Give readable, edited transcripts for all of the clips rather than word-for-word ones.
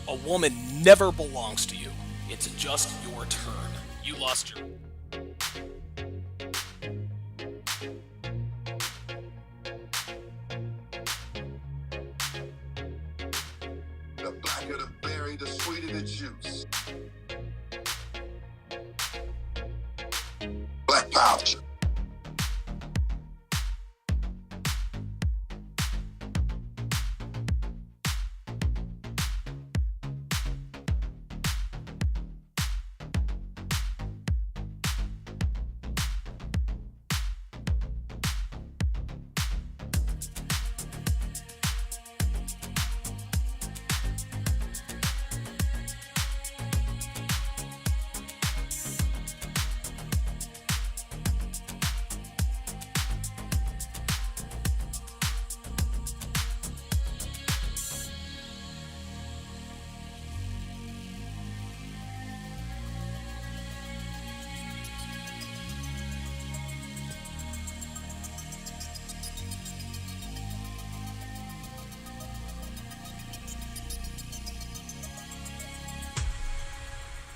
A woman never belongs to you. It's just your turn. You lost your... The blacker the berry, the sweeter the juice. Black pouch.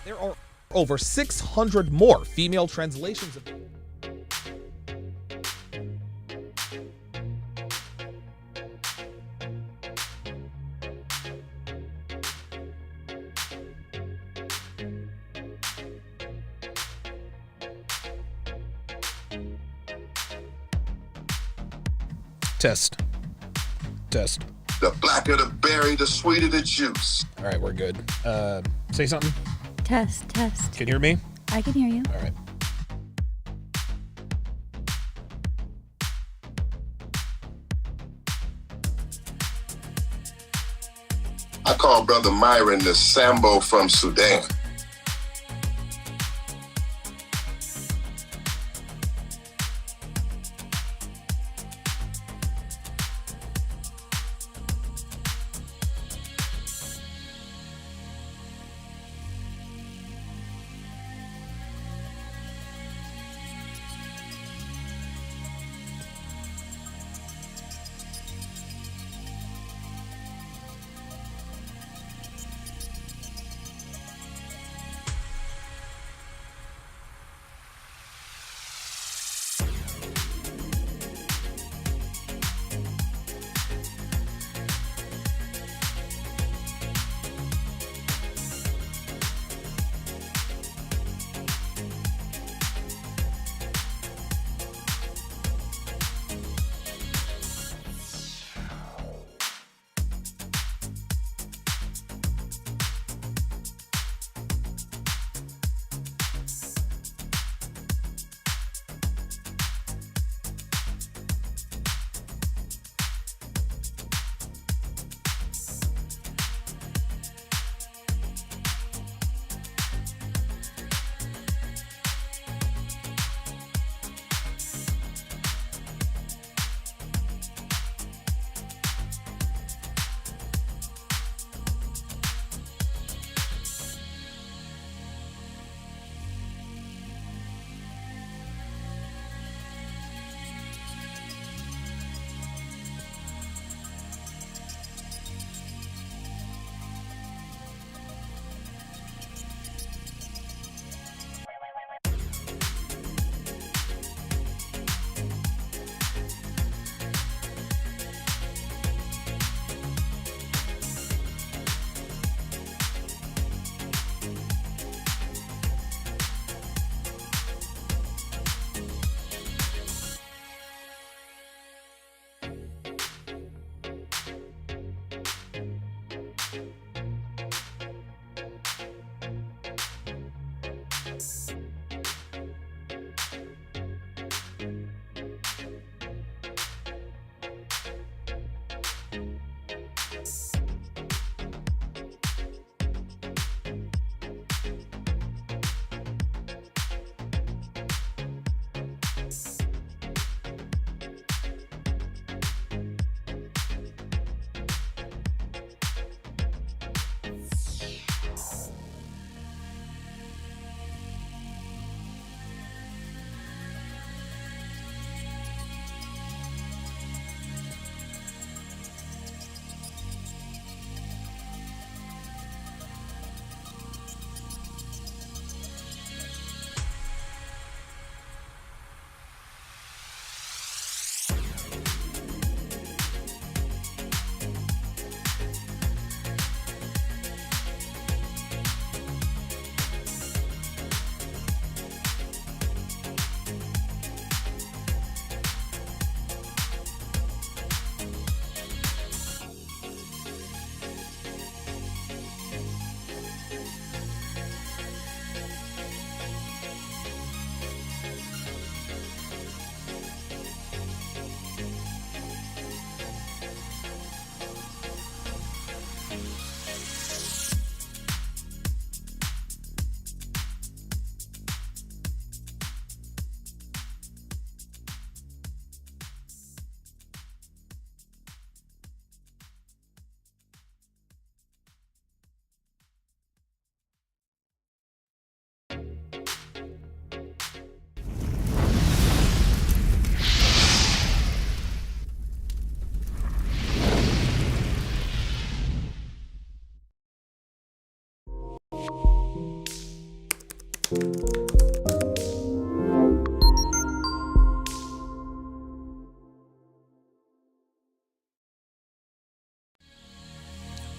There are over 600 more female translations of... Test. Test. The blacker the berry, the sweeter the juice. All right, we're good. Say something. Test, test. Can you hear me? I can hear you. All right. I call Brother Myron the Sambo from Sudan.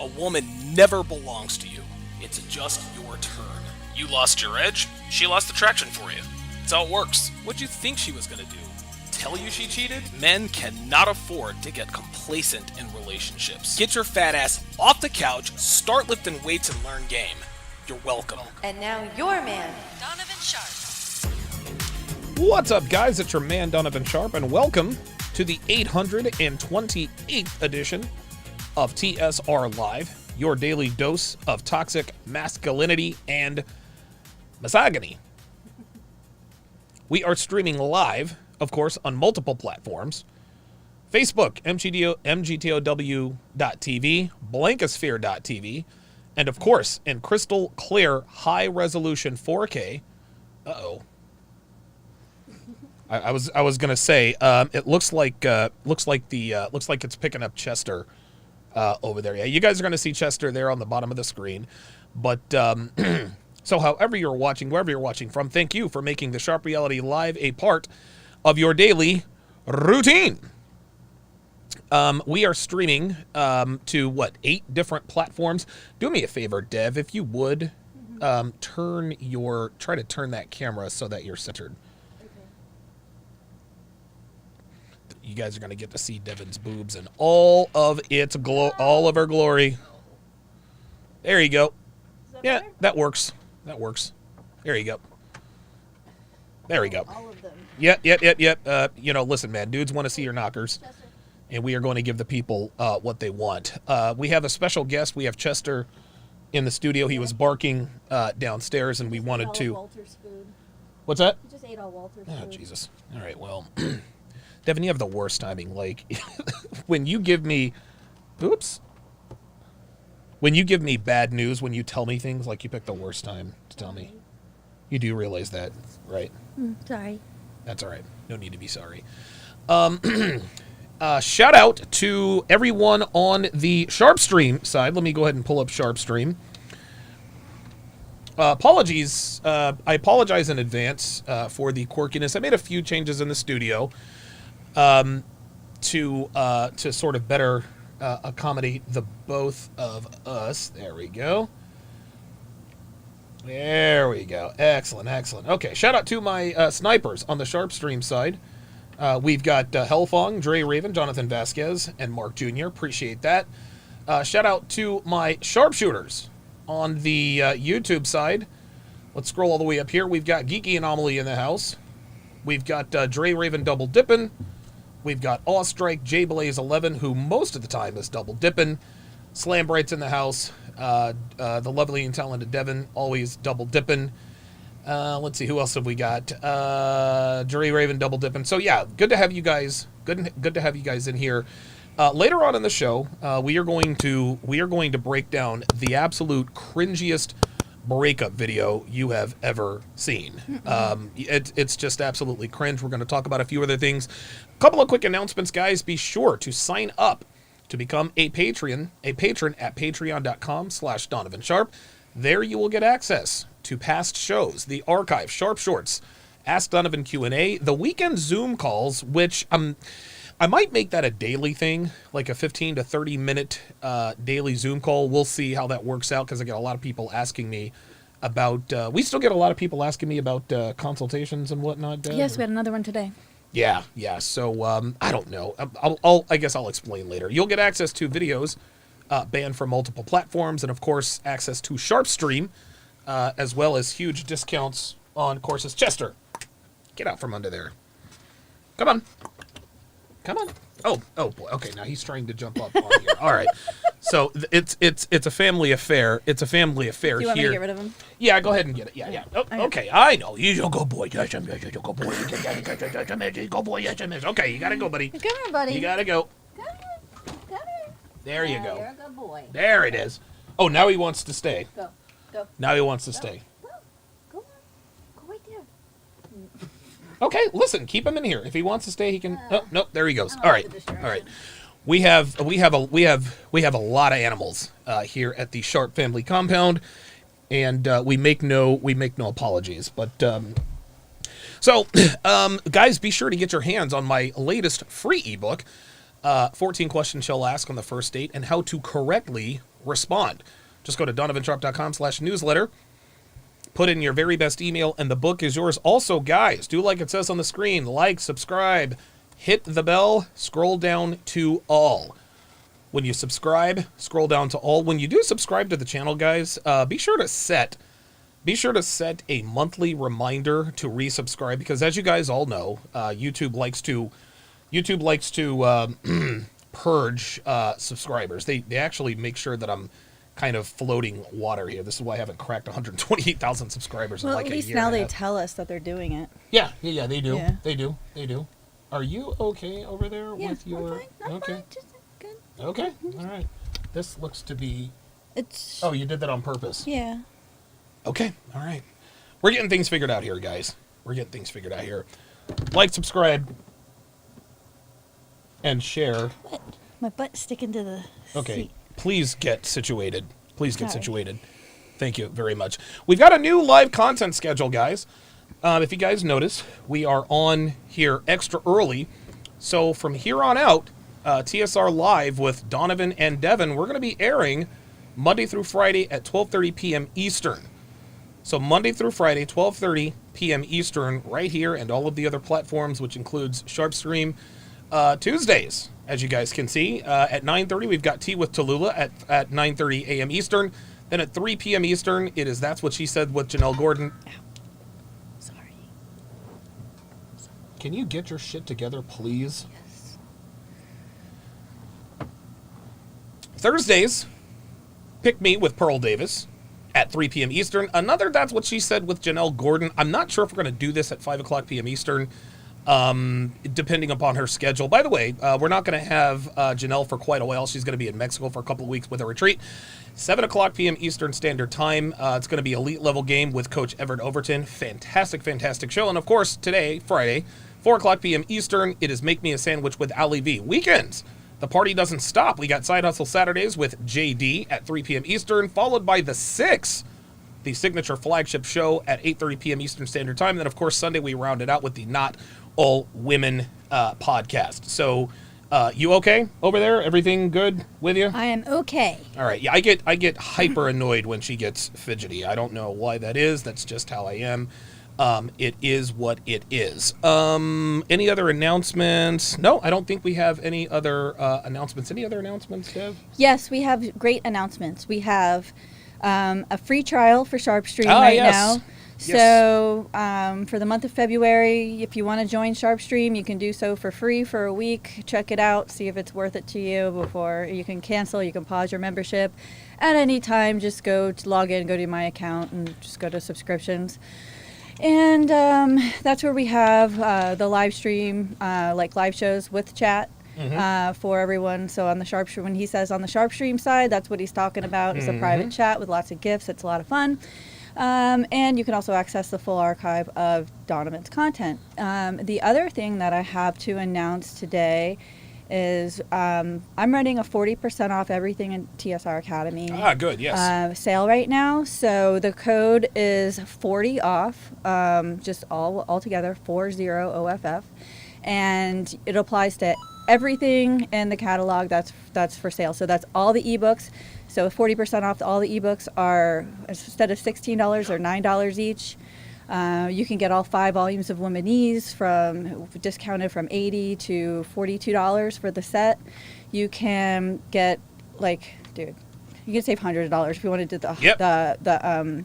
A woman never belongs to you. It's just your turn. You lost your edge, she lost attraction for you. That's how it works. What'd you think she was gonna do? Tell you she cheated? Men cannot afford to get complacent in relationships. Get your fat ass off the couch, start lifting weights, and learn game. You're welcome. And now your man, Donovan Sharp. What's up, guys? It's your man, Donovan Sharp, and welcome to the 828th edition of TSR Live, your daily dose of toxic masculinity and misogyny. We are streaming live, of course, on multiple platforms. Facebook, mgtow.tv, blankosphere.tv, and of course, in crystal clear, high-resolution 4K. Uh-oh. I was gonna say it looks like it's picking up Chester over there. Yeah, you guys are gonna see Chester there on the bottom of the screen. But so however you're watching, wherever you're watching from, thank you for making the Sharp Reality Live a part of your daily routine. We are streaming to 8 different platforms. Do me a favor, Dev, if you would try to turn that camera so that you're centered. You guys are going to get to see Devin's boobs and all of its all of her glory. There you go. Yeah, better? That works. That works. There you go. There we go. All of them. Yep. Listen, man, dudes want to see your knockers, and we are going to give the people what they want. We have a special guest. We have Chester in the studio. He was barking downstairs, and we wanted to. Walter's food. What's that? He just ate all Walter's Oh, food. Jesus. All right, well. Devin, you have the worst timing. Like, when you give me... Oops. When you give me bad news, when you tell me things, like, you pick the worst time to tell me. You do realize that, right? Sorry. That's all right. No need to be sorry. Shout out to everyone on the Sharpstream side. Let me go ahead and pull up Sharpstream. Apologies. I apologize in advance for the quirkiness. I made a few changes in the studio. To sort of better accommodate the both of us. There we go. There we go. Excellent. Okay, shout out to my snipers on the Sharpstream side. We've got Hellfong, Dre Raven, Jonathan Vasquez, and Mark Jr. Appreciate that. Shout out to my sharpshooters on the YouTube side. Let's scroll all the way up here. We've got Geeky Anomaly in the house. We've got Dre Raven double dipping. We've got Awestrike, JBlaze11, who most of the time is double dipping. Slam Bright's in the house. The lovely and talented Devin, always double dipping. Let's see, who else have we got? Dre Raven double dipping. So yeah, good to have you guys. Good to have you guys in here. Later on in the show, we are going to break down the absolute cringiest breakup video you have ever seen. It's just absolutely cringe. We're going to talk about a few other things. A couple of quick announcements, guys. Be sure to sign up to become a patron at patreon.com/Donovan Sharp. There you will get access to past shows, the archive, Sharp Shorts, Ask Donovan Q&A, the weekend Zoom calls, which I might make that a daily thing, like a 15 to 30 minute daily Zoom call. We'll see how that works out, because I get a lot of people asking me about, we still get a lot of people asking me about consultations and whatnot. Deb, Yes, we had another one today. Yeah. So I don't know. I guess I'll explain later. You'll get access to videos banned from multiple platforms, and of course access to Sharpstream, as well as huge discounts on courses. Chester, get out from under there. Come on. Oh boy. Okay, now he's trying to jump up on here. All right. So it's a family affair. It's a family affair Do you want me here. to get rid of him? Yeah, go ahead and get it. Yeah. Oh, okay, I know. You're a good boy. Yes, I'm good boy. Go boy. Yes, I'm okay. You gotta go, buddy. Come here, buddy. You gotta go. Come here. There you go. You're a good boy. There it is. Oh, now he wants to stay. Go. Now he wants to stay. Go on. Go right there. Okay, listen. Keep him in here. If he wants to stay, he can. Oh, no, there he goes. I All don't right. like the distraction. All right. We have a lot of animals here at the Sharp family compound, and we make no apologies. But so guys, be sure to get your hands on my latest free ebook, 14 questions she'll ask on the first date and how to correctly respond. Just go to donovansharp.com/newsletter. Put in your very best email, and the book is yours. Also, guys, do like it says on the screen. Like, subscribe, hit the bell, scroll down to all. When you subscribe, scroll down to all. When you do subscribe to the channel, guys, be sure to set a monthly reminder to resubscribe, because as you guys all know, YouTube likes to purge subscribers. They actually make sure that I'm kind of floating water here. This is why I haven't cracked 128,000 subscribers in like a year. At least now they tell us that they're doing it. Yeah, they do. Yeah. They do. Are you okay over there with your? I'm fine. I'm okay. fine. Just good. Okay. All right. This looks to be. It's. Oh, you did that on purpose. Yeah. Okay. All right. We're getting things figured out here, guys. We're getting things figured out here. Like, subscribe, and share. What? My butt's sticking to the Okay. seat. Please get situated. Sorry. Situated. Thank you very much. We've got a new live content schedule, guys. If you guys notice, we are on here extra early. So from here on out, TSR Live with Donovan and Devin, we're going to be airing Monday through Friday at 12:30 p.m. Eastern. So Monday through Friday, 12:30 p.m. Eastern, right here, and all of the other platforms, which includes Sharpstream. Tuesdays, as you guys can see, at 9:30, we've got Tea with Tallulah at 9:30 a.m. Eastern. Then at 3 p.m. Eastern, it is That's What She Said with Janelle Gordon. Sorry. Can you get your shit together, please? Yes. Thursdays, Pick Me with Pearl Davis at 3 p.m. Eastern. Another That's What She Said with Janelle Gordon. I'm not sure if we're going to do this at 5 o'clock p.m. Eastern. Depending upon her schedule. By the way, we're not going to have Janelle for quite a while. She's going to be in Mexico for a couple of weeks with a retreat. 7 o'clock p.m. Eastern Standard Time. It's going to be elite level game with Coach Everett Overton. Fantastic show. And of course, today, Friday, 4 o'clock p.m. Eastern, it is Make Me a Sandwich with Ali V. Weekends, the party doesn't stop. We got Side Hustle Saturdays with JD at 3 p.m. Eastern, followed by The Six, the signature flagship show at 8:30 p.m. Eastern Standard Time. And then, of course, Sunday we round it out with the Not All Women podcast. So, you okay over there? Everything good with you? I am okay. All right. Yeah, I get hyper annoyed when she gets fidgety. I don't know why that is. That's just how I am. It is what it is. Any other announcements? No, I don't think we have any other announcements. Any other announcements, Dev? Yes, we have great announcements. We have a free trial for Sharpstream yes. now. So for the month of February, if you want to join Sharpstream, you can do so for free for a week. Check it out, see if it's worth it to you before you can cancel. You can pause your membership at any time. Just log in, go to my account, and just go to subscriptions. And that's where we have the live stream, like live shows with chat. For everyone. So on the Sharpstream, when he says on the Sharpstream side, that's what he's talking about. It's a private chat with lots of gifts. It's a lot of fun. And you can also access the full archive of Donovan's content. The other thing that I have to announce today is I'm running a 40% off everything in TSR Academy. Good, yes. Sale right now. So the code is 40 off, just all together, 40 OFF. And it applies to everything in the catalog that's for sale. So that's all the ebooks. So 40% off all the ebooks are, instead of $16 or $9 each. You can get all 5 volumes of Womanese discounted from $80 to $42 for the set. You can get you can save $100 if you want to do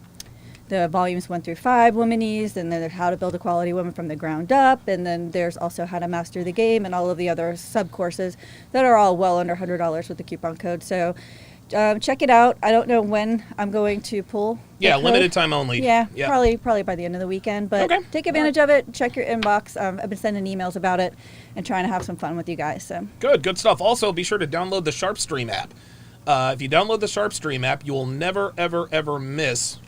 the volumes 1 through 5 Womanese, and then there's How to Build a Quality Woman from the Ground Up, and then there's also How to Master the Game and all of the other sub-courses that are all well under $100 with the coupon code. So check it out. I don't know when I'm going to pull. Yeah, limited time only. Yeah, probably by the end of the weekend. But take advantage of it. Check your inbox. I've been sending emails about it and trying to have some fun with you guys. So Good stuff. Also, be sure to download the Sharpstream app. If you download the Sharpstream app, you will never, ever miss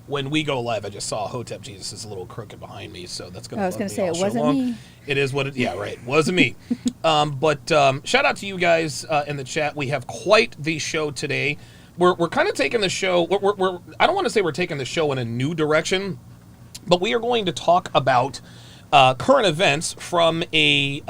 when we go live. I just saw Hotep Jesus is a little crooked behind me, so that's going to. I was going to say it wasn't me. It is what it. Yeah, right. Wasn't me. But shout out to you guys in the chat. We have quite the show today. We're kind of taking the show. We're I don't want to say we're taking the show in a new direction, but we are going to talk about current events from a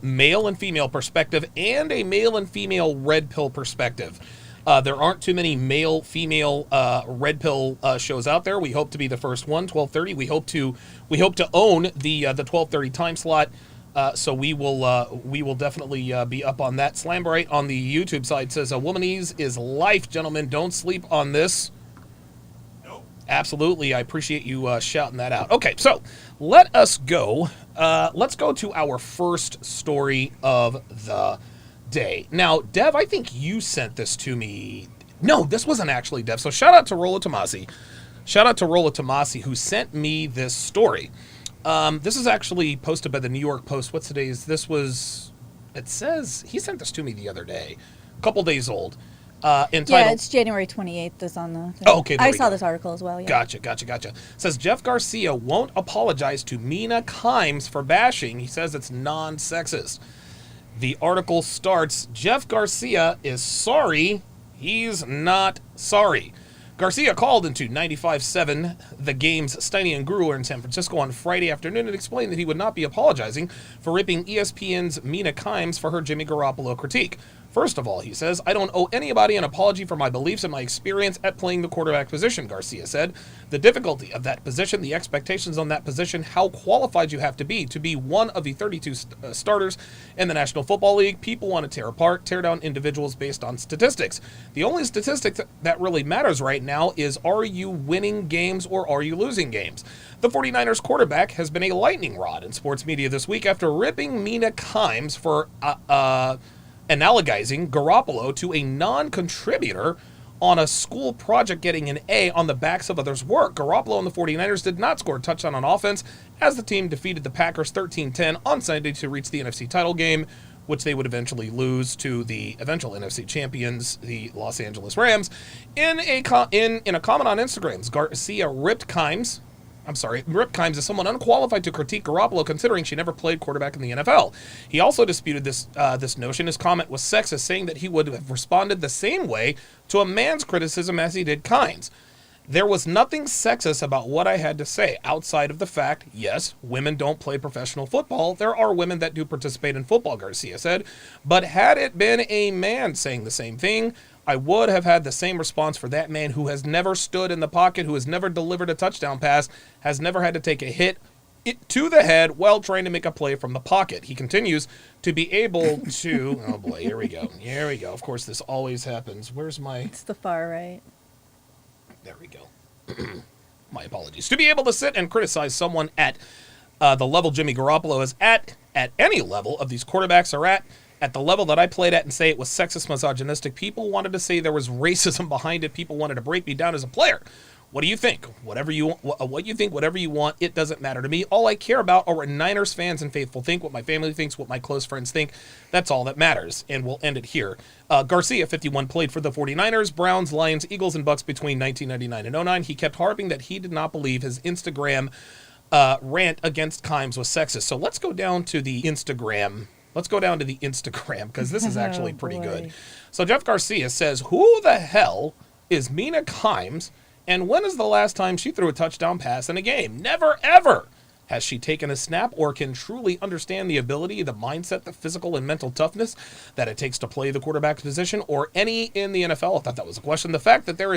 male and female perspective and a male and female red pill perspective. There aren't too many male, female red pill shows out there. We hope to be the first one, 12:30. We hope to own the 12:30 time slot. So we will definitely be up on that. Slambright on the YouTube side says, "A womanese is life, gentlemen. Don't sleep on this." Nope. Absolutely, I appreciate you shouting that out. Okay, so let us go. Let's go to our first story of the day. Now, Dev, I think you sent this to me. No, this wasn't actually Dev. So shout out to Rolla Tomasi. Shout out to Rolla Tomasi, who sent me this story. This is actually posted by the New York Post. What's today's? It says, he sent this to me the other day, a couple days old. Entitled, yeah, it's January 28th is on the thing. Oh, okay, I saw this article as well, yeah. Gotcha. Says Jeff Garcia won't apologize to Mina Kimes for bashing. He says it's non-sexist. The article starts, Jeff Garcia is sorry. He's not sorry. Garcia called into 95.7 The Game's Steiny and Gruer in San Francisco on Friday afternoon and explained that he would not be apologizing for ripping ESPN's Mina Kimes for her Jimmy Garoppolo critique. First of all, he says, I don't owe anybody an apology for my beliefs and my experience at playing the quarterback position, Garcia said. The difficulty of that position, the expectations on that position, how qualified you have to be one of the 32 starters in the National Football League. People want to tear down individuals based on statistics. The only statistic that really matters right now is, are you winning games or are you losing games? The 49ers quarterback has been a lightning rod in sports media this week after ripping Mina Kimes for analogizing Garoppolo to a non-contributor on a school project getting an A on the backs of others' work. Garoppolo and the 49ers did not score a touchdown on offense as the team defeated the Packers 13-10 on Sunday to reach the NFC title game, which they would eventually lose to the eventual NFC champions, the Los Angeles Rams. In a comment on Instagram, Garcia ripped Kimes as someone unqualified to critique Garoppolo considering she never played quarterback in the NFL. He also disputed this notion. His comment was sexist, saying that he would have responded the same way to a man's criticism as he did Kimes. There was nothing sexist about what I had to say outside of the fact, yes, women don't play professional football. There are women that do participate in football, Garcia said. But had it been a man saying the same thing, I would have had the same response for that man who has never stood in the pocket, who has never delivered a touchdown pass, has never had to take a hit to the head while trying to make a play from the pocket. He continues to be able to... Oh, boy, here we go. Of course, this always happens. Where's my... It's the far right. There we go. My apologies. To be able to sit and criticize someone at the level Jimmy Garoppolo is at any level of these quarterbacks are at the level that I played at, and say it was sexist, misogynistic. People wanted to say there was racism behind it. People wanted to break me down as a player. What do you think? What you think, whatever you want, it doesn't matter to me. All I care about are what Niners fans and faithful think, what my family thinks, what my close friends think. That's all that matters, and we'll end it here. Garcia, 51, played for the 49ers, Browns, Lions, Eagles, and Bucks between 1999 and 2009. He kept harping that he did not believe his Instagram rant against Kimes was sexist. So let's go down to the Instagram. Because this is actually pretty good. So Jeff Garcia says, who the hell is Mina Kimes, and when is the last time she threw a touchdown pass in a game? Never, ever has she taken a snap or can truly understand the ability, the mindset, the physical and mental toughness that it takes to play the quarterback position or any in the NFL. I thought that was a question. The fact that there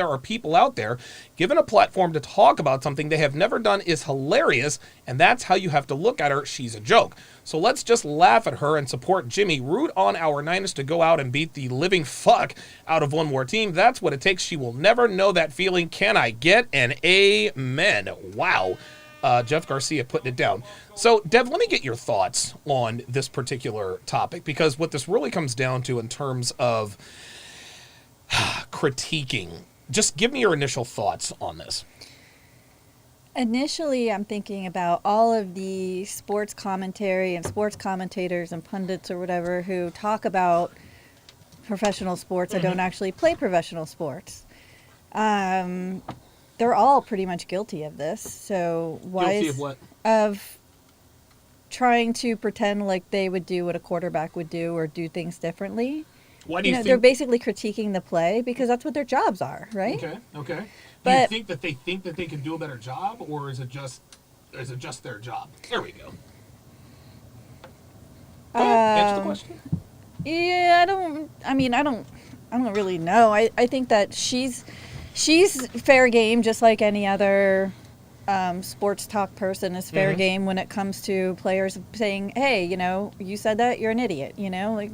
are people out there given a platform to talk about something they have never done is hilarious, and that's how you have to look at her. She's a joke. So let's just laugh at her and support Jimmy. Root on our Niners to go out and beat the living fuck out of one more team. That's what it takes. She will never know that feeling. Can I get an amen? Wow. Jeff Garcia putting it down. So, Dev, let me get your thoughts on this particular topic, because what this really comes down to in terms of critiquing, just give me your initial thoughts on this. Initially, I'm thinking about all of the sports commentary and sports commentators and pundits or whatever who talk about professional sports that don't actually play professional sports. They're all pretty much guilty of this. So why Guilty of what? Of trying to pretend like they would do what a quarterback would do or do things differently. Why do you think they're basically critiquing the play because that's what their jobs are, right? Okay. But do you think that they can do a better job, or is it just their job? There we go. Answer the question. Yeah, I don't don't really know. I think that she's fair game, just like any other sports talk person is fair game when it comes to players saying, hey, you said that, you're an idiot. Like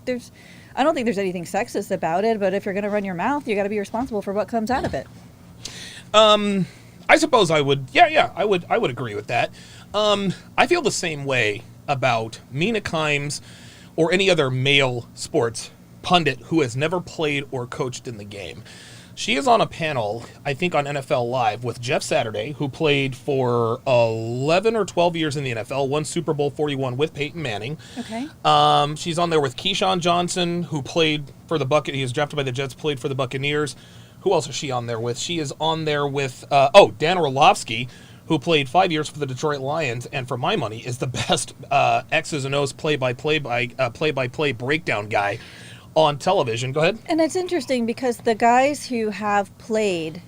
I don't think there's anything sexist about it, but if you're going to run your mouth, you got to be responsible for what comes out of it. I suppose I would. Yeah, I would agree with that. I feel the same way about Mina Kimes or any other male sports pundit who has never played or coached in the game. She is on a panel, I think on NFL Live, with Jeff Saturday, who played for 11 or 12 years in the NFL, won Super Bowl 41 with Peyton Manning. Okay. She's on there with Keyshawn Johnson, who played for the Buccaneers. He was drafted by the Jets, played for the Buccaneers. Who else is she on there with? She is on there with, Dan Orlovsky, who played 5 years for the Detroit Lions, and for my money is the best X's and O's play-by-play breakdown guy on television. Go ahead. And it's interesting because the guys who have played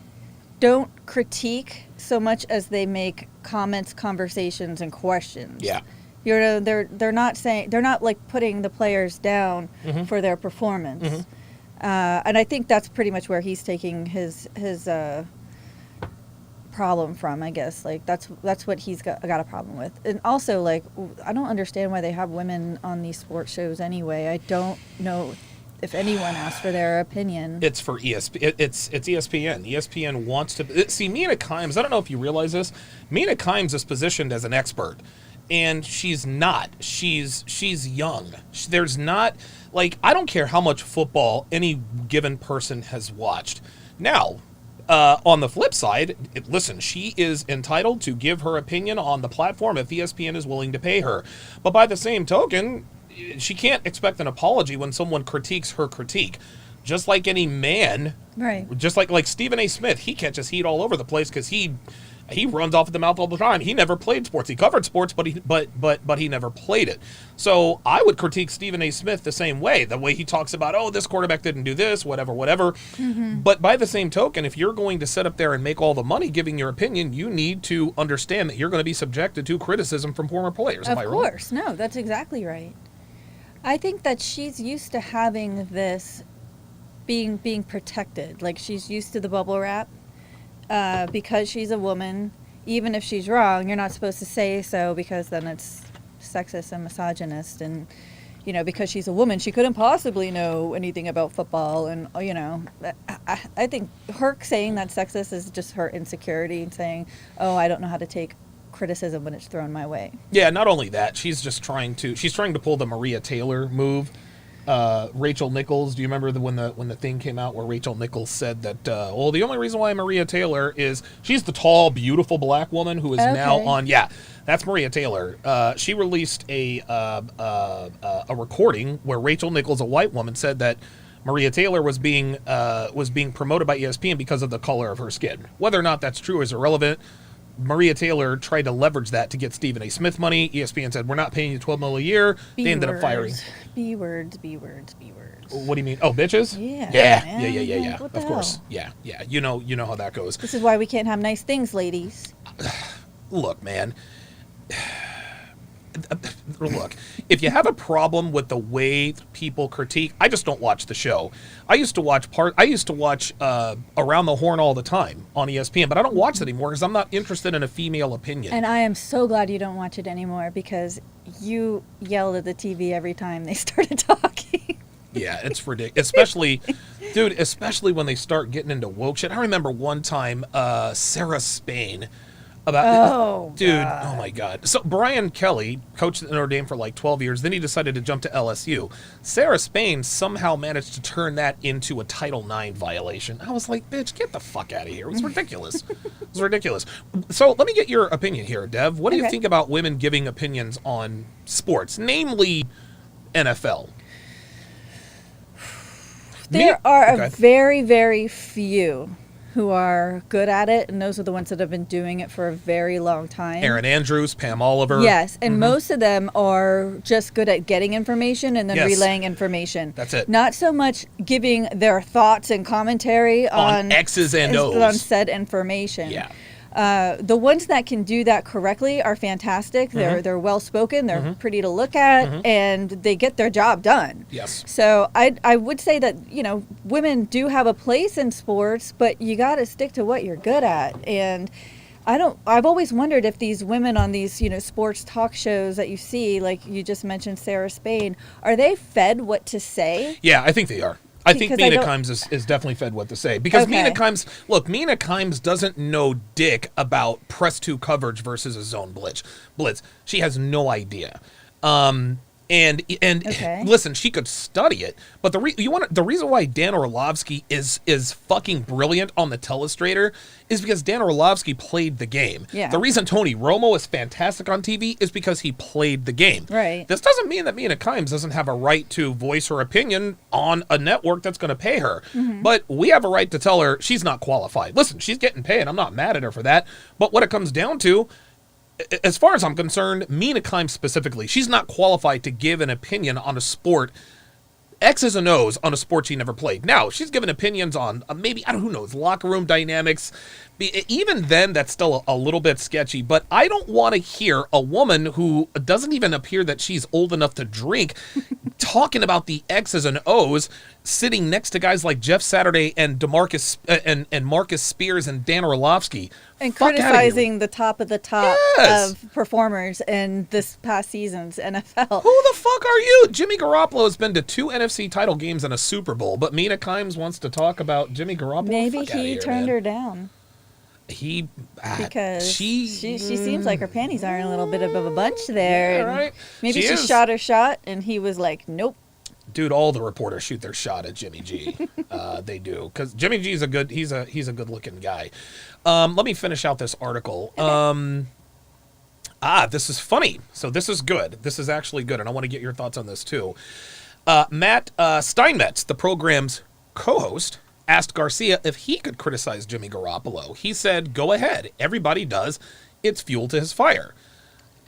don't critique so much as they make comments, conversations, and questions. Yeah. They're not like putting the players down for their performance. And I think that's pretty much where he's taking his problem from, I guess. Like that's what he's got a problem with. And also, like, I don't understand why they have women on these sports shows anyway. I don't know if anyone asks for their opinion. It's for ESPN. It's ESPN. ESPN wants to see Mina Kimes. I don't know if you realize this. Mina Kimes is positioned as an expert, and she's not. She's young. There's not, like, I don't care how much football any given person has watched. Now, on the flip side, listen, she is entitled to give her opinion on the platform if ESPN is willing to pay her. But by the same token, she can't expect an apology when someone critiques her critique. Just like any man, right? Just like Stephen A. Smith, he catches heat all over the place because he runs off at the mouth all the time. He never played sports. He covered sports, but he never played it. So I would critique Stephen A. Smith the same way. The way he talks about, this quarterback didn't do this, whatever. But by the same token, if you're going to sit up there and make all the money giving your opinion, you need to understand that you're going to be subjected to criticism from former players. Am I wrong? Of course. No, that's exactly right. I think that she's used to having this being protected. Like, she's used to the bubble wrap. Because she's a woman, even if she's wrong, you're not supposed to say so because then it's sexist and misogynist. And, because she's a woman, she couldn't possibly know anything about football. And, I think her saying that sexist is just her insecurity and saying, I don't know how to take criticism when it's thrown my way. Yeah, not only that, she's trying to pull the Maria Taylor move. Rachel Nichols, do you remember when the thing came out where Rachel Nichols said that the only reason why Maria Taylor is she's the tall, beautiful black woman who is now on that's Maria Taylor. She released a recording where Rachel Nichols, a white woman, said that Maria Taylor was being promoted by ESPN because of the color of her skin. Whether or not that's true is irrelevant. Maria Taylor tried to leverage that to get Stephen A. Smith money. ESPN said, we're not paying you $12 million a year. They ended up firing. B words. What do you mean? Oh, bitches? Yeah. Yeah. What Of the course. hell? Yeah. You know how that goes. This is why we can't have nice things, ladies. Look, man. Look, if you have a problem with the way people critique, I just don't watch the show. I used to watch Around the Horn all the time on ESPN, but I don't watch it anymore because I'm not interested in a female opinion. And I am so glad you don't watch it anymore because you yelled at the TV every time they started talking. Yeah, it's ridiculous. Especially when they start getting into woke shit. I remember one time Sarah Spain oh my God. So Brian Kelly coached at Notre Dame for like 12 years. Then he decided to jump to LSU. Sarah Spain somehow managed to turn that into a Title IX violation. I was like, bitch, get the fuck out of here. It was ridiculous. So let me get your opinion here, Dev. What do you think about women giving opinions on sports, namely NFL? There are a very, very few who are good at it, and those are the ones that have been doing it for a very long time. Aaron Andrews, Pam Oliver. Yes, and most of them are just good at getting information and then relaying information. That's it. Not so much giving their thoughts and commentary on X's and O's. On said information. Yeah. The ones that can do that correctly are fantastic. They're well spoken. They're pretty to look at, and they get their job done. Yes. So I would say that women do have a place in sports, but you got to stick to what you're good at. And I've always wondered if these women on these sports talk shows that you see, like you just mentioned Sarah Spain, are they fed what to say? Yeah, I think they are. I think Because Mina Kimes is definitely fed what to say. Because Okay. Mina Kimes doesn't know dick about press 2 coverage versus a zone blitz. She has no idea. And Okay. listen, she could study it, but the reason why Dan Orlovsky is fucking brilliant on the telestrator is because Dan Orlovsky played the game. Yeah. The reason Tony Romo is fantastic on TV is because he played the game. Right. This doesn't mean that Mina Kimes doesn't have a right to voice her opinion on a network that's going to pay her. But we have a right to tell her she's not qualified. Listen, she's getting paid. I'm not mad at her for that. But what it comes down to, as far as I'm concerned, Mina Kimes specifically, she's not qualified to give an opinion on a sport, X's and O's, on a sport she never played. Now, she's given opinions on maybe, who knows, locker room dynamics. Even then, that's still a little bit sketchy, but I don't want to hear a woman who doesn't even appear that she's old enough to drink talking about the X's and O's, sitting next to guys like Jeff Saturday and DeMarcus and Marcus Spears and Dan Orlovsky. And Fuck outta here. criticizing the top of the top Yes. of performers in this past season's NFL. Who the fuck are you? Jimmy Garoppolo has been to 2 NFC title games and a Super Bowl, but Mina Kimes wants to talk about Jimmy Garoppolo? Maybe Fuck outta he here, turned man. her down because she she seems like her panties are in a little bit of a bunch there. Yeah, and right. Maybe She she is. shot her shot, and he was like, "Nope." Dude, all the reporters shoot their shot at Jimmy G. They do, because Jimmy G is a good good looking guy. Let me finish out this article. This is funny. So this is good. This is actually good, and I want to get your thoughts on this too. Matt Steinmetz, the program's co-host, asked Garcia if he could criticize Jimmy Garoppolo. He said, "Go ahead. Everybody does. It's fuel to his fire."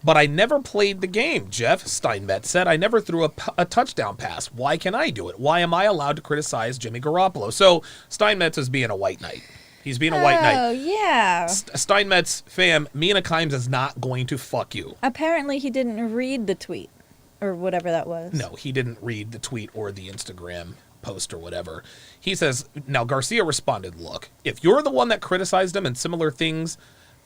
But I never played the game, Jeff, Steinmetz said. I never threw a touchdown pass. Why can I do it? Why am I allowed to criticize Jimmy Garoppolo? So Steinmetz is being a white knight. He's being a white knight. Oh yeah. Steinmetz, fam, Mina Kimes is not going to fuck you. Apparently, he didn't read the tweet or whatever that was. No, he didn't read the tweet or the Instagram post or whatever. He says, now Garcia responded, "Look, if you're the one that criticized him and similar things,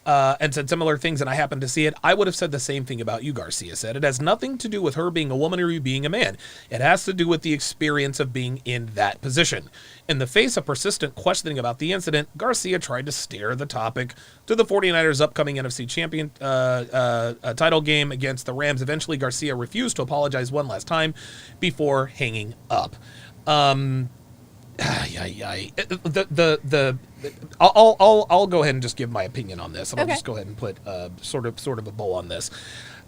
and said similar things and I happened to see it, I would have said the same thing about you," Garcia said. "It has nothing to do with her being a woman or you being a man. It has to do with the experience of being in that position." In the face of persistent questioning about the incident, Garcia tried to steer the topic to the 49ers' upcoming NFC champion title game against the Rams. Eventually, Garcia refused to apologize one last time before hanging up. I'll go ahead and just give my opinion on this, and I'll Okay. just go ahead and put sort of a bow on this.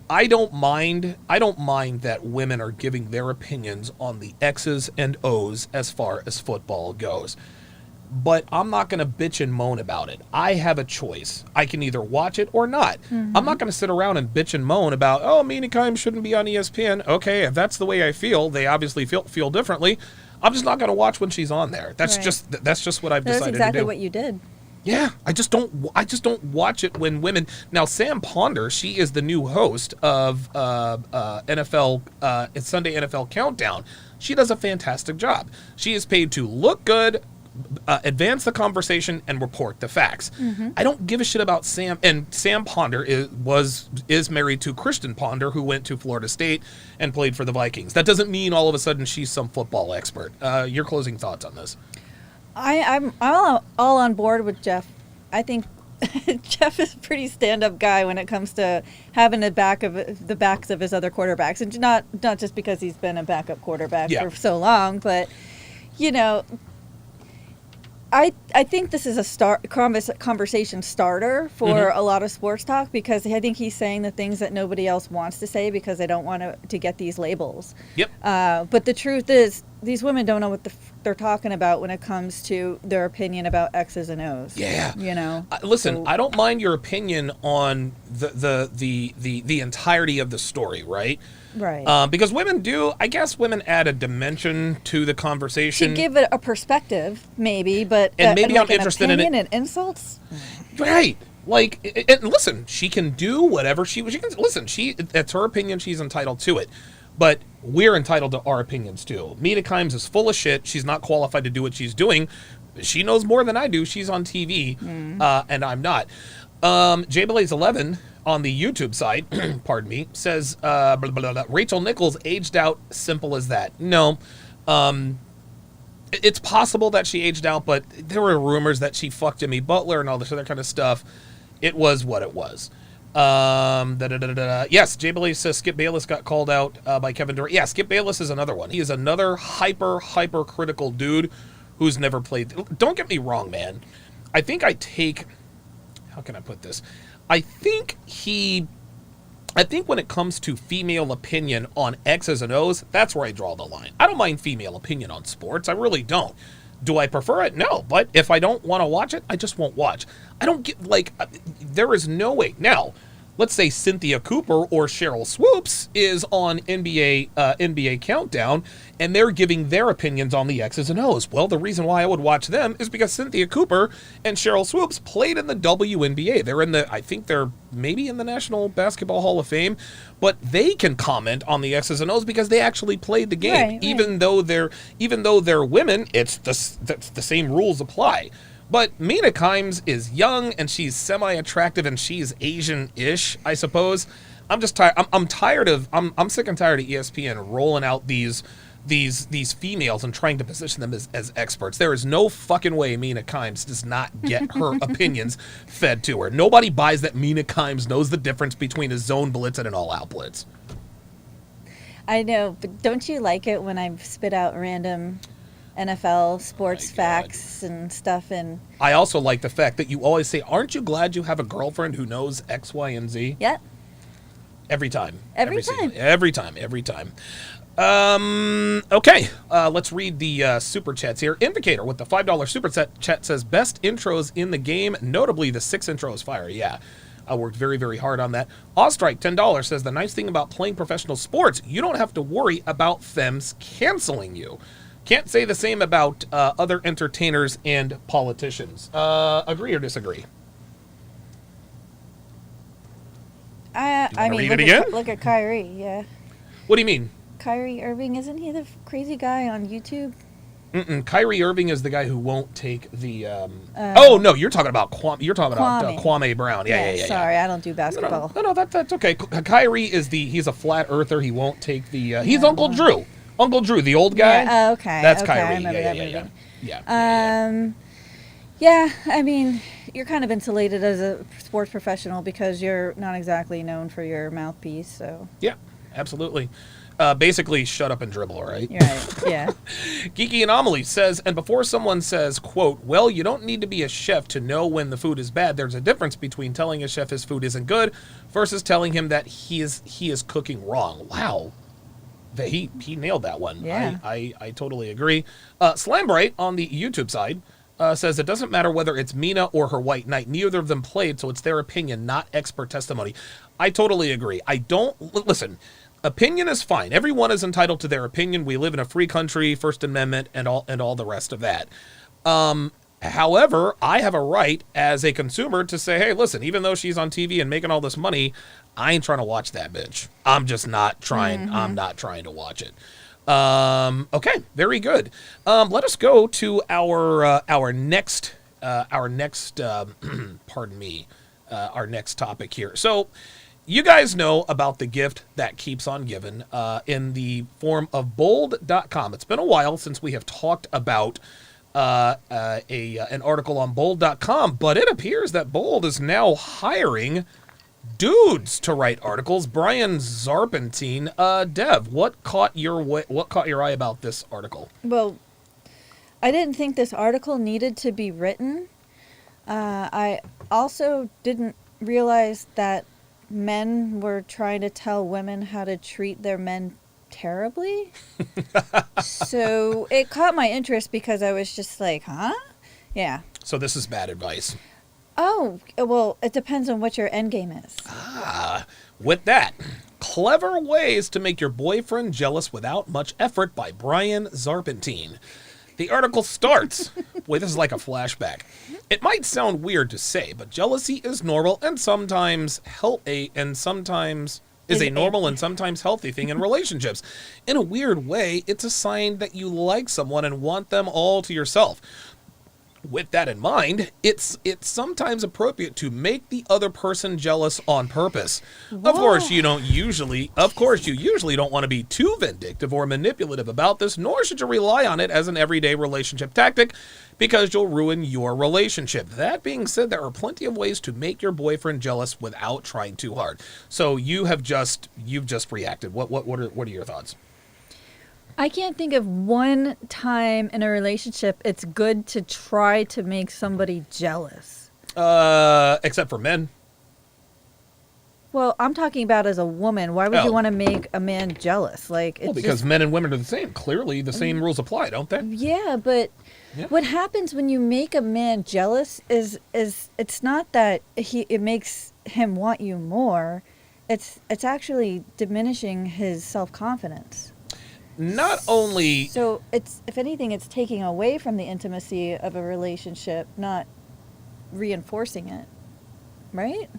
I don't mind that women are giving their opinions on the X's and O's as far as football goes. But I'm not going to bitch and moan about it. I have a choice. I can either watch it or not. I'm not going to sit around and bitch and moan about, "Oh, Mina Kimes shouldn't be on ESPN." Okay, if that's the way I feel, they obviously feel differently. I'm just not going to watch when she's on there. That's Right. just what I've That's decided exactly to do. what you did. Yeah, I just don't watch it when women. Now, Sam Ponder, she is the new host of NFL Sunday NFL Countdown. She does a fantastic job. She is paid to look good, advance the conversation, and report the facts. I don't give a shit about Sam. And Sam Ponder is married to Christian Ponder, who went to Florida State and played for the Vikings. That doesn't mean all of a sudden she's some football expert. Your closing thoughts on this? I'm all on board with Jeff. I think Jeff is a pretty stand-up guy when it comes to having the backs of his other quarterbacks, and not just because he's been a backup quarterback Yeah. for so long, but I think this is a conversation starter for a lot of sports talk, because I think he's saying the things that nobody else wants to say because they don't want to get these labels. Yep. But the truth is, these women don't know what they're talking about when it comes to their opinion about X's and O's. Yeah. Listen, So- I don't mind your opinion on the entirety of the story, right? Right. Because women add a dimension to the conversation. to give it a perspective, maybe, but And maybe like I'm interested in it. an opinion and insults. Right. Like, and listen, she can do whatever she can. Listen, that's her opinion. She's entitled to it. But we're entitled to our opinions, too. Mina Kimes is full of shit. She's not qualified to do what she's doing. She knows more than I do. She's on TV, and I'm not. JBlaze11 on the YouTube side, pardon me, says, Rachel Nichols aged out, simple as that. No. It's possible that she aged out, but there were rumors that she fucked Jimmy Butler and all this other kind of stuff. It was what it was. Yes, Jay Bailey says Skip Bayless got called out by Kevin Durant. Yeah, Skip Bayless is another one. He is another hyper critical dude who's never played. Don't get me wrong, man. I think how can I put this? I think when it comes to female opinion on X's and O's, that's where I draw the line. I don't mind female opinion on sports. I really don't. Do I prefer it? No. But if I don't want to watch it, I just won't watch. I don't get, there is no way. Now, let's say Cynthia Cooper or Cheryl Swoops is on NBA Countdown, and they're giving their opinions on the X's and O's. Well, the reason why I would watch them is because Cynthia Cooper and Cheryl Swoops played in the WNBA. I think they're maybe in the National Basketball Hall of Fame, but they can comment on the X's and O's because they actually played the game. Right. Even though they're women, it's the same rules apply. But Mina Kimes is young and she's semi-attractive and she's Asian-ish, I suppose. I'm just tired. I'm tired of. I'm sick and tired of ESPN rolling out these females and trying to position them as experts. There is no fucking way Mina Kimes does not get her opinions fed to her. Nobody buys that Mina Kimes knows the difference between a zone blitz and an all-out blitz. I know, but don't you like it when I spit out random NFL sports facts and stuff? And I also like the fact that you always say, "Aren't you glad you have a girlfriend who knows X, Y, and Z?" yeah, Every time. Every time. Every time. Okay. Let's read the super chats here. Indicator with the $5 super chat says, best intros in the game, notably the 6 intros fire. Yeah. I worked very, very hard on that. Ostrike, $10, says, the nice thing about playing professional sports, you don't have to worry about femmes canceling you. Can't say the same about other entertainers and politicians. Agree or disagree? I mean, read it again? Look at Kyrie, yeah. What do you mean? Kyrie Irving, isn't he the crazy guy on YouTube? Kyrie Irving is the guy who won't take the. Oh no, you're talking about Kwame. You're talking about Kwame Brown. Yeah. Sorry, I don't do basketball. No, that's okay. Kyrie is he's a flat earther. He won't take the. He's Uncle Drew. Uncle Drew, the old guy. Yeah, okay. That's okay, Kyrie. I remember that movie. Yeah. Yeah, I mean, you're kind of insulated as a sports professional because you're not exactly known for your mouthpiece. So. Yeah, absolutely. Basically, shut up and dribble, right? You're right, yeah. Geeky Anomaly says, and before someone says, quote, well, you don't need to be a chef to know when the food is bad. There's a difference between telling a chef his food isn't good versus telling him that he is cooking wrong. Wow. He nailed that one. Yeah. I totally agree. Slambright on the YouTube side says, it doesn't matter whether it's Mina or her white knight. Neither of them played, so it's their opinion, not expert testimony. I totally agree. Listen, opinion is fine. Everyone is entitled to their opinion. We live in a free country, First Amendment, and all the rest of that. However, I have a right as a consumer to say, hey, listen, even though she's on TV and making all this money, I ain't trying to watch that bitch. I'm just not trying. Mm-hmm. I'm not trying to watch it. Okay, very good. Let us go to our next pardon me, our next topic here. So, you guys know about the gift that keeps on giving in the form of bold.com. It's been a while since we have talked about an article on bold.com, but it appears that Bold is now hiring dudes to write articles. Brian Zarpentine, Dev, what caught your eye about this article? Well, I didn't think this article needed to be written. I also didn't realize that men were trying to tell women how to treat their men terribly. So it caught my interest because I was just like, huh? Yeah. So this is bad advice. Oh, well, it depends on what your end game is. With that, Clever Ways to Make Your Boyfriend Jealous Without Much Effort by Brian Zarpentine. The article starts. Boy, this is like a flashback. It might sound weird to say, but jealousy is normal and sometimes is a normal and sometimes healthy thing in relationships. In a weird way, it's a sign that you like someone and want them all to yourself. With that in mind, it's sometimes appropriate to make the other person jealous on purpose. Whoa. Of course, you usually don't want to be too vindictive or manipulative about this, nor should you rely on it as an everyday relationship tactic, because you'll ruin your relationship. That being said, there are plenty of ways to make your boyfriend jealous without trying too hard. So you've just reacted. What are your thoughts? I can't think of one time in a relationship it's good to try to make somebody jealous. Except for men. Well, I'm talking about as a woman. Why would Oh. you want to make a man jealous? Like, it's Well, because just, men and women are the same. Clearly, the same rules apply, don't they? yeah, but Yeah. what happens when you make a man jealous is it's not that it makes him want you more. It's actually diminishing his self-confidence. Not only... So it's, if anything, it's taking away from the intimacy of a relationship, not reinforcing it, right?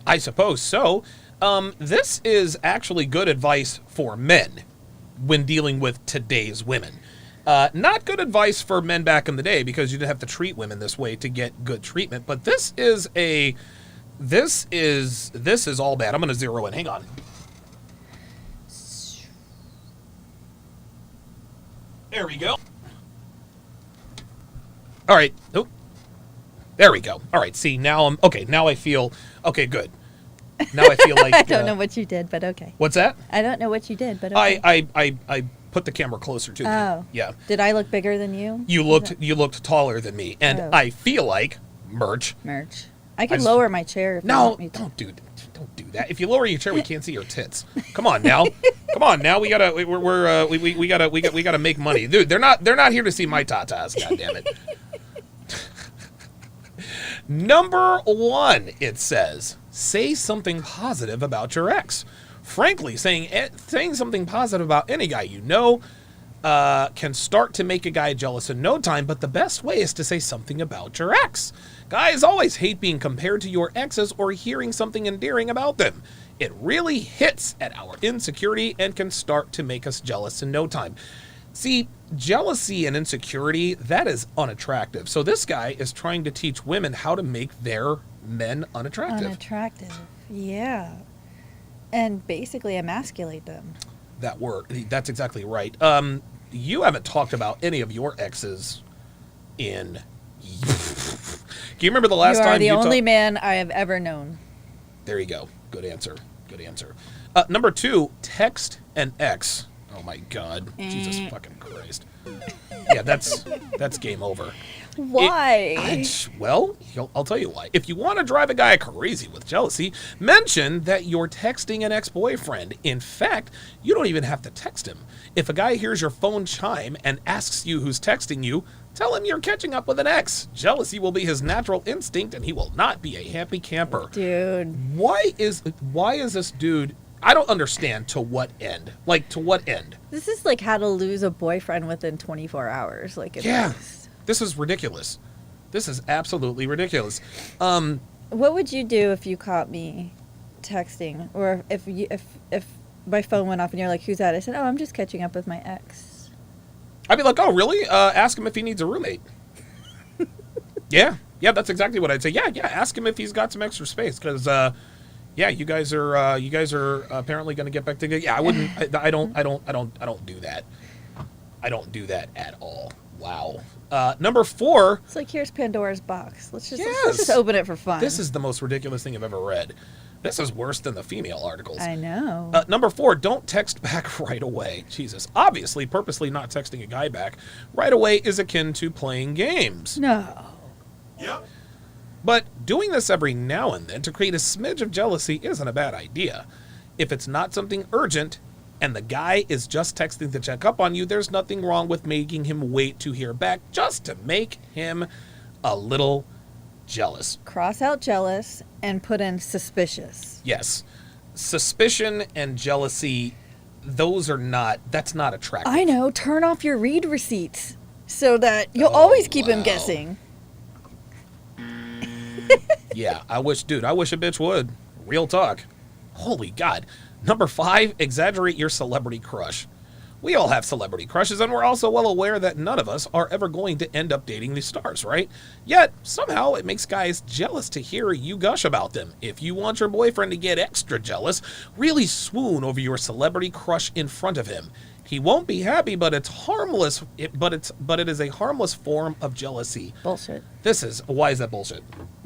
I suppose so. This is actually good advice for men when dealing with today's women. Not good advice for men back in the day, because you didn't have to treat women this way to get good treatment. But this is all bad. I'm going to zero in. Hang on. There we go. All right. Oh, there we go. All right. See, now I'm okay. Now I feel okay. Good. Now I feel like I don't know what you did, but okay. What's that? I don't know what you did, but okay. I put the camera closer to me. Oh. Yeah. Did I look bigger than you? You looked taller than me, and Oh. I feel like merch. I can just- lower my chair if you No, want me to. don't do that. If you lower your chair, we can't see your tits. Come on now. Come on now. We gotta make money, dude. They're not here to see my tatas. God damn it. Number 1, it says, say something positive about your ex. Frankly, saying something positive about any guy you know can start to make a guy jealous in no time, but the best way is to say something about your ex. Guys always hate being compared to your exes or hearing something endearing about them. It really hits at our insecurity and can start to make us jealous in no time. See, jealousy and insecurity, that is unattractive. So this guy is trying to teach women how to make their men unattractive. Unattractive, yeah. And basically emasculate them. That word, that's exactly right. You haven't talked about any of your exes in... Can you remember the last time You are the only talked? man I have ever known. There you go. Good answer. Number 2, text an ex. Oh my God. Jesus fucking Christ. Yeah, that's game over. Why? Well, I'll tell you why. If you want to drive a guy crazy with jealousy, mention that you're texting an ex-boyfriend. In fact, you don't even have to text him. If a guy hears your phone chime and asks you who's texting you, tell him you're catching up with an ex. Jealousy will be his natural instinct, and he will not be a happy camper. Dude. Why is this dude... I don't understand to what end. Like, to what end? This is like how to lose a boyfriend within 24 hours. Like, Yeah. This is ridiculous. This is absolutely ridiculous. What would you do if you caught me texting, or if my phone went off and you're like, "Who's that?" I said, "Oh, I'm just catching up with my ex." I'd be like, "Oh, really? Ask him if he needs a roommate." Yeah, that's exactly what I'd say. Yeah, ask him if he's got some extra space, because you guys are apparently going to get back together. Yeah, I wouldn't. I don't do that. I don't do that at all. Wow. Number 4. It's like, here's Pandora's box. Let's just Yes. open it for fun. This is the most ridiculous thing I've ever read. This is worse than the female articles. I know. Number 4, don't text back right away. Jesus. Obviously, purposely not texting a guy back right away is akin to playing games. No. Yep. But doing this every now and then to create a smidge of jealousy isn't a bad idea. If it's not something urgent, and the guy is just texting to check up on you, there's nothing wrong with making him wait to hear back just to make him a little jealous. Cross out jealous and put in suspicious. Yes. Suspicion and jealousy, that's not attractive. I know. Turn off your read receipts. so that you'll always keep him wow. guessing. Yeah, I wish a bitch would. Real talk. Holy God. Number 5, exaggerate your celebrity crush. We all have celebrity crushes, and we're also well aware that none of us are ever going to end up dating these stars, right? Yet, somehow, it makes guys jealous to hear you gush about them. If you want your boyfriend to get extra jealous, really swoon over your celebrity crush in front of him. He won't be happy, but it's harmless. But it is a harmless form of jealousy. Bullshit. Why is that bullshit?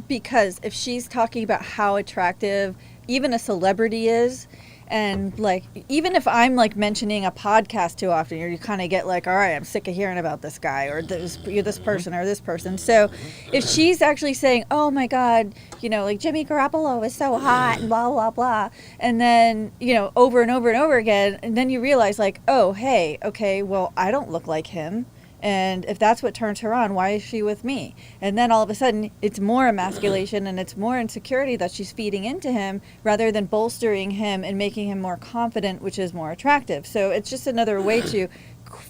Because if she's talking about how attractive even a celebrity is, and like even if I'm like mentioning a podcast too often, you kind of get like, all right, I'm sick of hearing about this guy or this person or this person. So if she's actually saying, oh my God, like Jimmy Garoppolo is so hot and blah blah blah, and then over and over and over again, and then you realize like, oh hey, okay, well I don't look like him. And if that's what turns her on, why is she with me? And then all of a sudden, it's more emasculation and it's more insecurity that she's feeding into him rather than bolstering him and making him more confident, which is more attractive. So it's just another way to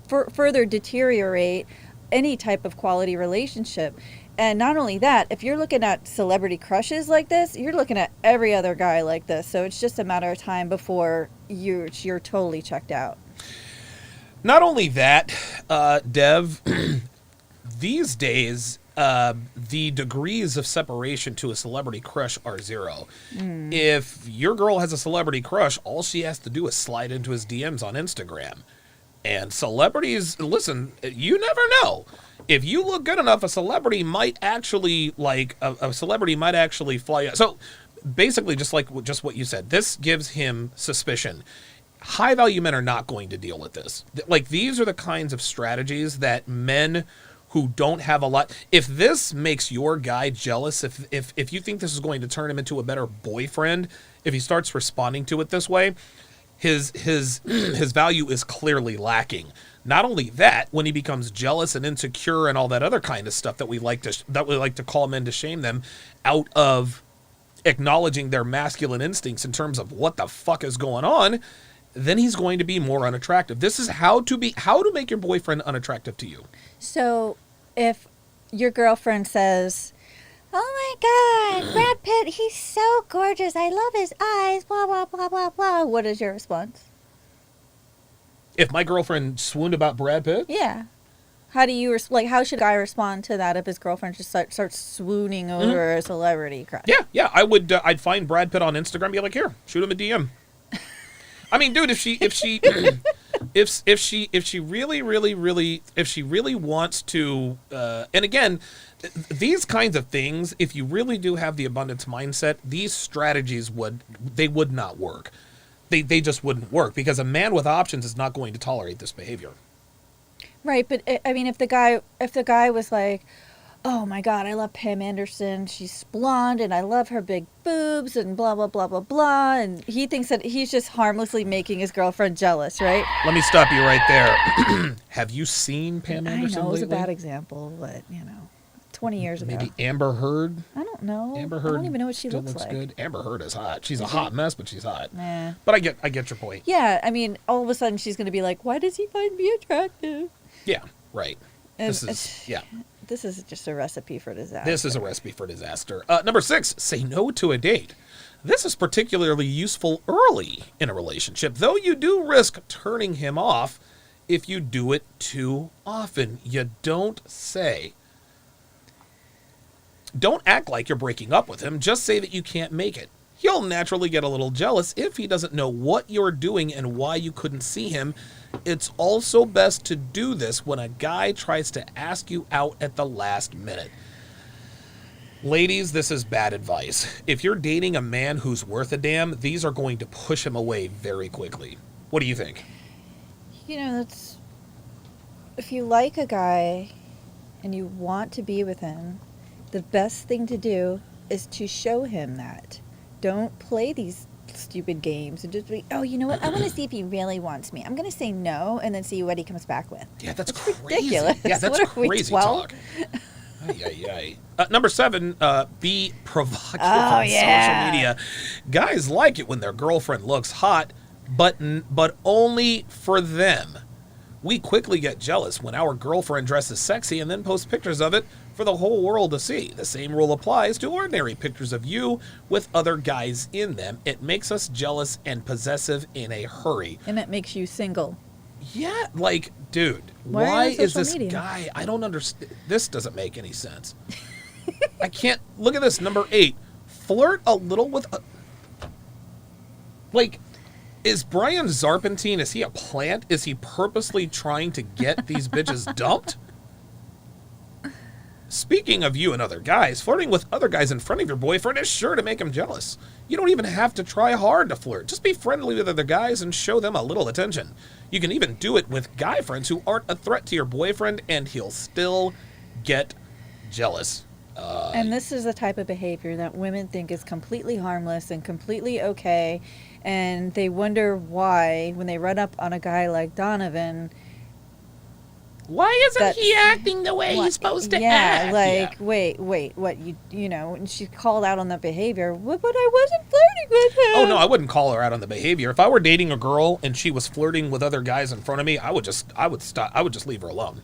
further deteriorate any type of quality relationship. And not only that, if you're looking at celebrity crushes like this, you're looking at every other guy like this. So it's just a matter of time before you're totally checked out. Not only that, Dev, these days, the degrees of separation to a celebrity crush are 0. If your girl has a celebrity crush, all she has to do is slide into his DMs on Instagram. And celebrities, listen, you never know. If you look good enough, a celebrity might actually, fly. So basically, just what you said, this gives him suspicion. High-value men are not going to deal with this. Like, these are the kinds of strategies that men who don't have a lot... If this makes your guy jealous, if you think this is going to turn him into a better boyfriend, if he starts responding to it this way, his value is clearly lacking. Not only that, when he becomes jealous and insecure and all that other kind of stuff that we like to call men to shame them out of acknowledging their masculine instincts in terms of what the fuck is going on, then he's going to be more unattractive. This is how to make your boyfriend unattractive to you. So if your girlfriend says, oh my God, Brad Pitt, he's so gorgeous. I love his eyes, blah, blah, blah, blah, blah. What is your response? If my girlfriend swooned about Brad Pitt? Yeah. How do you, how should a guy respond to that if his girlfriend just starts swooning over a celebrity crush? Yeah. I'd find Brad Pitt on Instagram and be like, here, shoot him a DM. I mean, dude, if she really wants to, and again, these kinds of things, if you really do have the abundance mindset, these strategies would not work. They just wouldn't work because a man with options is not going to tolerate this behavior. Right, but I mean, if the guy was like, oh my God, I love Pam Anderson. She's blonde and I love her big boobs and blah, blah, blah, blah, blah. And he thinks that he's just harmlessly making his girlfriend jealous, right? Let me stop you right there. Have you seen Pam Anderson I know, it was lately? a bad example, but, 20 years ago. Maybe Amber Heard? I don't know. Amber Heard I don't even know what she still looks like. good. Amber Heard is hot. She's a hot mess, but she's hot. Nah. But I get your point. Yeah, I mean, all of a sudden she's going to be like, why does he find me attractive? Yeah, right. And This is just a recipe for disaster. This is a recipe for disaster. Number 6, say no to a date. This is particularly useful early in a relationship, though you do risk turning him off if you do it too often. You don't act like you're breaking up with him. Just say that you can't make it. He'll naturally get a little jealous if he doesn't know what you're doing and why you couldn't see him. It's also best to do this when a guy tries to ask you out at the last minute. Ladies, this is bad advice. If you're dating a man who's worth a damn, these are going to push him away very quickly. What do you think? That's... If you like a guy and you want to be with him, the best thing to do is to show him that. Don't play these stupid games and just be, oh, you know what? I want to see if he really wants me. I'm going to say no and then see what he comes back with. Yeah, that's crazy. Ridiculous. Yeah, that's what are we, crazy 12? talk. Number 7, be provocative Oh, on yeah. social media. Guys like it when their girlfriend looks hot, but only for them. We quickly get jealous when our girlfriend dresses sexy and then posts pictures of it for the whole world to see. The same rule applies to ordinary pictures of you with other guys in them. It makes us jealous and possessive in a hurry. And it makes you single. Yeah, like, dude, Why are you why on is social this media? guy? I don't understand. This doesn't make any sense. I can't. Look at this, number 8. Flirt a little with. Like, is Brian Zarpentine, is he a plant? Is he purposely trying to get these bitches dumped? Speaking of you and other guys, flirting with other guys in front of your boyfriend is sure to make him jealous. You don't even have to try hard to flirt. Just be friendly with other guys and show them a little attention. You can even do it with guy friends who aren't a threat to your boyfriend, and he'll still get jealous. And this is the type of behavior that women think is completely harmless and completely okay. And they wonder why, when they run up on a guy like Donovan, Why isn't he acting the way he's supposed to act? Like, wait, what, you know, and she called out on the behavior, but I wasn't flirting with him. Oh, no, I wouldn't call her out on the behavior. If I were dating a girl and she was flirting with other guys in front of me, I would just leave her alone.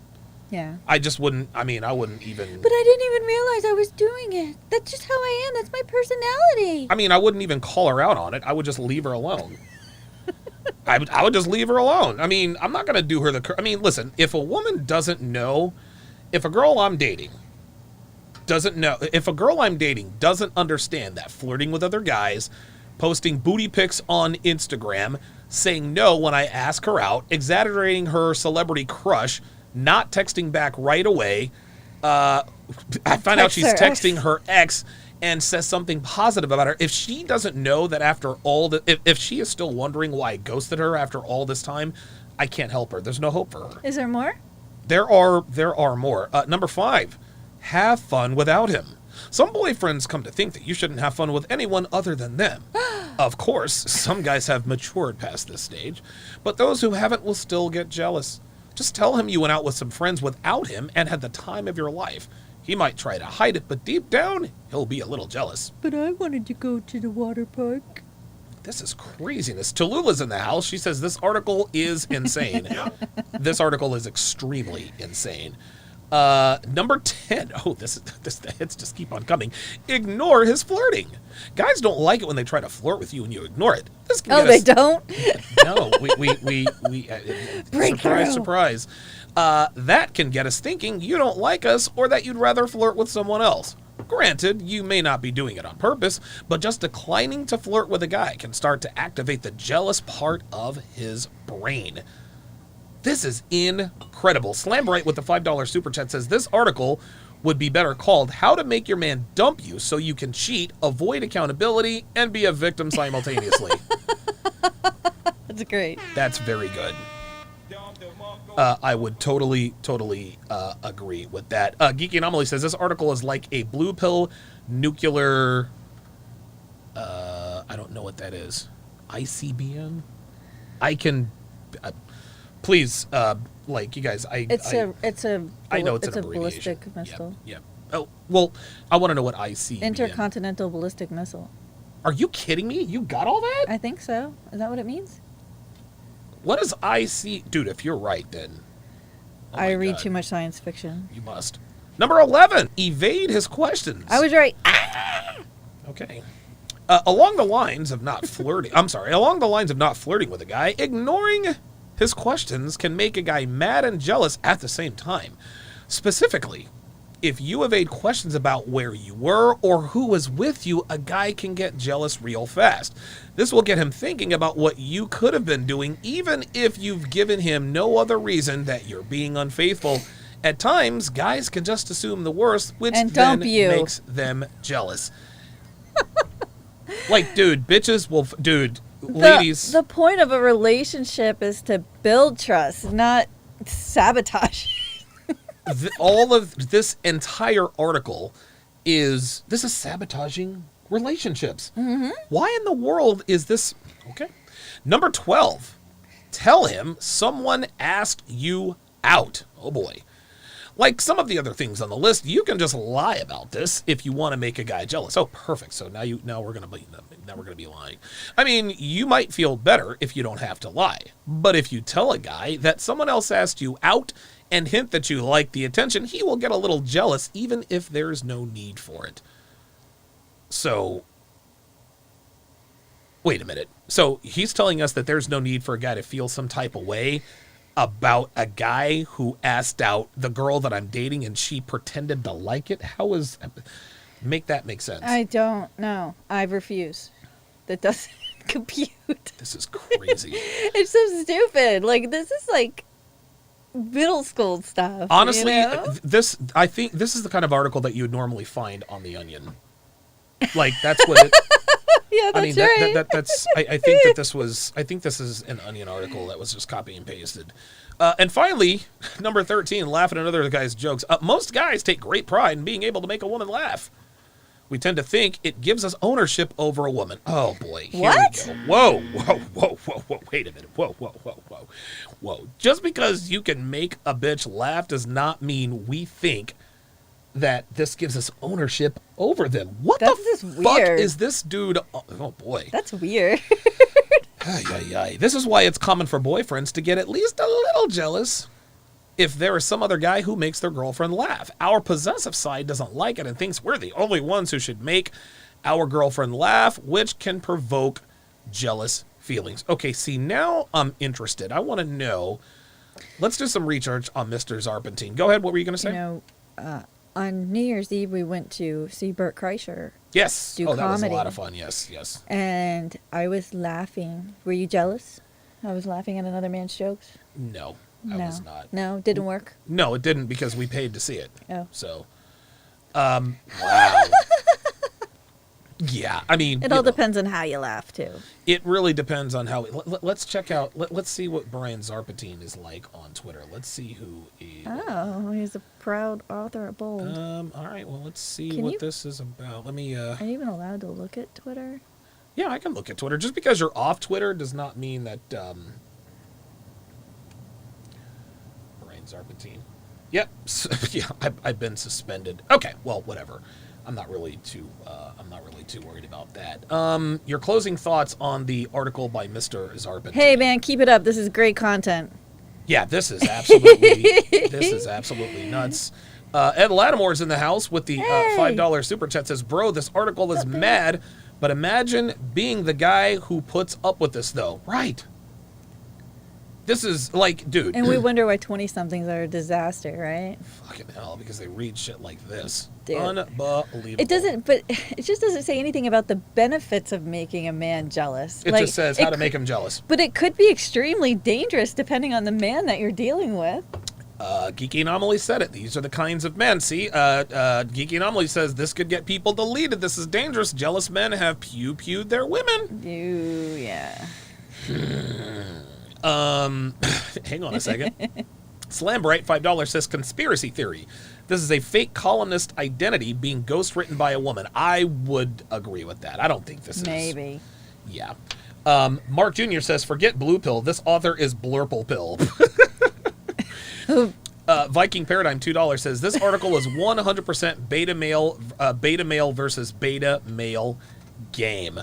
Yeah. I just wouldn't, I wouldn't even. But I didn't even realize I was doing it. That's just how I am. That's my personality. I wouldn't even call her out on it. I would just leave her alone. I would just leave her alone. I'm not going to do her listen, if a woman doesn't know, if a girl I'm dating doesn't understand that flirting with other guys, posting booty pics on Instagram, saying no when I ask her out, exaggerating her celebrity crush, not texting back right away, I find out she's texting her ex and says something positive about her. If she doesn't know that after all if she is still wondering why I ghosted her after all this time, I can't help her. There's no hope for her. Is there more? There are more. Number 5, have fun without him. Some boyfriends come to think that you shouldn't have fun with anyone other than them. Of course, some guys have matured past this stage, but those who haven't will still get jealous. Just tell him you went out with some friends without him and had the time of your life. He might try to hide it, but deep down, he'll be a little jealous. But I wanted to go to the water park. This is craziness. Tallulah's in the house. She says this article is insane. This article is extremely insane. Number 10. Oh, the hits just keep on coming. Ignore his flirting. Guys don't like it when they try to flirt with you and you ignore it. This can they don't? No, we surprise, surprise. That can get us thinking you don't like us or that you'd rather flirt with someone else. Granted, you may not be doing it on purpose, but just declining to flirt with a guy can start to activate the jealous part of his brain. This is incredible. Slambright with the $5 super chat says this article would be better called How to Make Your Man Dump You So You Can Cheat, Avoid Accountability, and Be a Victim Simultaneously. That's great. That's very good. I would totally agree with that. Geeky Anomaly says this article is like a blue pill nuclear. I don't know what that is. ICBM. I can. Please, you guys. I know it's an abbreviation. ballistic missile. Yeah. Oh well, I want to know what ICBM. Intercontinental ballistic missile. Are you kidding me? You got all that? I think so. Is that what it means? What is IC? Dude, if you're right, then. Oh I read too much science fiction. You must. Number 11. Evade his questions. I was right. Okay. Along the lines of not flirting. Along the lines of not flirting with a guy, ignoring his questions can make a guy mad and jealous at the same time. Specifically, if you evade questions about where you were or who was with you, a guy can get jealous real fast. This will get him thinking about what you could have been doing, even if you've given him no other reason that you're being unfaithful. At times, guys can just assume the worst, which then makes them jealous. Dude, bitches will... ladies... The point of a relationship is to build trust, not sabotage. All of this entire article is sabotaging relationships. Mm-hmm. Why in the world is this? Okay. Number 12. Tell him someone asked you out. Oh boy. Like some of the other things on the list, you can just lie about this if you want to make a guy jealous. Oh, perfect. So now we're gonna be lying. I mean, you might feel better if you don't have to lie. But if you tell a guy that someone else asked you out and hint that you like the attention, he will get a little jealous even if there's no need for it. So, wait a minute. So he's telling us that there's no need for a guy to feel some type of way about a guy who asked out the girl that I'm dating and she pretended to like it? Make that make sense? I don't know. I refuse. That doesn't compute. This is crazy. It's so stupid. Like, this is like middle school stuff. Honestly, you know? I think this is the kind of article that you would normally find on The Onion. Like, that's what it... Yeah, that's I mean, right. that's. I think that this was. I think this is an Onion article that was just copy and pasted. And finally, number 13, laughing at other guys' jokes. Most guys take great pride in being able to make a woman laugh. We tend to think it gives us ownership over a woman. Oh boy, here What? we go. Whoa! Wait a minute. Whoa! Just because you can make a bitch laugh does not mean we think that this gives us ownership over them. What That's the just fuck weird. is this dude? Oh boy. That's weird. Ay. This is why it's common for boyfriends to get at least a little jealous if there is some other guy who makes their girlfriend laugh. Our possessive side doesn't like it and thinks we're the only ones who should make our girlfriend laugh, which can provoke jealous feelings. Okay, see, now I'm interested. I want to know. Let's do some research on Mr. Zarpentine. Go ahead. What were you going to say? You know, on New Year's Eve, we went to see Bert Kreischer. Yes. Do that was a comedy. lot of fun. Yes. And I was laughing. Were you jealous? I was laughing at another man's jokes? No, I was not. No, didn't work? No, it didn't because we paid to see it. Oh. So, wow. Yeah, I mean, It all depends on how you laugh, too. It really depends on how. Let's check out. Let's see what Brian Zarpentine is like on Twitter. Let's see who is. Oh, he's a proud author at Bold. All right. Well, let's see Can what you- this is about. Let me. Are you even allowed to look at Twitter? Yeah, I can look at Twitter. Just because you're off Twitter does not mean that. Brian Zarpentine. Yep. Yeah, I've been suspended. Okay. Well, whatever. I'm not really too worried about that. Your closing thoughts on the article by Mr. Zarpentine. Hey, man, keep it up. This is great content. Yeah, this is absolutely nuts. Ed Lattimore's in the house with the $5 super chat. Says, bro, this article is mad, but imagine being the guy who puts up with this, though. Right. This is like, dude. And we wonder why 20-somethings are a disaster, right? Fucking hell, because they read shit like this. Dude. Unbelievable. It doesn't, but it just doesn't say anything about the benefits of making a man jealous. It just says how to make him jealous. But it could be extremely dangerous depending on the man that you're dealing with. Geeky Anomaly said it. These are the kinds of men. See, Geeky Anomaly says this could get people deleted. This is dangerous. Jealous men have pewed their women. Yeah. Hang on a second. Slambright, $5 says conspiracy theory. This is a fake columnist identity being ghostwritten by a woman. I would agree with that. I don't think this is. Maybe. Yeah. Mark Jr. says, forget Blue Pill. This author is Blurple Pill. Viking Paradigm, $2 says, this article is 100% beta male versus beta male game.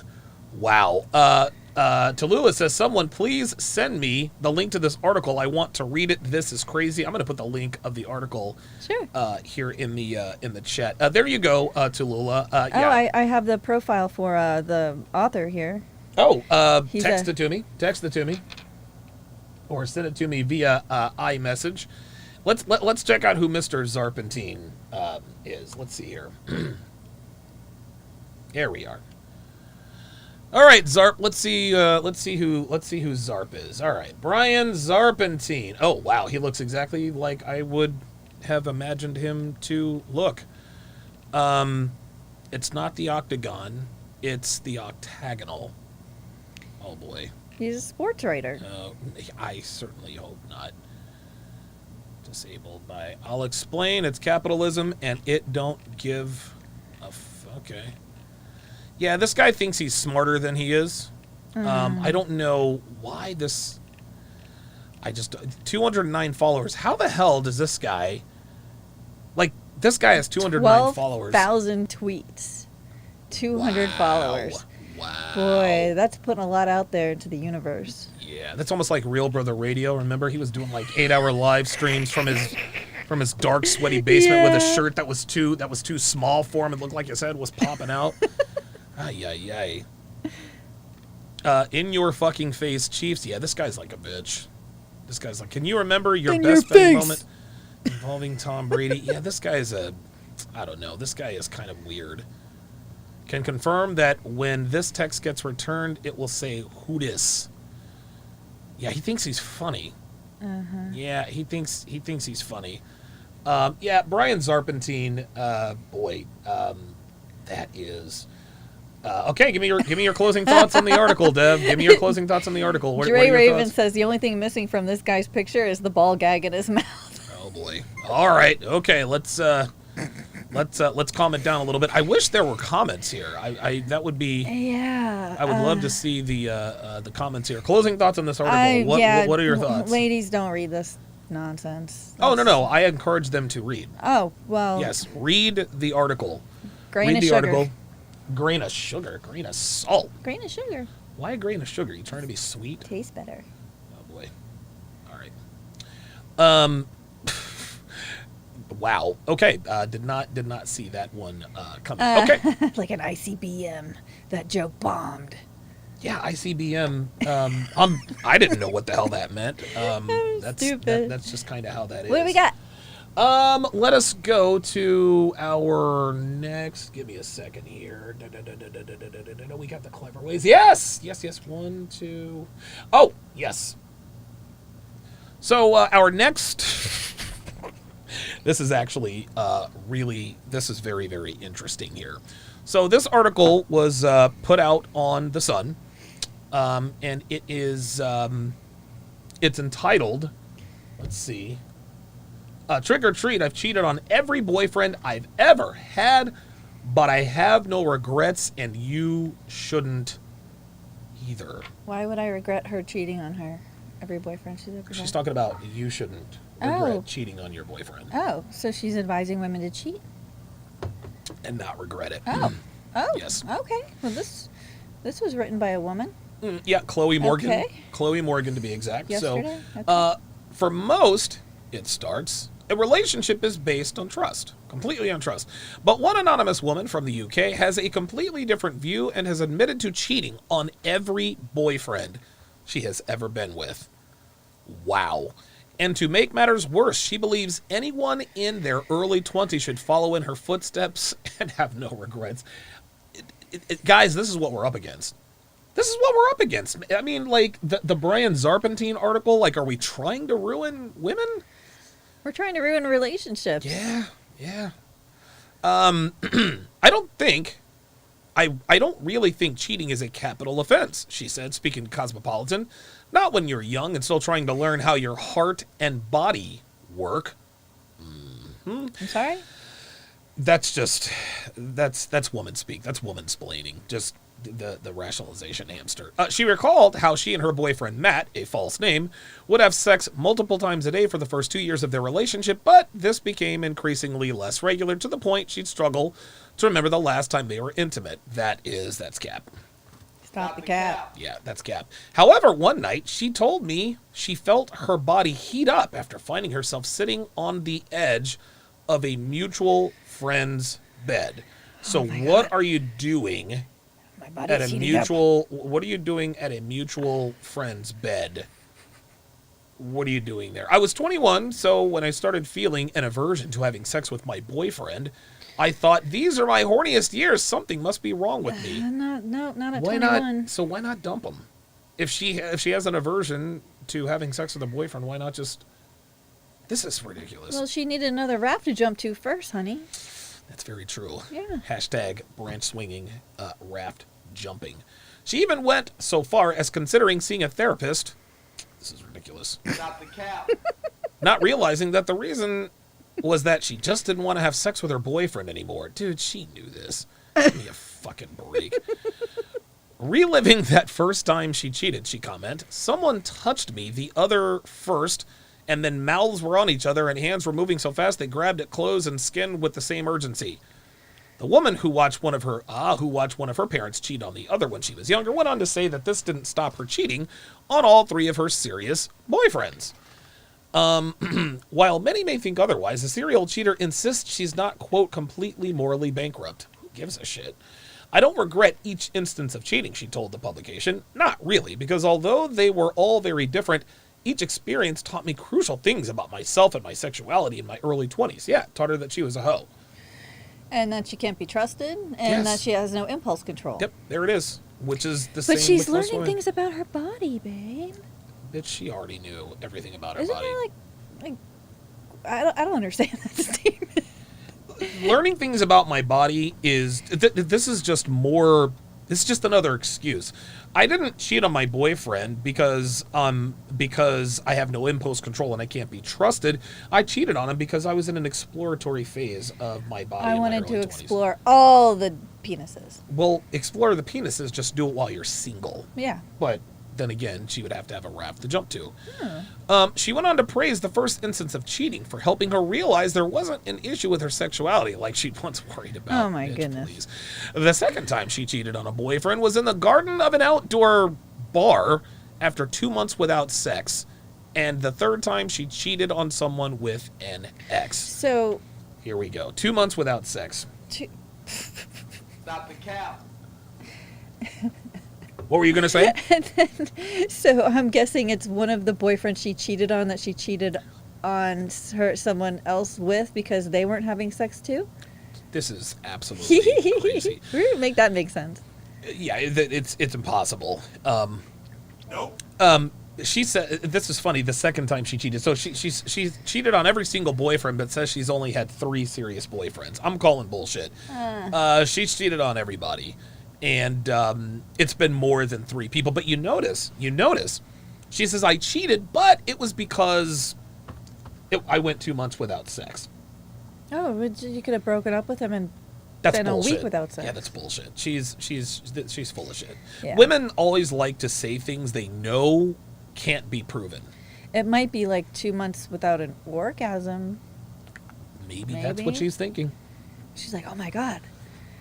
Wow. Tallulah says, someone please send me the link to this article. I want to read it. This is crazy. I'm going to put the link of the article here in the chat. There you go, Tallulah. Yeah. I have the profile for the author here. Oh, text it to me. Text it to me. Or send it to me via iMessage. Let's check out who Mr. Zarpentine is. Let's see here. Here we are. All right, Zarp. Let's see who Zarp is. All right, Brian Zarpentine. Oh wow, he looks exactly like I would have imagined him to look. It's not the octagon; it's the octagonal. Oh boy. He's a sports writer. I certainly hope not. Disabled by. I'll explain. It's capitalism, and it don't give a okay. Yeah, this guy thinks he's smarter than he is. I don't know why this... 209 followers. How the hell does this guy Like, this guy has 209 followers. 12,000 tweets. 200 followers. Wow. Boy, that's putting a lot out there into the universe. Yeah, that's almost like Real Brother Radio. Remember, he was doing like 8-hour live streams from his dark, sweaty basement with a shirt that was too small for him. It looked like his head was popping out. Ay, ay, ay. In your fucking face, Chiefs. Yeah, this guy's like a bitch. This guy's like, can you remember your best friend moment involving Tom Brady? Yeah, this guy's I don't know. This guy is kind of weird. Can confirm that when this text gets returned, it will say, who dis? Yeah, he thinks he's funny. Uh-huh. Yeah, he thinks he's funny. Yeah, Brian Zarpentine, boy, that is... okay, give me your closing thoughts on the article, Dev. Give me your closing thoughts on the artitle. What are Dre your Raven thoughts? says the only thing missing from this guy's picture is the ball gag in his mouth. Oh boy. All right. Okay. Let's calm it down a little bit. I wish there were comments here. That would be. Yeah. I would love to see the comments here. Closing thoughts on this article. What are your thoughts? Ladies, don't read this nonsense. Oh no. I encourage them to read. Oh well. Yes, read the article. Grain of sugar. Grain of sugar. Grain of salt. Grain of sugar. Why a grain of sugar? You trying to be sweet? Tastes better. Oh boy. All right. Wow. Okay. Did not see that one coming. Okay. Like an ICBM. That joke bombed. Yeah, ICBM. I didn't know what the hell that meant. That's stupid. That's just kind of how that is. What do we got? Let us go to our next. Give me a second here. We got the clever ways. Yes. 1, 2. Oh, yes. So our next. This is actually this is very, very interesting here. So this article was put out on The Sun, and it is it's entitled, let's see, Trick or Treat, I've cheated on every boyfriend I've ever had, but I have no regrets, and you shouldn't either. Why would I regret her cheating on her every boyfriend she's ever had? She's talking about you shouldn't regret cheating on your boyfriend. Oh, so she's advising women to cheat? And not regret it. Oh. Yes. Okay. Well, this was written by a woman. Yeah, Chloe Morgan. Okay. Chloe Morgan, to be exact. Yesterday? So, Okay. for most, it starts, a relationship is based on trust, completely on trust. But one anonymous woman from the UK has a completely different view and has admitted to cheating on every boyfriend she has ever been with. Wow. And to make matters worse, she believes anyone in their early 20s should follow in her footsteps and have no regrets. Guys, this is what we're up against. This is what we're up against. I mean, like, the Brian Zarpentine article, like, are we trying to ruin women? We're trying to ruin relationships. Yeah. I don't really think cheating is a capital offense, she said, speaking to Cosmopolitan. Not when you're young and still trying to learn how your heart and body work. I'm sorry? That's woman speak. That's womansplaining. Just the rationalization hamster. She recalled how she and her boyfriend Matt, a false name, would have sex multiple times a day for the first 2 years of their relationship, but this became increasingly less regular to the point she'd struggle to remember the last time they were intimate. That's cap. Stop the cap. Yeah, that's cap. However, one night she told me she felt her body heat up after finding herself sitting on the edge of a mutual friend's bed. So what are you doing at a mutual? What are you doing at a mutual friend's bed? What are you doing there? I was 21, so when I started feeling an aversion to having sex with my boyfriend, I thought, these are my horniest years. Something must be wrong with me. Not at Why 21. not? So why not dump him? If she has an aversion to having sex with a boyfriend, why not just? This is ridiculous. Well, she needed another raft to jump to first, honey. That's very true. Yeah. Hashtag branch swinging, raft jumping. She even went so far as considering seeing a therapist. This is ridiculous. Stop the cap. Not realizing that the reason was that she just didn't want to have sex with her boyfriend anymore. Dude, she knew this. Give me a fucking break. Reliving that first time she cheated, she commented, someone touched me the other first and then mouths were on each other and hands were moving so fast they grabbed at clothes and skin with the same urgency. The woman who watched one of her parents cheat on the other when she was younger went on to say that this didn't stop her cheating on all 3 of her serious boyfriends. While many may think otherwise, the serial cheater insists she's not, quote, completely morally bankrupt. Who gives a shit? I don't regret each instance of cheating, she told the publication. Not really, because although they were all very different, each experience taught me crucial things about myself and my sexuality in my early 20s. Yeah, taught her that she was a hoe. And that she can't be trusted, and Yes. that she has no impulse control. Yep, there it is. Which is the same But she's with most learning women. things about her body, babe. Bitch, she already knew everything about her Isn't body. that like I don't understand that statement. Learning things about my body is this is just more. It's just another excuse. I didn't cheat on my boyfriend because I have no impulse control and I can't be trusted. I cheated on him because I was in an exploratory phase of my body. I in my wanted to early 20s. explore all the penises. Well, explore the penises. Just do it while you're single. Yeah. But then again, she would have to have a raft to jump to. She went on to praise the first instance of cheating for helping her realize there wasn't an issue with her sexuality like she'd once worried about. Oh, my Bitch, goodness. please. The second time she cheated on a boyfriend was in the garden of an outdoor bar after 2 months without sex. And the third time she cheated on someone with an ex. So, Here we go. 2 months without sex. Stop the cap. What were you going to say? so I'm guessing it's one of the boyfriends she cheated on that she cheated on someone else with because they weren't having sex too. This is absolutely crazy. We're gonna make that make sense. Yeah, it's impossible. Nope. She said this is funny. The second time she cheated, so she's cheated on every single boyfriend, but says she's only had 3 serious boyfriends. I'm calling bullshit. She's cheated on everybody, and it's been more than 3 people. But you notice, she says I cheated, but it was because I went 2 months without sex. Oh, you could have broken up with him and That's been bullshit. a week without sex. Yeah, that's bullshit. She's full of shit. Yeah. Women always like to say things they know can't be proven. It might be like 2 months without an orgasm. Maybe that's what she's thinking. She's like, oh my god,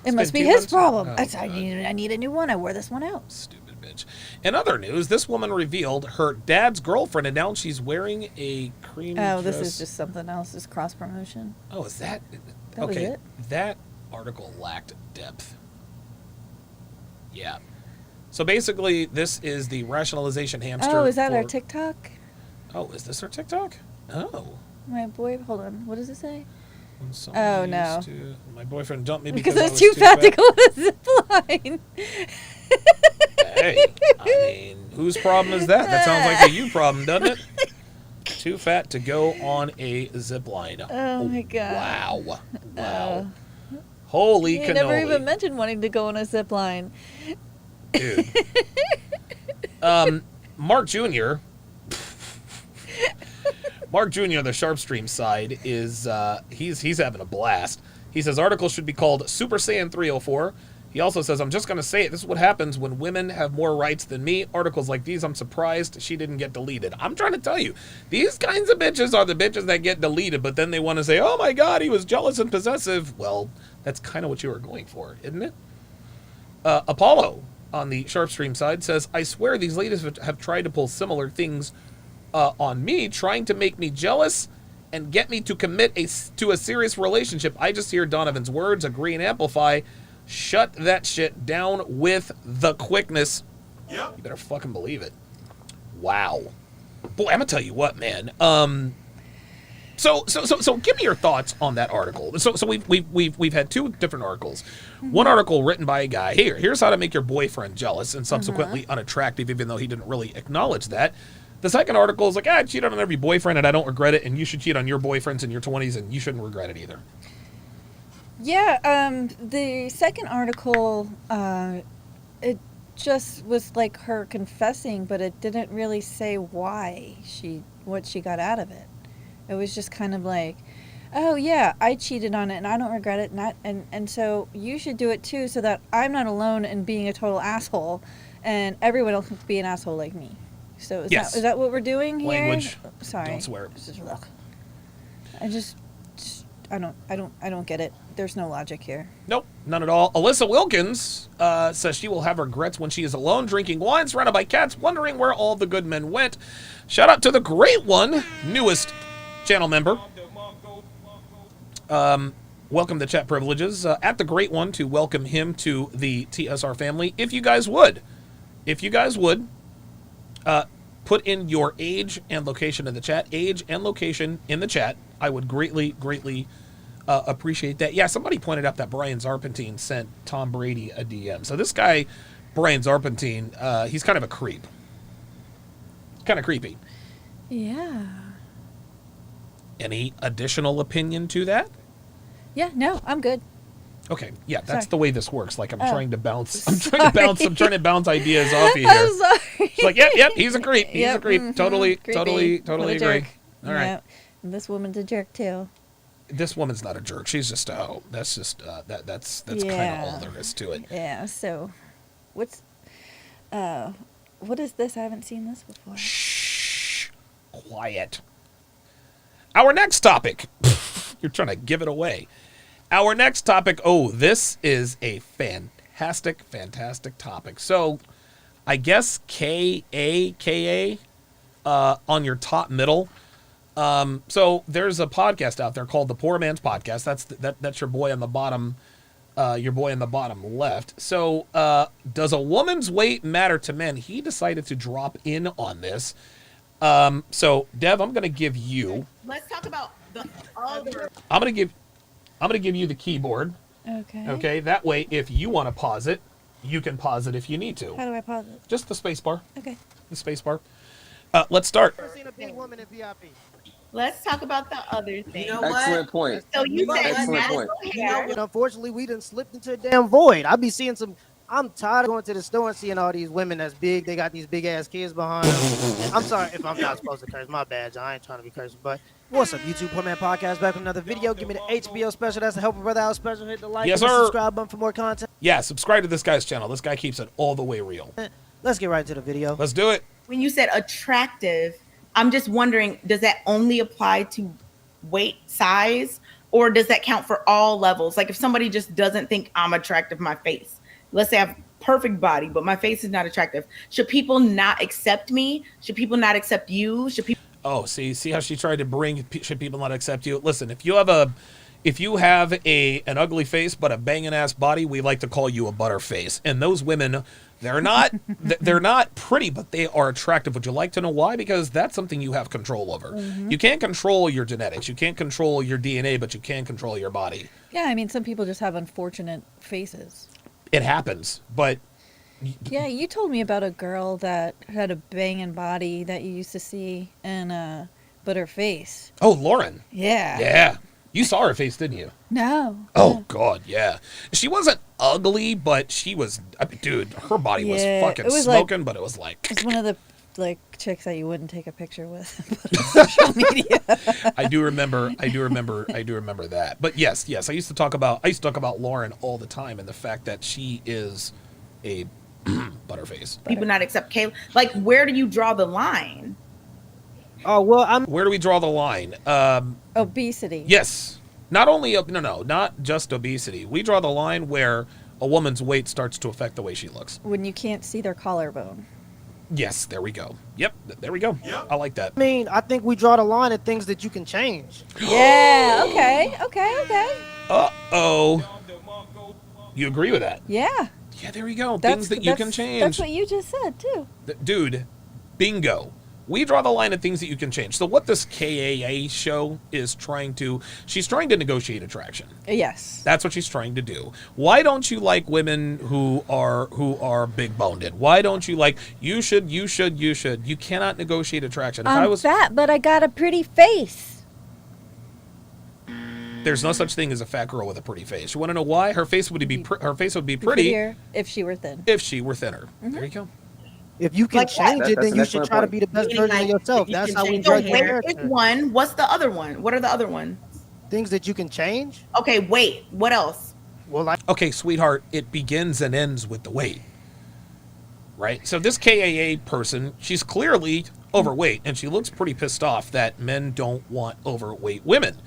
It's it must been be 2 his months? problem. Oh, I God. need a new one. I wore this one out. Stupid bitch. In other news, this woman revealed her dad's girlfriend announced she's wearing a cream Oh, dress. this is just something else. This cross promotion. Oh, is that? That was okay, it? that article lacked depth. Yeah. So basically, this is the rationalization hamster. Oh, is that our for- TikTok? Oh, is this our TikTok? Oh. My boy, hold on. What does it say? When someone Oh, no. used to- my boyfriend dumped me Because I I was was too fat to go on a zip line. Hey, I mean, whose problem is that? That sounds like a you problem, doesn't it? Too fat to go on a zip line. Oh, my God. Wow. Holy You cannoli. never even mentioned wanting to go on a zip line. Dude. Mark Jr. Mark Jr. on the Sharpstream side is he's having a blast. He says articles should be called Super Saiyan 304. He also says, I'm just going to say it. This is what happens when women have more rights than me. Articles like these, I'm surprised she didn't get deleted. I'm trying to tell you, these kinds of bitches are the bitches that get deleted, but then they want to say, oh my God, he was jealous and possessive. Well, that's kind of what you were going for, isn't it? Apollo on the Sharpstream side says, I swear these ladies have tried to pull similar things on me, trying to make me jealous and get me to commit to a serious relationship. I just hear Donovan's words, agree and amplify. Shut that shit down with the quickness. Yep. You better fucking believe it. Wow. Boy, I'm gonna tell you what, man. So give me your thoughts on that article. So we've had 2 different articles. One article written by a guy. Here's how to make your boyfriend jealous and subsequently unattractive, even though he didn't really acknowledge that. The second article is like, I cheated on every boyfriend and I don't regret it, and you should cheat on your boyfriends in your 20s and you shouldn't regret it either. Yeah, the second article, it just was like her confessing, but it didn't really say what she got out of it. It was just kind of like, oh yeah, I cheated on it and I don't regret it, and so you should do it too, so that I'm not alone in being a total asshole, and everyone else can be an asshole like me. So Yes. is that what we're doing here? Language. Sorry. Don't swear. Ugh. I don't get it. There's no logic here. Nope, none at all. Alyssa Wilkins says she will have regrets when she is alone, drinking wine, surrounded by cats, wondering where all the good men went. Shout out to the great one, newest channel member. Welcome to Chat Privileges. At the great one to welcome him to the TSR family. If you guys would, put in your age and location in the chat. Age and location in the chat. I would greatly appreciate that. Yeah, somebody pointed out that Brian Zarpentine sent Tom Brady a DM. So this guy, Brian Zarpentine, he's kind of a creep. Kind of creepy. Yeah. Any additional opinion to that? Yeah, no, I'm good. Okay, yeah, that's Sorry. the way this works. Like I'm trying to bounce Sorry. I'm trying to bounce ideas off you here. I'm sorry. She's like, yep, he's a creep. He's a creep. mhm, Totally creepy. What a agree. jerk. All right. Yep. And this woman's a jerk too. This woman's not a jerk. She's just a hoe. That's just that's kind Yeah. of all there is to it. Yeah. So, what is this? I haven't seen this before. Shh. Quiet. Our next topic. You're trying to give it away. Our next topic. Oh, this is a fantastic topic. So, I guess KA on your top middle. So there's a podcast out there called the Poor Man's Podcast. That's your boy on the bottom. Your boy on the bottom left. So, does a woman's weight matter to men? He decided to drop in on this. So Dev, I'm going to give you. Let's talk about the other. I'm going to give you the keyboard. Okay. Okay. That way, if you want to pause it, you can pause it if you need to. How do I pause it? Just the space bar. Okay. The space bar. Let's start. Never seen a big woman in VIP. Let's talk about the other thing. You know Excellent point. So you said Excellent point. hair. And unfortunately, we done slipped into a damn void. I be seeing some. I'm tired of going to the store and seeing all these women that's big. They got these big ass kids behind them. I'm sorry if I'm not supposed to curse. My bad, y'all. I ain't trying to be cursing. But what's up, YouTube? Poor Man Podcast back with another video. Give me the HBO special. That's the Help a Brother Out special. Hit the like Yes, and the sir. subscribe button for more content. Yeah, subscribe to this guy's channel. This guy keeps it all the way real. Let's get right into the video. Let's do it. When you said attractive, I'm just wondering, does that only apply to weight, size, or does that count for all levels? Like if somebody just doesn't think I'm attractive, my face. Let's say I have perfect body, but my face is not attractive. Should people not accept me? Should people not accept you? Should people? Oh, see how she tried to bring. Should people not accept you? Listen, if you have an ugly face but a banging ass body, we like to call you a butterface. And those women, they're not pretty, but they are attractive. Would you like to know why? Because that's something you have control over. Mm-hmm. You can't control your genetics. You can't control your DNA, but you can control your body. Yeah, I mean, some people just have unfortunate faces. It happens, but Yeah, you told me about a girl that had a banging body that you used to see, and but her face. oh, Lauren. Yeah. Yeah. You saw her face, didn't you? No. Oh, God, yeah. She wasn't ugly, but she was, I mean, dude, her body was Yeah, fucking it was like- smoking, but it was like, It's one of the chicks that you wouldn't take a picture with on social media. I do remember that. But yes, I used to talk about Lauren all the time and the fact that she is a butterface. People not accept Kayla? Like, where do you draw the line? Oh well, Where do we draw the line? Obesity. Yes. Not only not just obesity. We draw the line where a woman's weight starts to affect the way she looks. When you can't see their collarbone. Yes, there we go. Yep, there we go. I like that. I mean, I think we draw the line at things that you can change. Yeah. Okay. Uh-oh. You agree with that? Yeah. Yeah, there we go. Things that you can change. That's what you just said too. Dude, bingo. We draw the line at things that you can change. So what this KAA show is she's trying to negotiate attraction. Yes. That's what she's trying to do. Why don't you like women who are big boned? Why don't you like, you should. You cannot negotiate attraction. If I I'm was fat, but I got a pretty face. There's no such thing as a fat girl with a pretty face. You want to know why? Her face would be pretty Prettier if she were thin. if she were thinner. There you go. If you can Like that. change it, That's then an you should excellent try to point. be the best Meaning, version of like, yourself. you That's can how we change So judge your your where is character. one? What's the other one? What are the other ones? Things that you can change. Okay, wait. What else? Well, like Okay, sweetheart, it begins and ends with the weight. right? So this KAA person, she's clearly overweight, and she looks pretty pissed off that men don't want overweight women.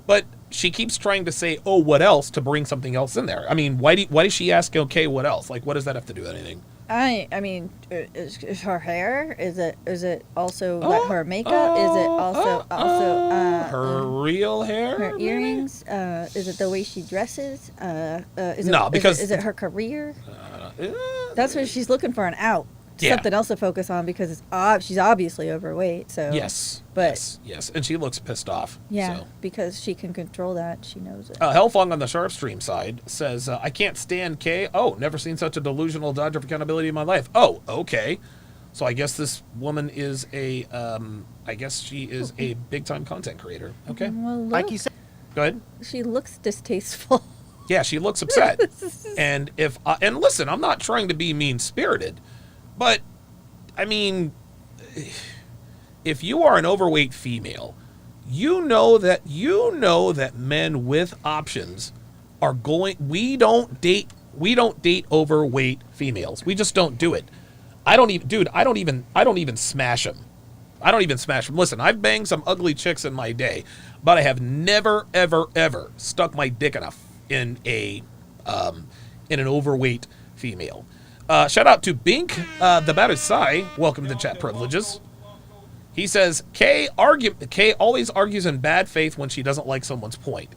But she keeps trying to say, "Oh, what else?" to bring something else in there. I mean, why does she ask, "Okay, what else?" Like, what does that have to do with anything? I mean, is her hair? Is it also like her makeup? Is it also her real hair? her earrings? Is it the way she dresses? Is it, No, because is it her career? That's what she's looking for, an out. Yeah. Something else to focus on, because it's she's obviously overweight. So yes, but yes, and she looks pissed off. yeah, so. because she can control that. She knows it. Hellfong on the Sharp Stream side says, I can't stand Kay. Oh, never seen such a delusional dodge of accountability in my life. Oh, okay. So I guess this woman is she is a big-time content creator. Okay. Well, look, Like you said, Go ahead. she looks distasteful. Yeah, she looks upset. And and listen, I'm not trying to be mean-spirited, but, I mean, if you are an overweight female, you know that men with options are going. We don't date overweight females. We just don't do it. I don't even smash them. I don't even smash them. Listen, I've banged some ugly chicks in my day, but I have never, ever, ever stuck my dick in an overweight female. Shout out to Bink, the Barisai. Welcome to the chat privileges. He says, Kay always argues in bad faith when she doesn't like someone's point.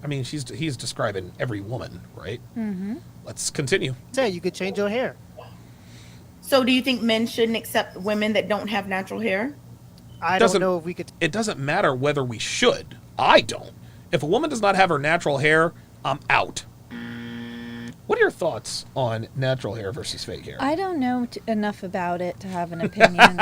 I mean, he's describing every woman, right? Mm-hmm. Let's continue. say you could change your hair. So do you think men shouldn't accept women that don't have natural hair? I don't know if we could. It doesn't matter whether we should. I don't. If a woman does not have her natural hair, I'm out. What are your thoughts on natural hair versus fake hair? I don't know enough about it to have an opinion.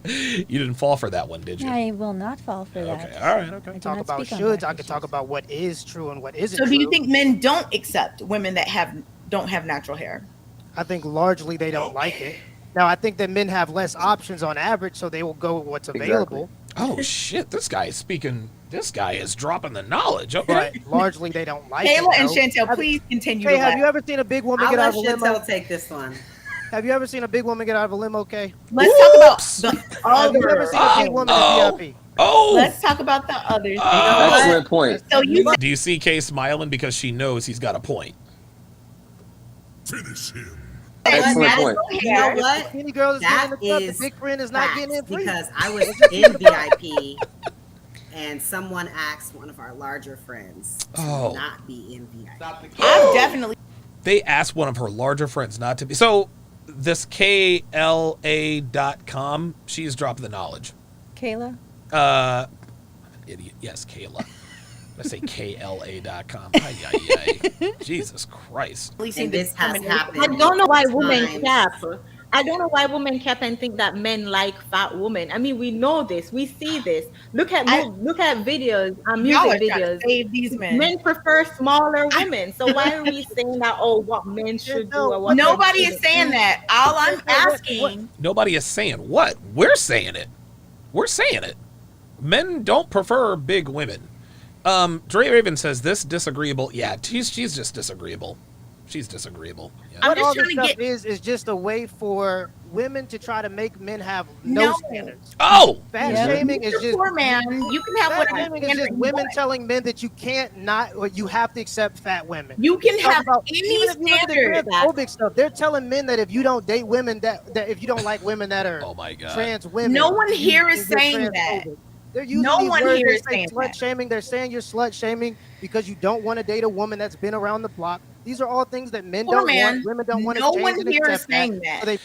You didn't fall for that one, did you? I will not fall for that. Okay, all right, okay. I do Talk not about speak on shoulds. black I could talk issues. about what is true and what isn't So true. do you think men don't accept women that don't have natural hair? I think largely they don't like it. Now, I think that men have less options on average, so they will go with what's available. Oh, shit, this guy is dropping the knowledge. Okay. But largely they don't like it. Kayla and though. Chantel, please continue. Hey, to have laugh. you ever seen a big woman I'll get out let of a limo? Chantel take this one. Have you ever seen a big woman get out of a limo, okay? Let's talk about the Have you ever other. seen a big woman in VIP? Oh! Let's talk about the others. Excellent point. So you Do you see Kay smiling because she knows he's got a point? Finish him. Excellent point. You know what? Any girl is That getting the club, the is big friend is not facts, getting in free. because I was in VIP and someone asked one of our larger friends to Oh. not be in VIP. I've definitely They asked one of her larger friends not to be. So, this KLA.com, she's dropped the knowledge. Kayla? Idiot. Yes, Kayla. I say KLA.com. Ay, ay, ay. Jesus Christ. seen And the this has discrimination. happened. I don't know why women times. cap. I don't know why women cap and think that men like fat women. I mean, we know this. We see this. Look at videos, Y'all are music trying to videos. save these men. Men prefer smaller women. So why are we saying that? Oh, what men should do? Or what men Nobody is shouldn't? saying that. All I'm asking. Nobody is saying what? We're saying it. We're saying it. Men don't prefer big women. Dre Raven says this disagreeable. Yeah, she's just disagreeable. She's disagreeable. Yeah. I'm What just all this trying to stuff get. is just a way for women to try to make men have no No. standards. Oh! Fat Yeah. shaming is just Poor man. You can have fat whatever shaming is standard just you women want. telling men that you can't not or you have to accept fat women. You can Talk have about- any even if you look at the standard. transphobic stuff, they're telling men that if you don't date women that if you don't like women that are Oh my God. trans women, No one here is you're saying that. transphobic. They're using No these one words. here They is say saying slut that. shaming. They're saying you're slut shaming because you don't want to date a woman that's been around the block. These are all things that men Poor don't man. want. Women don't want to No change one and here is accept saying that. So they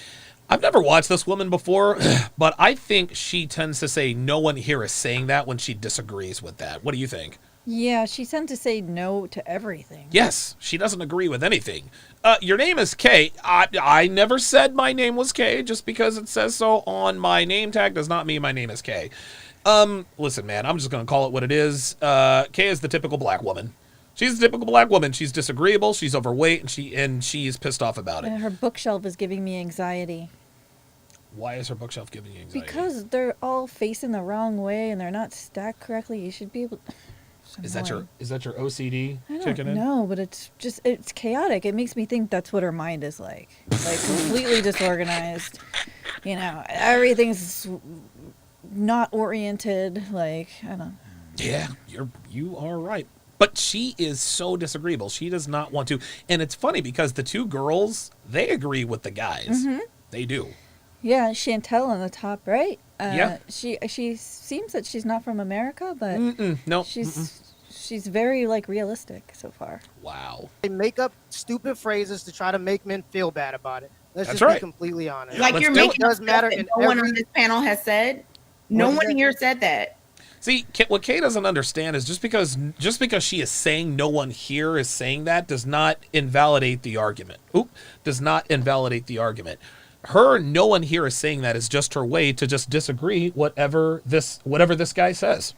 I've never watched this woman before, but I think she tends to say no one here is saying that when she disagrees with that. What do you think? Yeah, she tends to say no to everything. Yes, she doesn't agree with anything. Your name is Kay. I never said my name was Kay. Just because it says so on my name tag does not mean my name is Kay. Listen, man, I'm just going to call it what it is. Kay is the typical black woman. She's the typical black woman. She's disagreeable. She's overweight, and she's pissed off about it. And her bookshelf is giving me anxiety. Why is her bookshelf giving you anxiety? Because they're all facing the wrong way and they're not stacked correctly. You should be able. Is that your OCD I kicking don't in? know, but it's chaotic. It makes me think that's what her mind is like completely disorganized. You know, everything's not oriented. Like, I don't know. Yeah, you are right. But she is so disagreeable. She does not want to. And it's funny because the two girls, they agree with the guys. Mhm. They do. Yeah, Chantel on the top right. Yeah. She seems that she's not from America, but No. she's very like realistic so far. Wow. They make up stupid phrases to try to make men feel bad about it. Let's That's just right. be completely honest. Like Let's you're do making it. up Does matter stuff that in no one every- on this panel has said. No is one that? here said that. See, what Kay doesn't understand is just because she is saying no one here is saying that does not invalidate the argument. Does not invalidate the argument. Her no one here is saying that is just her way to just disagree whatever this guy says.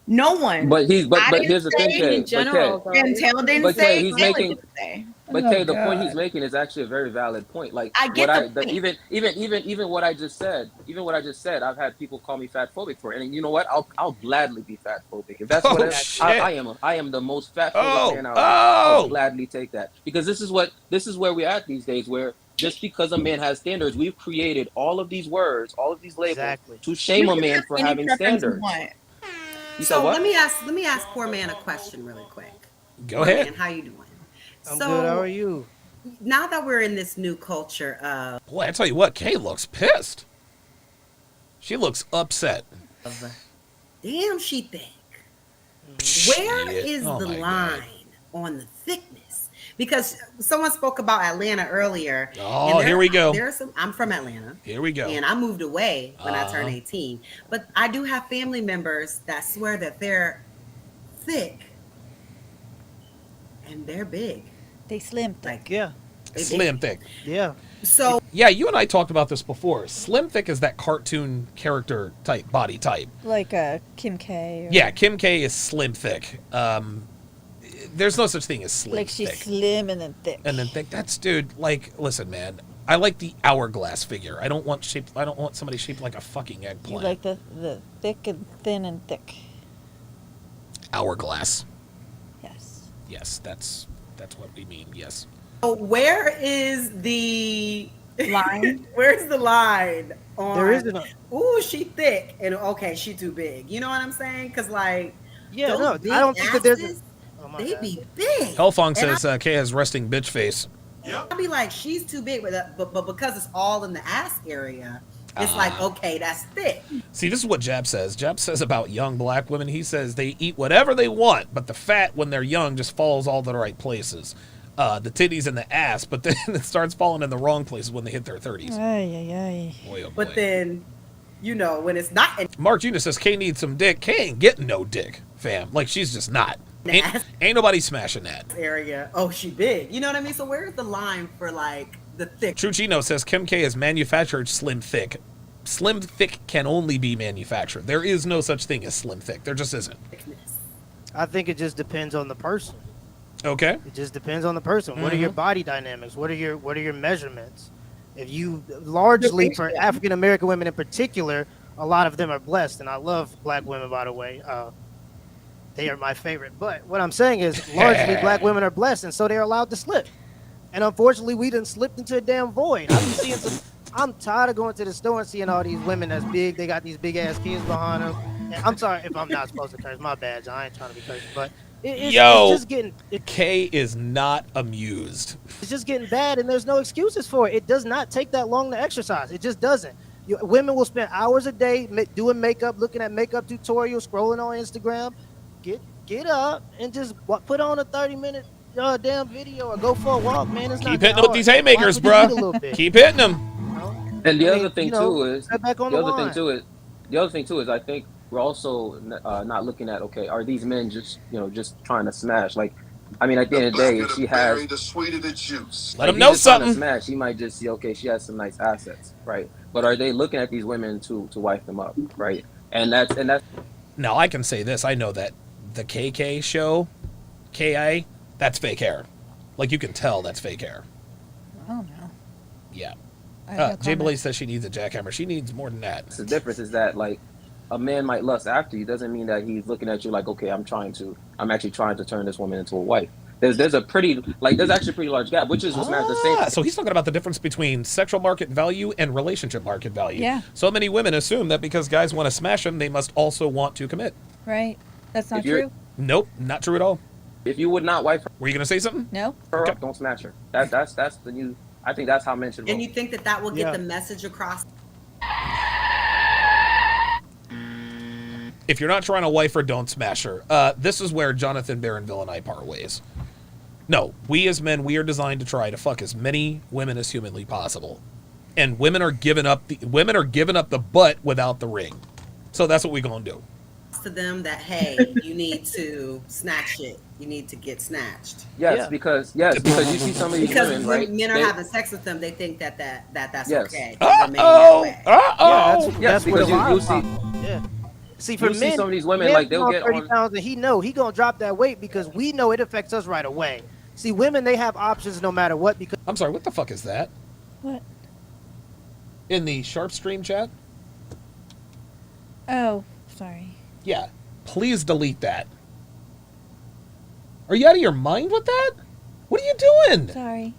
No one. But he's but I but didn't here's the thing, say Kay. In general, though. Chantel didn't But say. Kay, he's Taylor making. didn't say. But Oh, Kay, the point God. he's making is actually a very valid point. Like I get the point. even what I just said, I've had people call me fat phobic for it. And you know what? I'll gladly be fat phobic. If that's Oh, what shit. I am the most fat phobic man out there. Oh. I'll gladly take that. Because this is where we're at these days, where just because a man has standards, we've created all of these words, all of these labels Exactly. to shame You a can man have for any having preference you standards. want. You said So what? let me ask poor man a question really quick. Go Poor ahead. man, how you doing? I'm good. How are you? Now that we're in this new culture of Boy, I tell you what, Kay looks pissed. She looks upset. damn, she thick. Where Shit. is Oh the my line God. on the thickness? Because someone spoke about Atlanta earlier. Oh, here we go. I'm from Atlanta. Here we go. And I moved away when I turned Uh-huh. 18. But I do have family members that swear that they're thick and they're big. They slim thick. Like Yeah. they Slim big. thick. Yeah. So Yeah, you and I talked about this before. Slim thick is that cartoon character type, body type. Like Kim K. Or, Yeah, Kim K is slim thick. There's no such thing as slim like she's thick. slim and then thick. And then thick. That's dude. Like, listen, man. I like the hourglass figure. I don't want somebody shaped like a fucking You eggplant. like the thick and thin and thick. Hourglass. Yes. Yes, that's what we mean. Yes. where is the Line. where's the line on There isn't a. ooh, she thick and okay, she too big. You know what I'm saying? Because like Yeah, those no, big I don't think that there's. asses, Oh my they God. be big. Hellfong And says Kay has resting bitch face. I'll be like, she's too big, but because it's all in the ass area, it's like, okay, that's thick. See, this is what Jab says. Jab says about young black women, he says they eat whatever they want, but the fat when they're young just falls all the right places. The titties and the ass, but then it starts falling in the wrong places when they hit their 30s. Ay, ay, ay. Boy, oh boy. But then, you know, when it's not in Mark Jr. says Kay needs some dick. Kay ain't getting no dick, fam. Like, she's just not. the Ain't, ass ain't nobody smashing that. area, oh, she big. You know what I mean? So where's the line for like the thick? True Chino says Kim K is manufactured slim thick. Slim thick can only be manufactured. There is no such thing as slim thick. There just isn't. thickness? I think it just depends on the person. Okay. It just depends on the person. What are your body dynamics? What are your measurements? If you largely for African American women in particular, a lot of them are blessed, and I love black women, by the way. They are my favorite. But what I'm saying is, largely black women are blessed, and so they're allowed to slip. And unfortunately, we done slipped into a damn void. I be seeing some. I'm tired of going to the store and seeing all these women that's big. They got these big ass kids behind them. And I'm sorry if I'm not supposed to curse. My bad. I ain't trying to be cursing, but it's just getting. Kay is not amused. It's just getting bad, and there's no excuses for it. It does not take that long to exercise. It just doesn't. Women will spend hours a day doing makeup, looking at makeup tutorials, scrolling on Instagram. Get up and just put on a 30-minute damn video or go for a walk, man. It's Keep not hitting that them with these hard. haymakers, Watch what you eat a bro. little bit, Keep hitting them. you know? And the I mean, other thing you know, too is get back on the the other line. thing too is the other thing too is I think we're also not looking at, okay, are these men just just trying to smash? Like, I mean, at the end of the day, if she has the sweeter the juice. Let if them he's know just trying to something. smash, he might just see, okay, she has some nice assets, right? But are they looking at these women to wife them up, right? And that's Now, I can say this. I know that the KK show, KI, that's fake hair. Like, you can tell that's fake hair. I don't know. Yeah. I have no Jay comment. Blaze says she needs a jackhammer. She needs more than that. the difference is that, like, a man might lust after you doesn't mean that he's looking at you like, okay, I'm actually trying to turn this woman into a wife. There's actually a pretty large gap, which is what's not the same. So he's talking about the difference between sexual market value and relationship market value. Yeah. So many women assume that because guys want to smash them, they must also want to commit. Right. That's not If you're- true. Nope, not true at all. If you would not wife Were you going to say something? No. her up, don't smash her. That's the new. I think that's how men should roll. And you think that will get Yeah. the message across? If you're not trying to wife her, don't smash her. This is where Jonathan Barronville and I part ways. No, we as men, we are designed to try to fuck as many women as humanly possible. And women are giving up the butt without the ring. So that's what we're going to do. To them that, hey, you need to snatch it. You need to get snatched. Yes, because you see some of these Because women, when right? men are they- having sex with them, they think that's Yes. okay. Uh-oh! Yes, because where the you lie see- comes. Yeah. See, for you see men, some of these women, men like, they'll on get 30 on- pounds, and he gonna drop that weight because we know it affects us right away. See, women, they have options no matter what. Because I'm sorry, what the fuck is that? What? In the Sharp Stream chat? Oh, sorry. Yeah. Please delete that. Are you out of your mind with that? What are you doing? Sorry.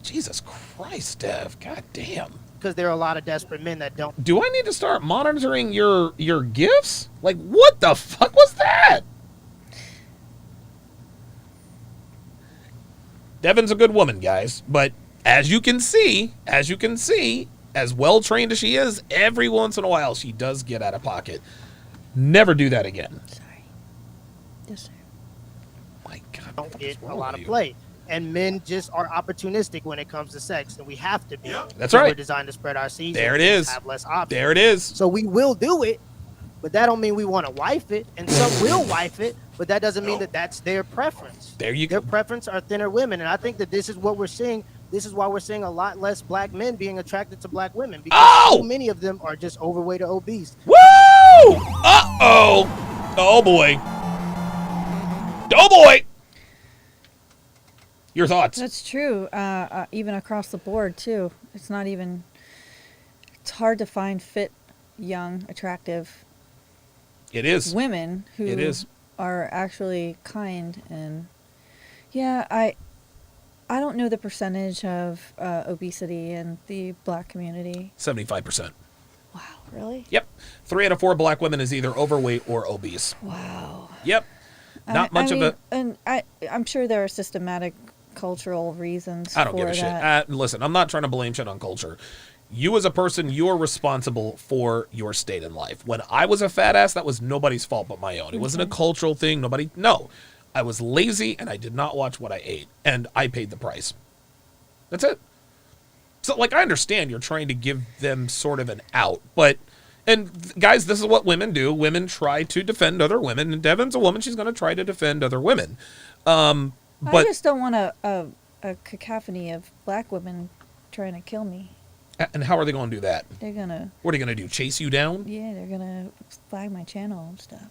Jesus Christ, Dev. God damn. there are a lot of desperate men that don't. Do I need to start monitoring your gifts? Like, what the fuck was that? Devin's a good woman, guys, but as you can see, as well trained as she is, every once in a while she does get out of pocket. Never do that again. Sorry. Yes, sir. My God, Don't get a wrong lot with of you? play. And men just are opportunistic when it comes to sex, and we have to be. That's We're right. designed to spread our seeds. There and it is. Have less options. There it is. So we will do it, but that don't mean we want to wife it. And some will wife it, but that doesn't mean that that's their preference. There you Their go. preference are thinner women, and I think that this is what we're seeing. This is why we're seeing a lot less black men being attracted to black women because so many of them are just overweight or obese. Woo! Uh-oh! Oh, boy. Oh, boy! Your thoughts? That's true. Even across the board, too. It's hard to find fit, young, attractive It is. women who It is. are actually kind. And yeah, I don't know the percentage of obesity in the black community. 75%. Wow, really? Yep. 3 out of 4 black women is either overweight or obese. Wow. Yep. Not much of a... And I'm sure there are systematic cultural reasons I don't for give a that. shit. Listen, I'm not trying to blame shit on culture. You as a person, you're responsible for your state in life. When I was a fat ass, that was nobody's fault but my own. It wasn't a cultural thing. No. I was lazy and I did not watch what I ate. And I paid the price. That's it. So, like, I understand you're trying to give them sort of an out. But, and guys, this is what women do. Women try to defend other women. And Devin's a woman. She's going to try to defend other women. But I just don't want a cacophony of black women trying to kill me. And how are they going to do that? They're gonna. What are they going to do? Chase you down? Yeah, they're gonna flag my channel and stuff.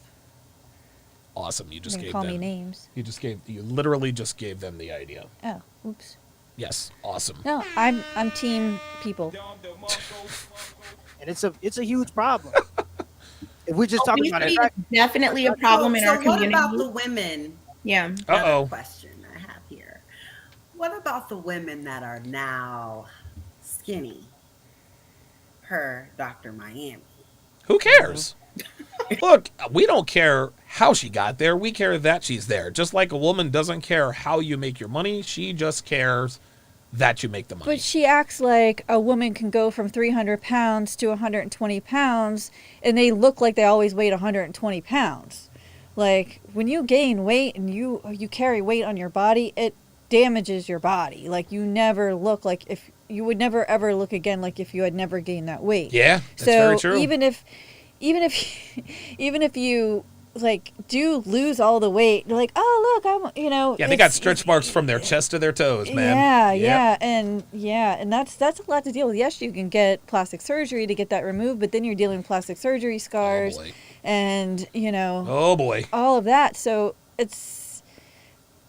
Awesome. You just They're gave gonna call them. me names. You literally just gave them the idea. Oh, oops. Yes. Awesome. No, I'm team people. And it's a huge problem. If we're just talking about it, Obesity is definitely a problem in our What community. about the women? Yeah. Another Uh-oh. question I have here. What about the women that are now skinny per Dr. Miami? Who cares? Look, we don't care how she got there. We care that she's there. Just like a woman doesn't care how you make your money. She just cares that you make the money. But she acts like a woman can go from 300 pounds to 120 pounds, and they look like they always weighed 120 pounds. Like, when you gain weight and you carry weight on your body, it damages your body. Like, you never look like if you would never ever look again like if you had never gained that weight. Yeah, that's so very true. even if you like do lose all the weight, you're like, oh look, yeah, they got stretch marks from their chest to their toes, man. Yeah, and that's a lot to deal with. Yes, you can get plastic surgery to get that removed, but then you're dealing with plastic surgery scars, boy. and Oh boy. all of that. So it's,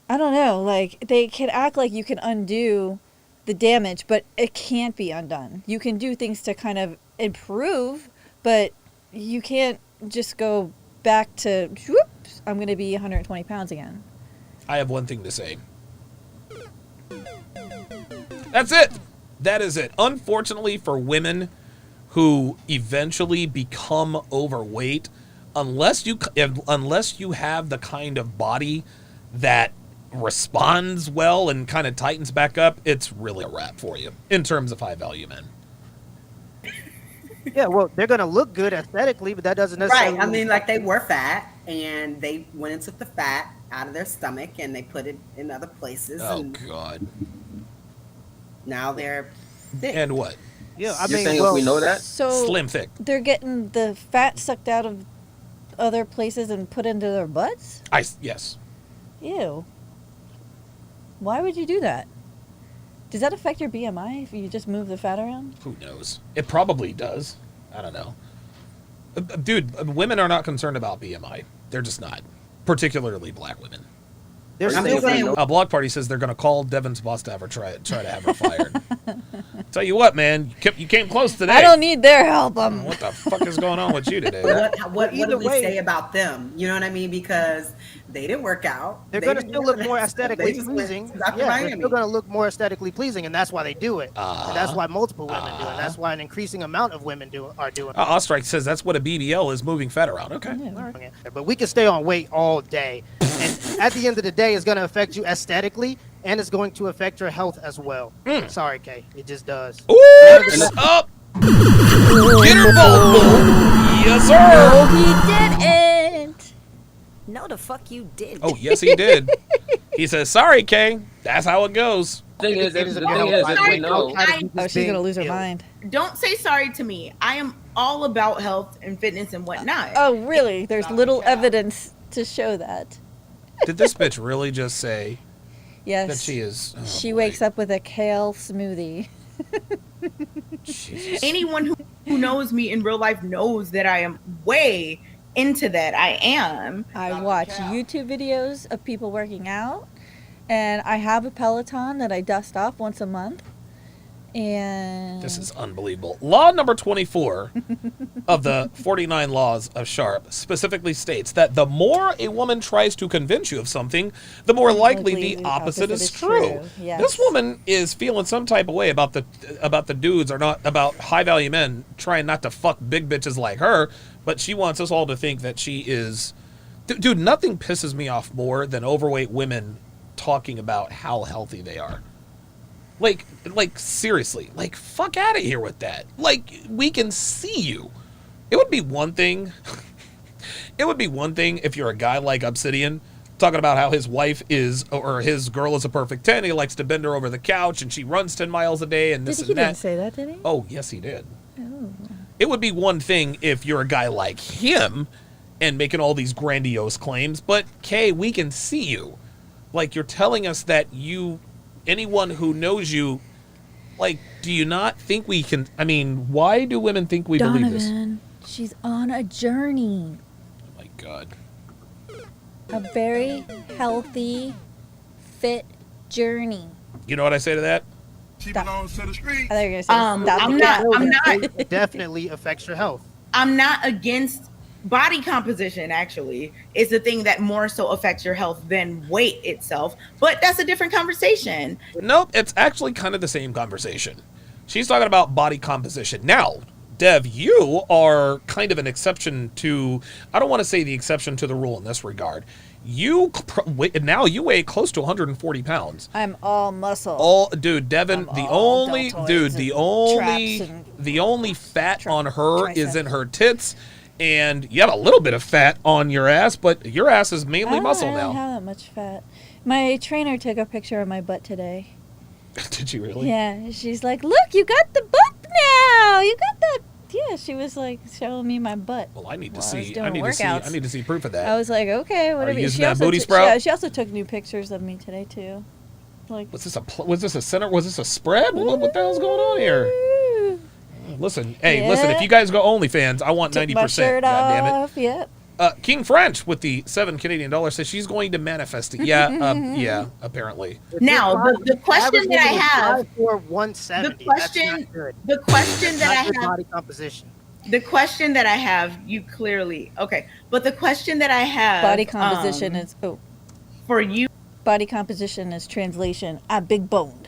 I don't know, like they can act like you can undo the damage, but it can't be undone. You can do things to kind of improve, but you can't just go back to, whoops, I'm going to be 120 pounds again. I have one thing to say. That's it. That is it. Unfortunately for women who eventually become overweight, unless you have the kind of body that responds well and kind of tightens back up, it's really a wrap for you in terms of high value men. Yeah, well, they're gonna look good aesthetically, but that doesn't necessarily. Right. I mean, like they were fat, and they went and took the fat out of their stomach, and they put it in other places. Oh and God! now they're thick. And what? Yeah, I You're mean, saying if we know that? So Slim thick. they're getting the fat sucked out of other places and put into their butts? Yes. Ew. Why would you do that? Does that affect your BMI if you just move the fat around? Who knows? It probably does. I don't know. Dude, women are not concerned about BMI. They're just not. Particularly black women. they're I'm saying- just saying, A blog party says they're going to call Devin's boss to have her try to have her fired. Tell you what, man, you came close today. I don't need their help. What the fuck is going on with you today? what Either do we way- say about them? You know what I mean? Because they didn't work out. They're They going to didn't still do look that more stuff. aesthetically They just went pleasing. to Dr. Yeah, they're Miami. still going to look more aesthetically pleasing, and that's why they do it. And that's why multiple women do it. That's why an increasing amount of women are doing it. Ostrike says that's what a BBL is, moving fat around. Okay. But we can stay on weight all day. And at the end of the day, it's going to affect you aesthetically, and it's going to affect your health as well. Sorry, Kay. It just does. What's up? Get her ball. Yes, sir. No, he didn't. No, the fuck you did. Oh, yes, he did. He says, sorry, Kay. That's how it goes. The thing is, It is if about we know, Oh, she's going to lose her mind. Don't say sorry to me. I am all about health and fitness and whatnot. Oh, really? There's little evidence to show that. Did this bitch really just say Yes. that she is? Oh, She boy. wakes up with a kale smoothie. Jesus. Anyone who knows me in real life knows that I am way into that. I am. I watch YouTube videos of people working out, and I have a Peloton that I dust off once a month. And This is unbelievable. Law number 24 of the 49 laws of Sharp specifically states that the more a woman tries to convince you of something, the more likely the opposite is true. Yes. This woman is feeling some type of way about the dudes, or not about high value men trying not to fuck big bitches like her, but she wants us all to think that she is. Dude, nothing pisses me off more than overweight women talking about how healthy they are. Like seriously, like fuck out of here with that. Like, we can see you. It would be one thing. It would be one thing if you're a guy like Obsidian talking about how his wife is, or his girl is a perfect 10. He likes to bend her over the couch and she runs 10 miles a day and this He and that. didn't say that, did he? Oh, yes, he did. Oh. It would be one thing if you're a guy like him and making all these grandiose claims, but Kay, we can see you. Like, you're telling us that anyone who knows you, like, do you not think we can? I mean, why do women think we believe this? Donovan, she's on a journey. Oh my God. A very healthy, fit journey. You know what I say to that? She belongs to the street. I thought you were gonna say stop I'm the cat. It definitely affects your health. I'm not against body composition. Actually, it's the thing that more so affects your health than weight itself. But that's a different conversation. Nope, it's actually kind of the same conversation. She's talking about body composition. Now, Dev, you are kind of an exception to, I don't want to say the exception to the rule in this regard. Now you weigh close to 140 pounds. I'm all muscle. Devin, I'm the all only deltoids and the only fat on her is triceps. in her tits, and you have a little bit of fat on your ass, but your ass is mainly muscle I don't now. have that much fat. My trainer took a picture of my butt today. Did you really? Yeah, she's like, "Look, you got the butt now. You got that." Yeah, she was like showing me my butt. Well, I need to while I was see. doing I need workouts. to see proof of that. I was like, okay, whatever. using She that also booty took- sprout? She also took new pictures of me today too. Like, Was this a center? Was this a spread? What the hell's going on here? Listen, hey, listen. If you guys go OnlyFans, I want took 90%. my shirt God damn it. off. Yep. King French with the $7 Canadian says she's going to manifest it. Yeah, yeah, apparently. Now, the question that I have, for 170. the question that I Not good have, body composition. The question that I have, you clearly okay, but the question that I have, Body composition is for you. Body composition is translation. I'm big boned.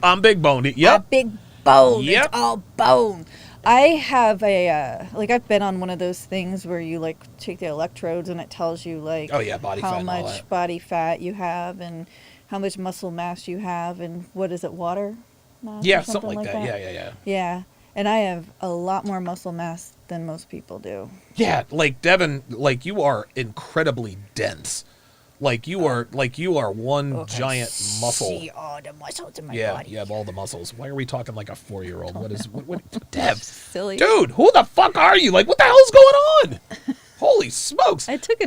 I'm big boned. Yep. I'm big boned. Yep. It's all bone. I have a I've been on one of those things where you like take the electrodes and it tells you like Oh yeah, body fat how and all much that. body fat you have and how much muscle mass you have and what is it, water mass? Yeah, or something like that. Yeah. Yeah, and I have a lot more muscle mass than most people do. Yeah, like Devin, like you are incredibly dense. Like you are one giant muscle. See all the muscles in my Yeah, body. you have all the muscles. Why are we talking like a 4-year-old? What Dev? Silly. Dude, who the fuck are you? Like, what the hell's going on? Holy smokes. I drank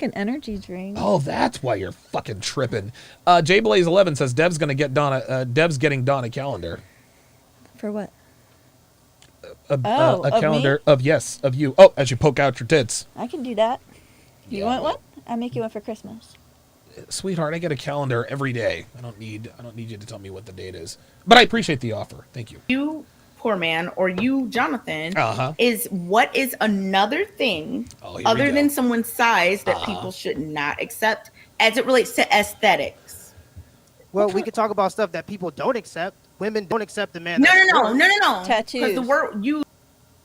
an energy drink. Oh, that's why you're fucking tripping. JBlaze11 says Dev's gonna get Dev's getting Donna calendar. For what? A of calendar me? of you. Oh, as you poke out your tits. I can do that. You Yeah, want well- one? I'll make you one for Christmas. Sweetheart, I get a calendar every day. I don't need you to tell me what the date is. But I appreciate the offer. Thank you. You, poor man, or you, Jonathan, Uh-huh. is what is another thing Oh, here we other go. than someone's size that people should not accept as it relates to aesthetics? Well, we could talk about stuff that people don't accept. Women don't accept the man. No. that's Tattoos. Because the word you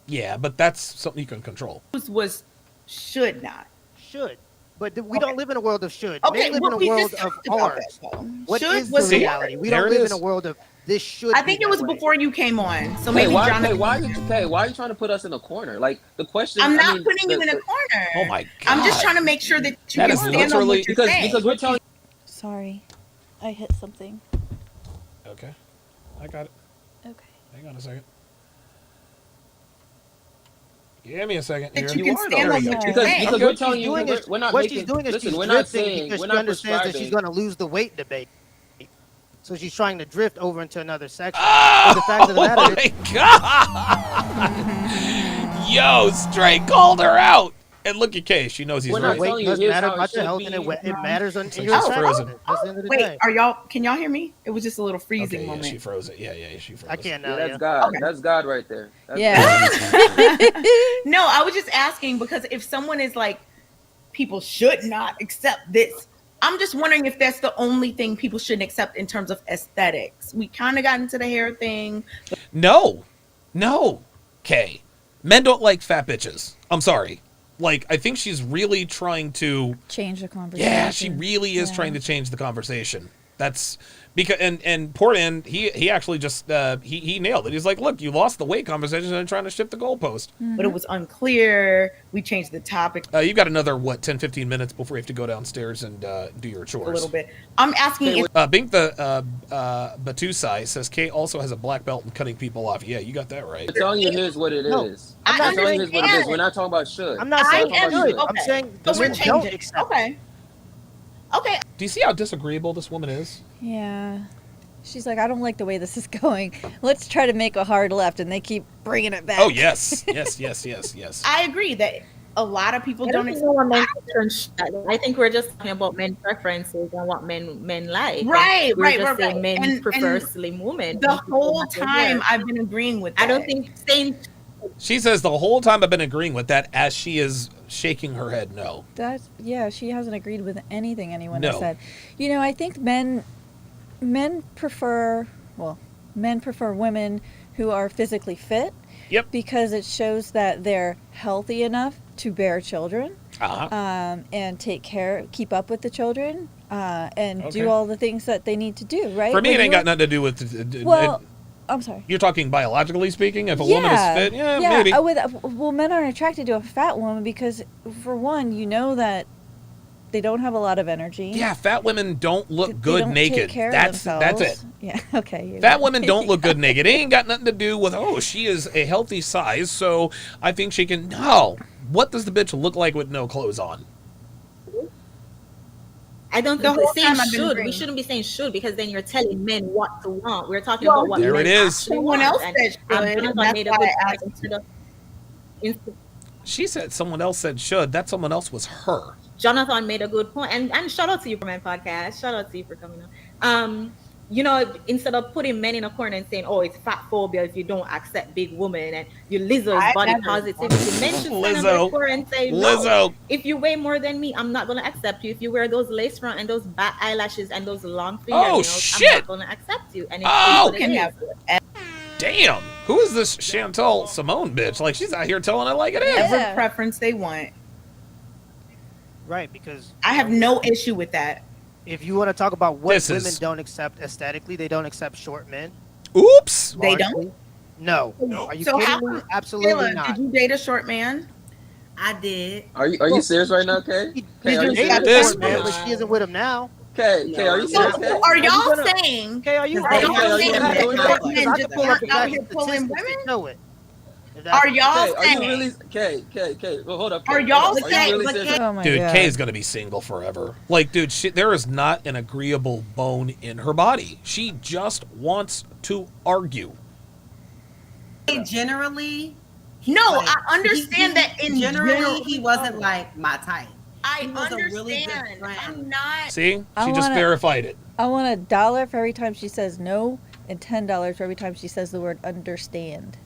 Yeah, but that's something you can control. used was should not. should. But we don't live in a world of should. Okay, Men live well, in we a just world of talked about ours. that, though. What Should is the was the reality? word. We There don't it live is. in a world of this should. I think be it was that way. before you came on. So Hey, maybe why Jonathan. are you trying to put us in a corner? Like the question. I'm I not mean, putting you in a corner. Oh my god. I'm just trying to make sure that you That can is stand on literally- what you're because saying. we're telling. Sorry. I hit something. Okay. I got it. Okay. Hang on a second. Give me a second That here. you can stand on what you're saying. Because we're telling you, Doing is- we're not what making. she's doing is Listen, she's we're not drifting saying because we're she not understands that she's prescribing. going to lose the weight debate. So she's trying to drift over into another section. Oh, But the fact of the matter is, my god! Yo, Stray called her out. And look at Kay. She knows he's We're right. not weight telling you does here's matter how it about your should health, and be. it matters in Looks like your she's size. frozen. That's the end of the Wait, day. are y'all? Can y'all hear me? It was just a little freezing Okay, yeah, moment. she froze it. Yeah, she froze I it. can't Yeah, now. that's Yeah. God. Okay. That's God right there. That's Yeah. God. No, I was just asking because if someone is like, people should not accept this. I'm just wondering if that's the only thing people shouldn't accept in terms of aesthetics. We kind of got into the hair thing. No, Kay. Men don't like fat bitches. I'm sorry. Like, I think she's really trying to. Change the conversation. Yeah, she really is trying to change the conversation. That's because and Portland, he actually just he nailed it. He's like, look, you lost the weight conversation and trying to shift the goalpost. But it was unclear. We changed the topic You've got another 10-15 minutes before you have to go downstairs and do your chores. a little bit. I'm asking if Bink the Batusai says Kay also has a black belt in cutting people off. Yeah, you got that right. I'm telling you, here's what it No, is. I I'm telling you, here's what it is. understand. We're not talking about should. I'm not I saying am good. okay. I'm saying So the we're men don't changing. accept. Okay. Do you see how disagreeable this woman is? Yeah. She's like, I don't like the way this is going. Let's try to make a hard left, and they keep bringing it back. Oh yes, yes. I agree that a lot of people I don't don't accept. know what men preference- I think we're just talking about men preferences and what men like. Right, We're right, just right, saying right. men And- prefer and slim women. The and people whole want their time hair. I've been agreeing with that. I don't think saying She says the whole time I've been agreeing with that as she is shaking her head no. She hasn't agreed with anything anyone No. has said. You know, I think men prefer women who are physically fit. Yep. Because it shows that they're healthy enough to bear children. Uh-huh. And keep up with the children, and Okay. do all the things that they need to do, right? For me, When it ain't you're- got nothing to do with. Well, I'm sorry. You're talking biologically speaking. If a woman is fit, maybe. Well, men aren't attracted to a fat woman because, for one, you know that they don't have a lot of energy. Yeah, fat women don't look They good don't naked. Take care That's of it. themselves. Yeah. Okay. Fat women don't look good naked. It ain't got nothing to do with she is a healthy size, so I think she can. No, what does the bitch look like with no clothes on? I don't The think whole saying time I've been should. agreeing. We shouldn't be saying should because then you're telling men what to want. We're talking about what There men it is. actually Someone want. else And, said should, Jonathan and that's made a why good I point asked. instead of- She said someone else said should. That someone else was her. Jonathan made a good point, and shout out to you for my podcast. Shout out to you for coming on. you know, instead of putting men in a corner and saying, oh, it's fat phobia if you don't accept big women and you Lizzo is body positivity, men should stand on their core and say, no, if you weigh more than me, I'm not going to accept you. If you wear those lace front and those bat eyelashes and those long fingernails, I'm not going to accept you. And it's damn, who is this Chantal Simone bitch? Like, she's out here telling it like it is. Whatever preference they want. Right, because I have no issue with that. if you want to talk about what women don't accept aesthetically, they don't accept short men. Oops. They don't? No. Are you So kidding me? Absolutely Taylor, not. Did you date a short man? I did. Are you serious right now, Kay? Kay, are you Did serious? short man, but she isn't with him now. Kay, are you serious? Kay? Are y'all saying? Kay, are you Are y'all saying saying that that men I just can pull up aren't out the here pulling women? know it. Are y'all Kay, are saying? you really? Kay, well, hold up. Kay, Are y'all hold up. Are you saying? really But serious? Oh my Dude, God. Kay is gonna be single forever. Like, dude, there is not an agreeable bone in her body. She just wants to argue. Generally, No, like, I understand that in generally he wasn't like my type. I He was a understand. really good friend. I'm not. See? I She just wanna- verified it. I want $1 for every time she says no, and $10 for every time she says the word understand.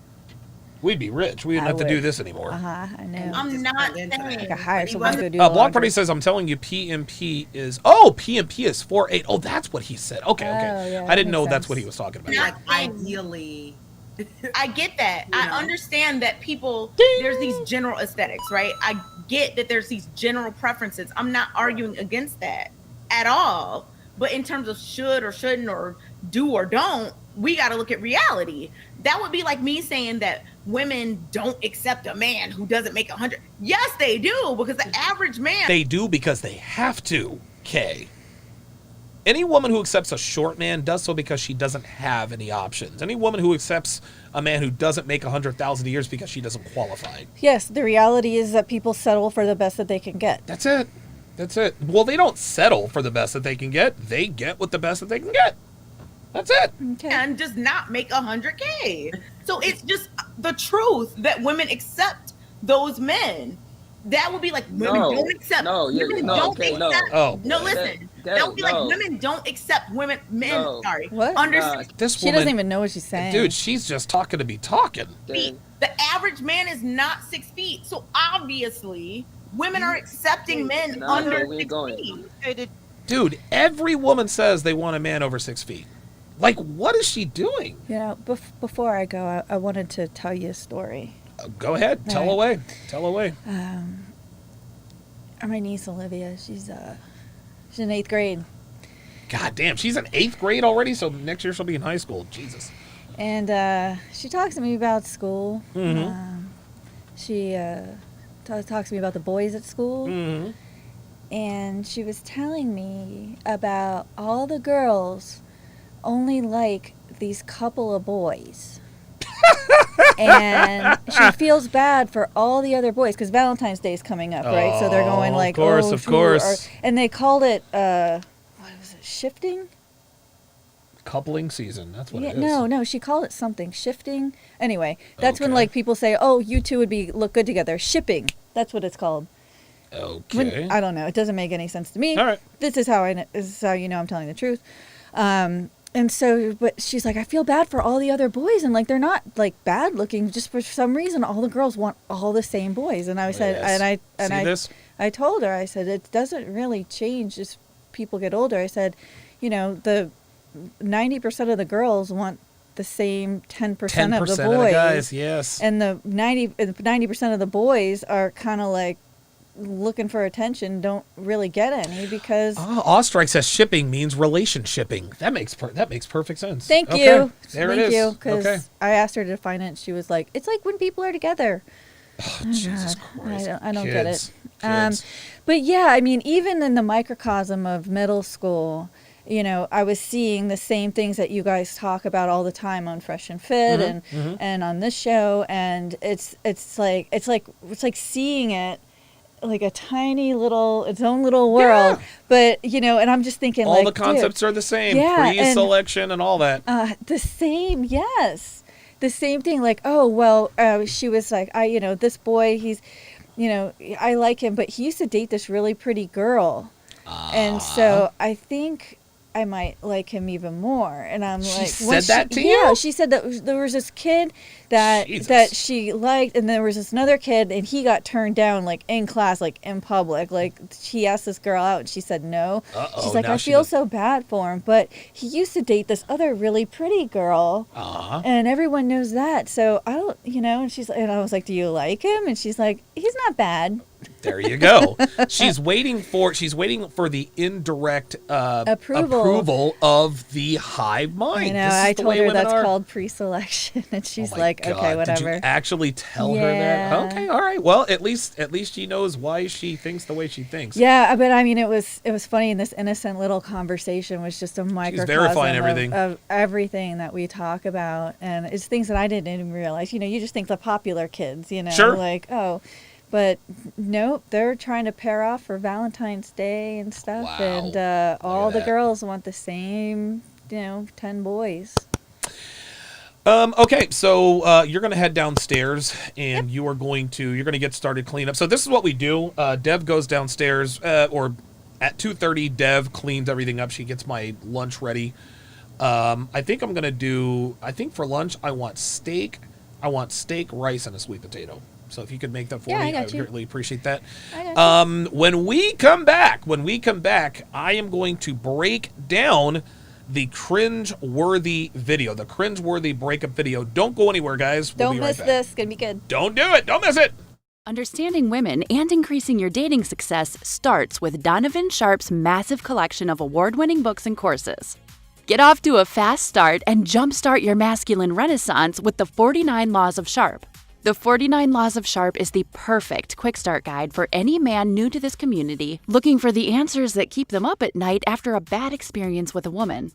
We'd be rich. We wouldn't I have to do would. this anymore. I know. I'm not saying. I could hire He someone to go wasn't- do the Block laundry. Party says, I'm telling you, PMP is... Oh, PMP is 4'8". Oh, that's what he said. Okay. Oh, yeah, I that didn't know makes that's sense. what he was talking about. Not Like saying- ideally. I get that. You I know. understand that people, there's these general aesthetics, right? I get that there's these general preferences. I'm not arguing against that at all. But in terms of should or shouldn't or do or don't, we got to look at reality. That would be like me saying that women don't accept a man who doesn't make 100. Yes, they do, because the average man. They do because they have to, Kay. Any woman who accepts a short man does so because she doesn't have any options. Any woman who accepts a man who doesn't make 100,000 a year is because she doesn't qualify. Yes, the reality is that people settle for the best that they can get. That's it. That's it. Well, they don't settle for the best that they can get. They get what the best that they can get. That's it. Okay. And does not make 100K. So it's just the truth that women accept those men. That would be like women No, don't accept. no, yeah, women no, don't okay, no. accept. Oh, no, boy. listen. That That would be like no. women don't accept women. Men, No. sorry. What? Understand? This She woman, doesn't even know what she's saying. dude, she's just talking to be talking. Then- The average man is not 6 feet. So obviously, women are accepting men Nah, under okay, we ain't 6 going. feet. Dude, every woman says they want a man over 6 feet. Like, what is she doing? You know, before I go, I wanted to tell you a story. Go ahead. Tell Right. away. Tell away. My niece Olivia, she's in 8th grade, God damn, she's in 8th grade already, so next year she'll be in high school. Jesus. and she talks to me about school. Mm-hmm. She talks to me about the boys at school. Mm-hmm. And she was telling me about all the girls only like these couple of boys. And she feels bad for all the other boys because Valentine's Day is coming up, right? So they're going Oh, like, of course, oh, of who course. and they called it, what was it, shifting? Coupling season. That's what Yeah, it is. no, she called it something, shifting. Anyway, that's when Okay. like people say, oh, you two would look good together. Shipping. That's what it's called. Okay. I don't know. It doesn't make any sense to me. All right. This is how you know I'm telling the truth. And so, but she's like, I feel bad for all the other boys, and like they're not like bad looking. Just for some reason, all the girls want all the same boys. And I said, Yes. and See this? I told her, I said, it doesn't really change as people get older. I said, you know, the 90% of the girls want the same 10% 10% of the of boys. the guys, yes. And the 90% of the boys are kind of like looking for attention, don't really get any because Ostrike says shipping means relationshiping. That makes perfect sense. Thank Okay, you. There Thank it is. you. Because Okay. I asked her to define it and she was like, it's like when people are together. Oh, Jesus God, Christ. I don't get Kids. it. Kids. But yeah, I mean, even in the microcosm of middle school, you know, I was seeing the same things that you guys talk about all the time on Fresh and Fit and on this show, and it's like seeing it like a tiny little its own little world. Yeah. But you know, and I'm just thinking All like, the concepts dude, are the same. yeah, and- Pre-selection and all that. the same, yes. The same thing, like, oh, well, she was like, this boy, he's, I like him, but he used to date this really pretty girl. And so I think I might like him even more. And I'm she said that to you? Yeah, she said that there was this kid that she liked, and there was this another kid, and he got turned down, like, in class, like, in public. Like, she asked this girl out, and she said no. She's like, I feel so bad for him, but he used to date this other really pretty girl, and everyone knows that. So I don't, and I was like, do you like him? And she's like, he's not bad. There you go. She's waiting for the indirect approval of the hive mind. I know. I told her that's called pre-selection, and she's like, God. okay, whatever. Did you actually tell her that? Okay, all right. Well, at least she knows why she thinks the way she thinks. Yeah, but I mean, it was funny. And this innocent little conversation was just a microcosm verifying everything. Of everything that we talk about, and it's things that I didn't even realize. You just think the popular kids, Sure. like, oh. But nope, they're trying to pair off for Valentine's Day and stuff. Wow. And all the girls want the same, 10 boys. Okay, so you're going to head downstairs, and you're going to get started cleaning up. So this is what we do. Dev goes downstairs, or at 2:30, Dev cleans everything up. She gets my lunch ready. I think for lunch, I want steak, rice, and a sweet potato. So if you could make that for me, I would greatly appreciate that. When we come back, I am going to break down the cringe-worthy video, the cringe-worthy breakup video. Don't go anywhere, guys. We'll Don't miss this. It's going to be good. Don't do it. Don't miss it. Understanding women and increasing your dating success starts with Donovan Sharp's massive collection of award-winning books and courses. Get off to a fast start and jumpstart your masculine renaissance with the 49 Laws of Sharp. The 49 Laws of Sharp is the perfect quick start guide for any man new to this community looking for the answers that keep them up at night after a bad experience with a woman.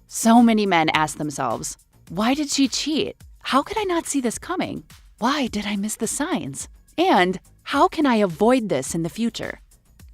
So many men ask themselves, why did she cheat? How could I not see this coming? Why did I miss the signs? And how can I avoid this in the future?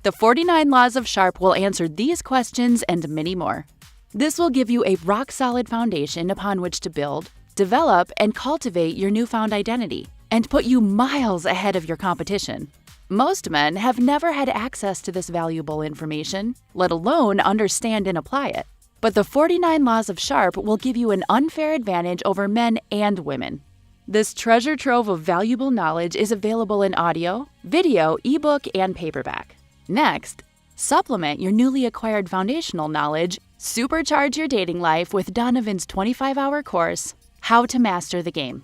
The 49 Laws of Sharp will answer these questions and many more. This will give you a rock-solid foundation upon which to build, develop, and cultivate your newfound identity, and put you miles ahead of your competition. Most men have never had access to this valuable information, let alone understand and apply it. But the 49 Laws of Sharp will give you an unfair advantage over men and women. This treasure trove of valuable knowledge is available in audio, video, ebook, and paperback. Next, supplement your newly acquired foundational knowledge, supercharge your dating life with Donovan's 25-hour course, How to Master the Game.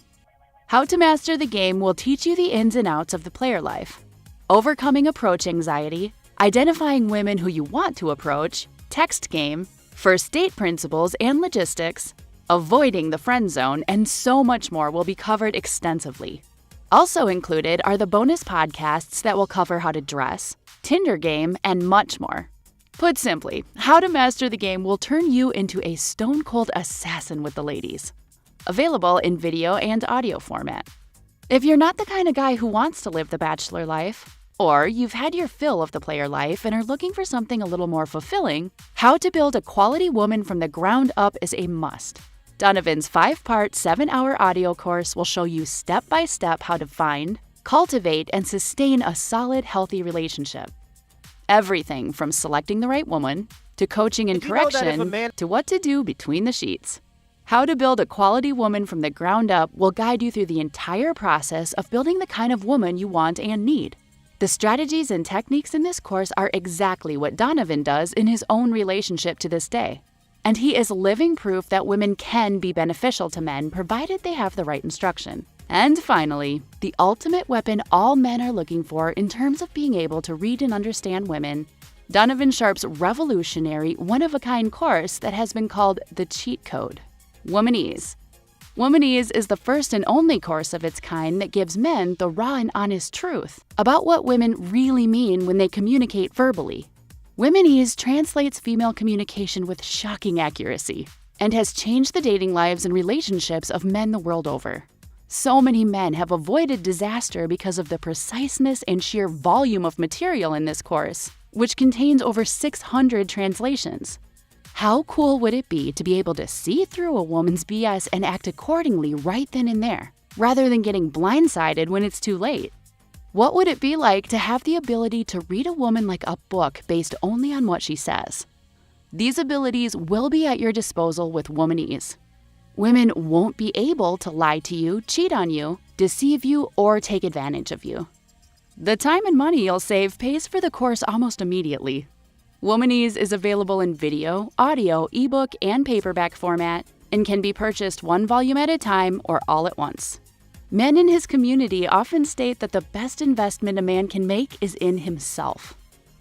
How to Master the Game will teach you the ins and outs of the player life, overcoming approach anxiety, identifying women who you want to approach, text game, first date principles and logistics, avoiding the friend zone, and so much more will be covered extensively. Also included are the bonus podcasts that will cover how to dress, Tinder game, and much more. Put simply, How to Master the Game will turn you into a stone-cold assassin with the ladies. Available in video and audio format. If you're not the kind of guy who wants to live the bachelor life, or you've had your fill of the player life and are looking for something a little more fulfilling, How to Build a Quality Woman from the Ground Up is a must. Donovan's 5-part, 7-hour audio course will show you step-by-step how to find, cultivate, and sustain a solid, healthy relationship. Everything from selecting the right woman, to coaching and correction, to what to do between the sheets. How to Build a Quality Woman from the Ground Up will guide you through the entire process of building the kind of woman you want and need. The strategies and techniques in this course are exactly what Donovan does in his own relationship to this day. And he is living proof that women can be beneficial to men provided they have the right instruction. And finally, the ultimate weapon all men are looking for in terms of being able to read and understand women, Donovan Sharp's revolutionary, one-of-a-kind course that has been called the Cheat Code. Womanese. Womanese is the first and only course of its kind that gives men the raw and honest truth about what women really mean when they communicate verbally. Womanese translates female communication with shocking accuracy and has changed the dating lives and relationships of men the world over. So many men have avoided disaster because of the preciseness and sheer volume of material in this course, which contains over 600 translations. How cool would it be to be able to see through a woman's BS and act accordingly right then and there, rather than getting blindsided when it's too late? What would it be like to have the ability to read a woman like a book based only on what she says? These abilities will be at your disposal with Womanese. Women won't be able to lie to you, cheat on you, deceive you, or take advantage of you. The time and money you'll save pays for the course almost immediately. Womanese is available in video, audio, ebook, and paperback format and can be purchased one volume at a time or all at once. Men in his community often state that the best investment a man can make is in himself.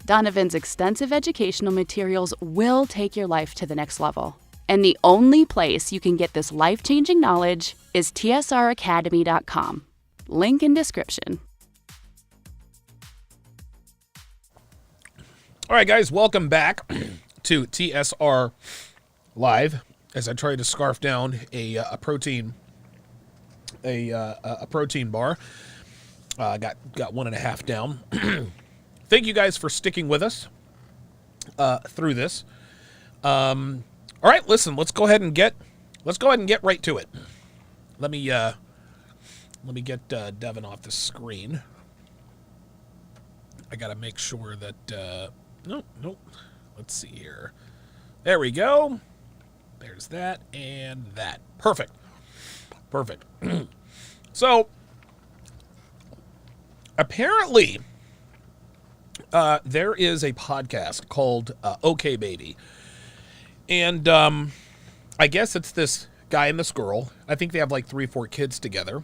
Donovan's extensive educational materials will take your life to the next level. And the only place you can get this life-changing knowledge is tsracademy.com. Link in description. All right, guys, welcome back to TSR Live. As I try to scarf down a protein bar, got 1.5 down. Thank you guys for sticking with us through this. All right, listen, let's go ahead and get right to it. Let me get Devin off the screen. I gotta make sure that nope. Let's see here. There we go. There's that and that. Perfect. So apparently there is a podcast called OK Baby. And I guess it's this guy and this girl. I think they have like 3-4 kids together.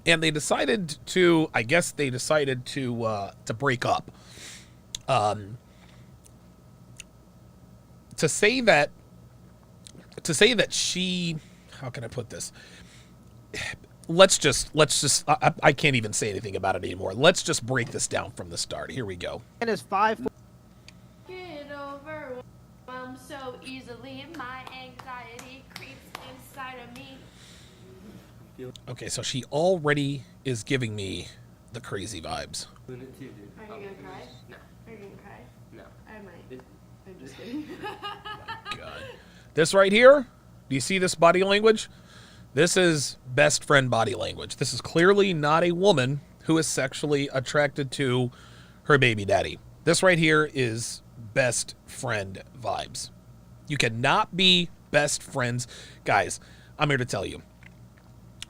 And they decided to break up. To say that she, how can I put this? Let's just I can't even say anything about it anymore. Let's just break this down from the start. Here we go. And it's 5. Get overwhelmed so easily. My anxiety creeps inside of me. Okay, so she already is giving me the crazy vibes. Are you gonna cry? No. Are you gonna cry? No. I might. I'm just kidding. God. This right here, do you see this body language? This is best friend body language. This is clearly not a woman who is sexually attracted to her baby daddy. This right here is best friend vibes. You cannot be best friends. Guys, I'm here to tell you,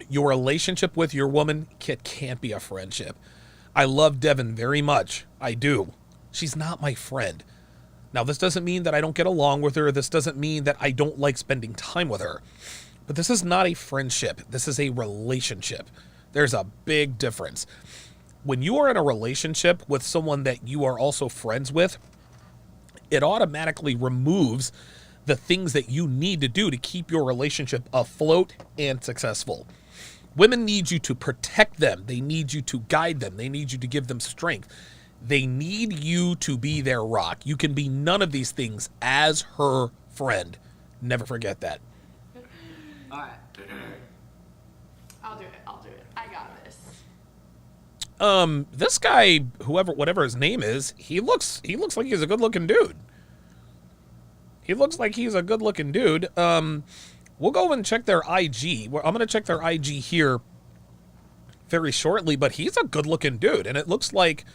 your relationship with your woman can't be a friendship. I love Devin very much. I do. She's not my friend. Now, this doesn't mean that I don't get along with her. This doesn't mean that I don't like spending time with her. But this is not a friendship. This is a relationship. There's a big difference. When you are in a relationship with someone that you are also friends with, it automatically removes the things that you need to do to keep your relationship afloat and successful. Women need you to protect them. They need you to guide them. They need you to give them strength. They need you to be their rock. You can be none of these things as her friend. Never forget that. All right. I'll do it. I got this. This guy, whatever his name is, he looks like he's a good-looking dude. We'll go and check their IG. I'm going to check their IG here very shortly, but he's a good-looking dude, and it looks like,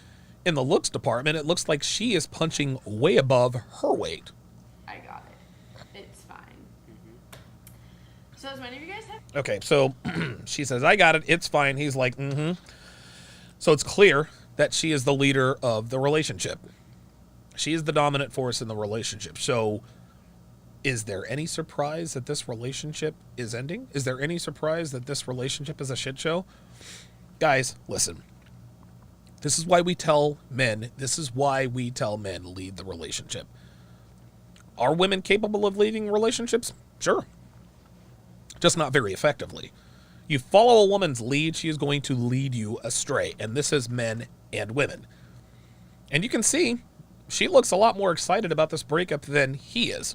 in the looks department, it looks like she is punching way above her weight. I got it. It's fine. So as many of you guys have... Okay, so she says, I got it, it's fine. He's like, So it's clear that she is the leader of the relationship. She is the dominant force in the relationship. So is there any surprise that this relationship is ending? Is there any surprise that this relationship is a shit show? Guys, listen. This is why we tell men lead the relationship. Are women capable of leading relationships? Sure. Just not very effectively. You follow a woman's lead, she is going to lead you astray. And this is men and women. And you can see, she looks a lot more excited about this breakup than he is.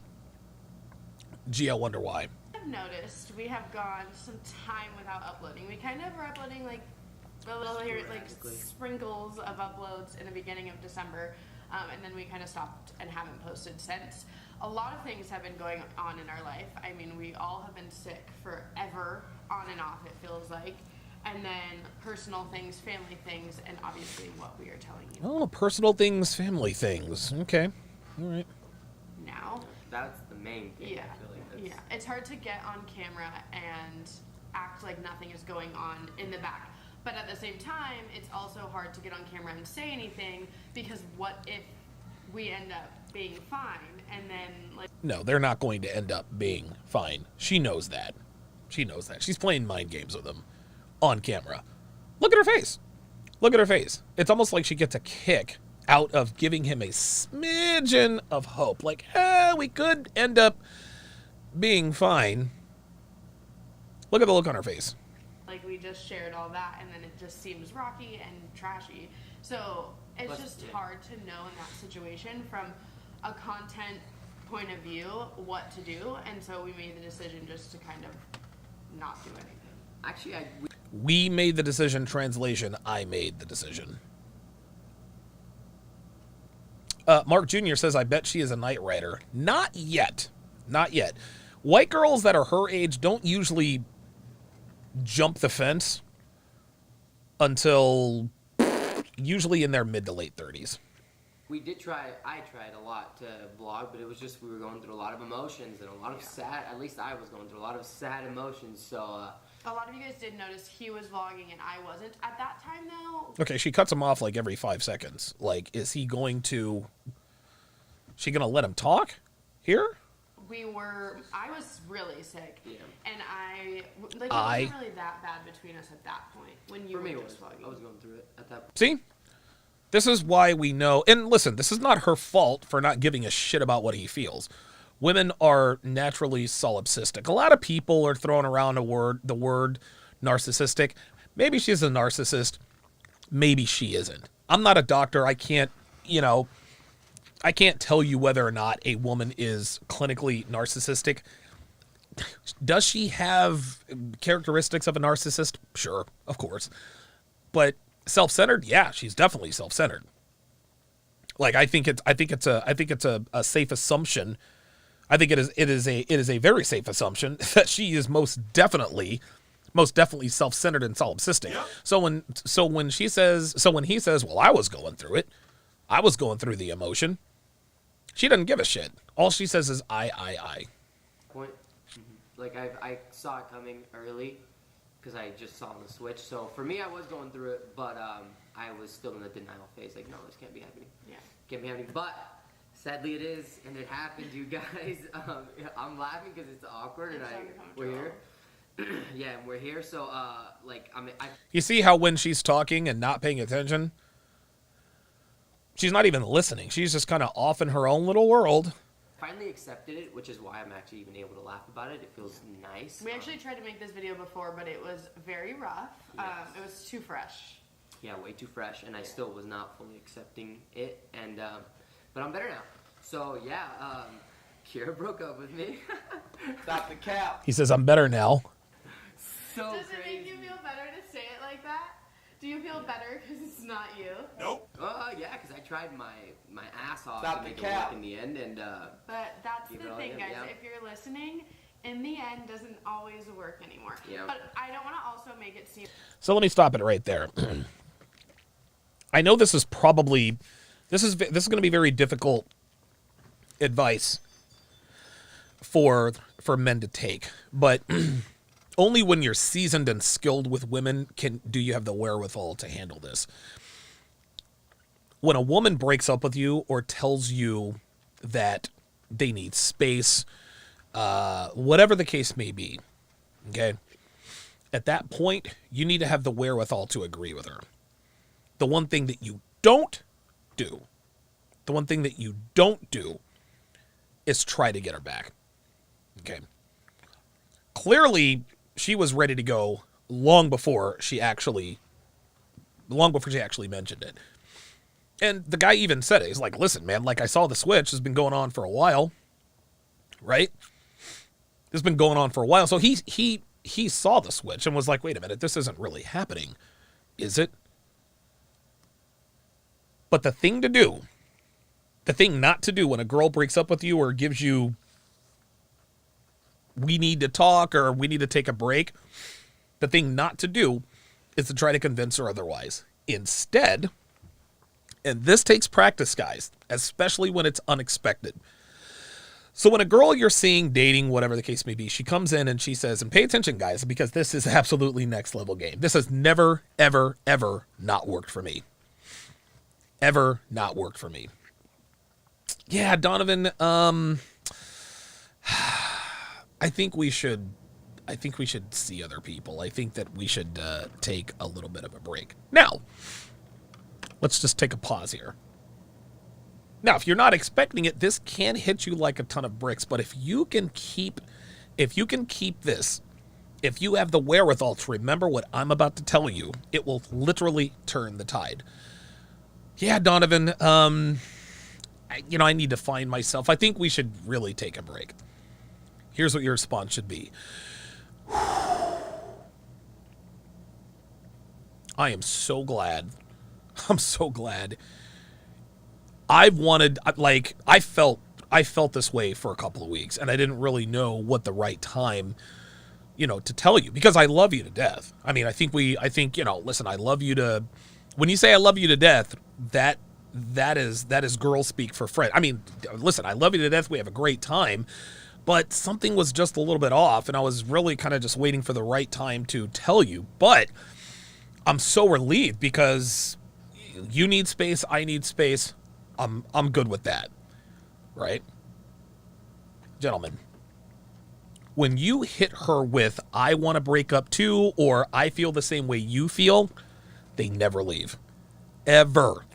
Gee, I wonder why. I've noticed we have gone some time without uploading. We kind of were uploading like a little here, like sprinkles of uploads in the beginning of December, and then we kind of stopped and haven't posted since. A lot of things have been going on in our life. I mean, we all have been sick forever, on and off, it feels like. And then personal things, family things, and obviously what we are telling you. Oh, personal things, family things. Okay. All right. Now, That's the main thing. Yeah. I feel like that's... Yeah. It's hard to get on camera and act like nothing is going on in the back. But at the same time, it's also hard to get on camera and say anything because what if we end up being fine and then like... No, they're not going to end up being fine. She knows that. She knows that. She's playing mind games with him on camera. Look at her face. Look at her face. It's almost like she gets a kick out of giving him a smidgen of hope. Like, we could end up being fine. Look at the look on her face. Like, we just shared all that, and then it just seems rocky and trashy. So it's just hard to know in that situation from a content point of view what to do. And so we made the decision just to kind of not do anything. Actually, we made the decision. Translation, I made the decision. Mark Jr. says, I bet she is a night rider. Not yet. Not yet. White girls that are her age don't usually jump the fence until usually in their mid to late 30s. I tried a lot to vlog, but it was just we were going through a lot of emotions and a lot of sad, at least I was going through a lot of sad emotions, so... a lot of you guys did notice he was vlogging and I wasn't at that time, though. Okay, she cuts him off like every 5 seconds. Like, is he going to... She gonna let him talk here? I was really sick. Yeah. And it wasn't really that bad between us at that point when you were just vlogging. I was going through it at that point. See? This is why we know, and listen, this is not her fault for not giving a shit about what he feels. Women are naturally solipsistic. A lot of people are throwing around the word narcissistic. Maybe she's a narcissist. Maybe she isn't. I'm not a doctor. I can't tell you whether or not a woman is clinically narcissistic. Does she have characteristics of a narcissist? Sure, of course. But self-centered? Yeah, she's definitely self-centered. Like, I think it's a safe assumption. I think it is a very safe assumption that she is most definitely self-centered and solipsistic. Yeah. So when he says, well, I was going through it. I was going through the emotion. She doesn't give a shit. All she says is I. Point. Like I saw it coming early because I just saw the switch. So for me, I was going through it, but I was still in the denial phase. Like, no, this can't be happening. Yeah, can't be happening. But sadly, it is, and it happened, you guys. I'm laughing because it's awkward, and we're here. Yeah, and we're here. So you see how when she's talking and not paying attention, she's not even listening. She's just kind of off in her own little world. Finally accepted it, which is why I'm actually even able to laugh about it. It feels nice. We actually tried to make this video before, but it was very rough. Yes. It was too fresh. Yeah, way too fresh, and I still was not fully accepting it. And but I'm better now. So yeah, Kyra broke up with me. Stop the cap. He says, I'm better now. So Does it make you feel better to say it like that? Do you feel better because it's not you? Nope. Yeah, because I tried my ass off Stop to make the it cap. work in the end, and but that's the thing, guys. Yeah. If you're listening, in the end, doesn't always work anymore. Yeah. But I don't want to also make it seem. So let me stop it right there. I know this is probably this is going to be very difficult advice for men to take, but only when you're seasoned and skilled with women do you have the wherewithal to handle this. When a woman breaks up with you or tells you that they need space, whatever the case may be, okay, at that point, you need to have the wherewithal to agree with her. The one thing that you don't do is try to get her back. Okay. Clearly, she was ready to go long before she actually mentioned it. And the guy even said it. He's like, listen, man, like, I saw the switch has been going on for a while, right? It's been going on for a while. So he saw the switch and was like, wait a minute, this isn't really happening, is it? But the thing not to do when a girl breaks up with you or gives you, we need to talk or we need to take a break, the thing not to do is to try to convince her otherwise. Instead, and this takes practice, guys, especially when it's unexpected. So when a girl you're seeing, dating, whatever the case may be, she comes in and she says, and pay attention, guys, because this is absolutely next level game. This has never, ever, ever not worked for me. Ever not worked for me. Yeah, Donovan, I think we should see other people. I think that we should take a little bit of a break. Now, let's just take a pause here. Now, if you're not expecting it, this can hit you like a ton of bricks, but if you can keep this, if you have the wherewithal to remember what I'm about to tell you, it will literally turn the tide. Yeah, Donovan, I need to find myself. I think we should really take a break. Here's what your response should be. I am so glad. I'm so glad. I felt this way for a couple of weeks, and I didn't really know what the right time, to tell you, because I love you to death. I mean, listen, I love you to, when you say I love you to death, that is girl speak for friend. I mean, listen, I love you to death. We have a great time, but something was just a little bit off, and I was really kind of just waiting for the right time to tell you. But I'm so relieved because you need space, I need space. I'm good with that, right? Gentlemen, when you hit her with, I want to break up too, or I feel the same way you feel, they never leave. Ever.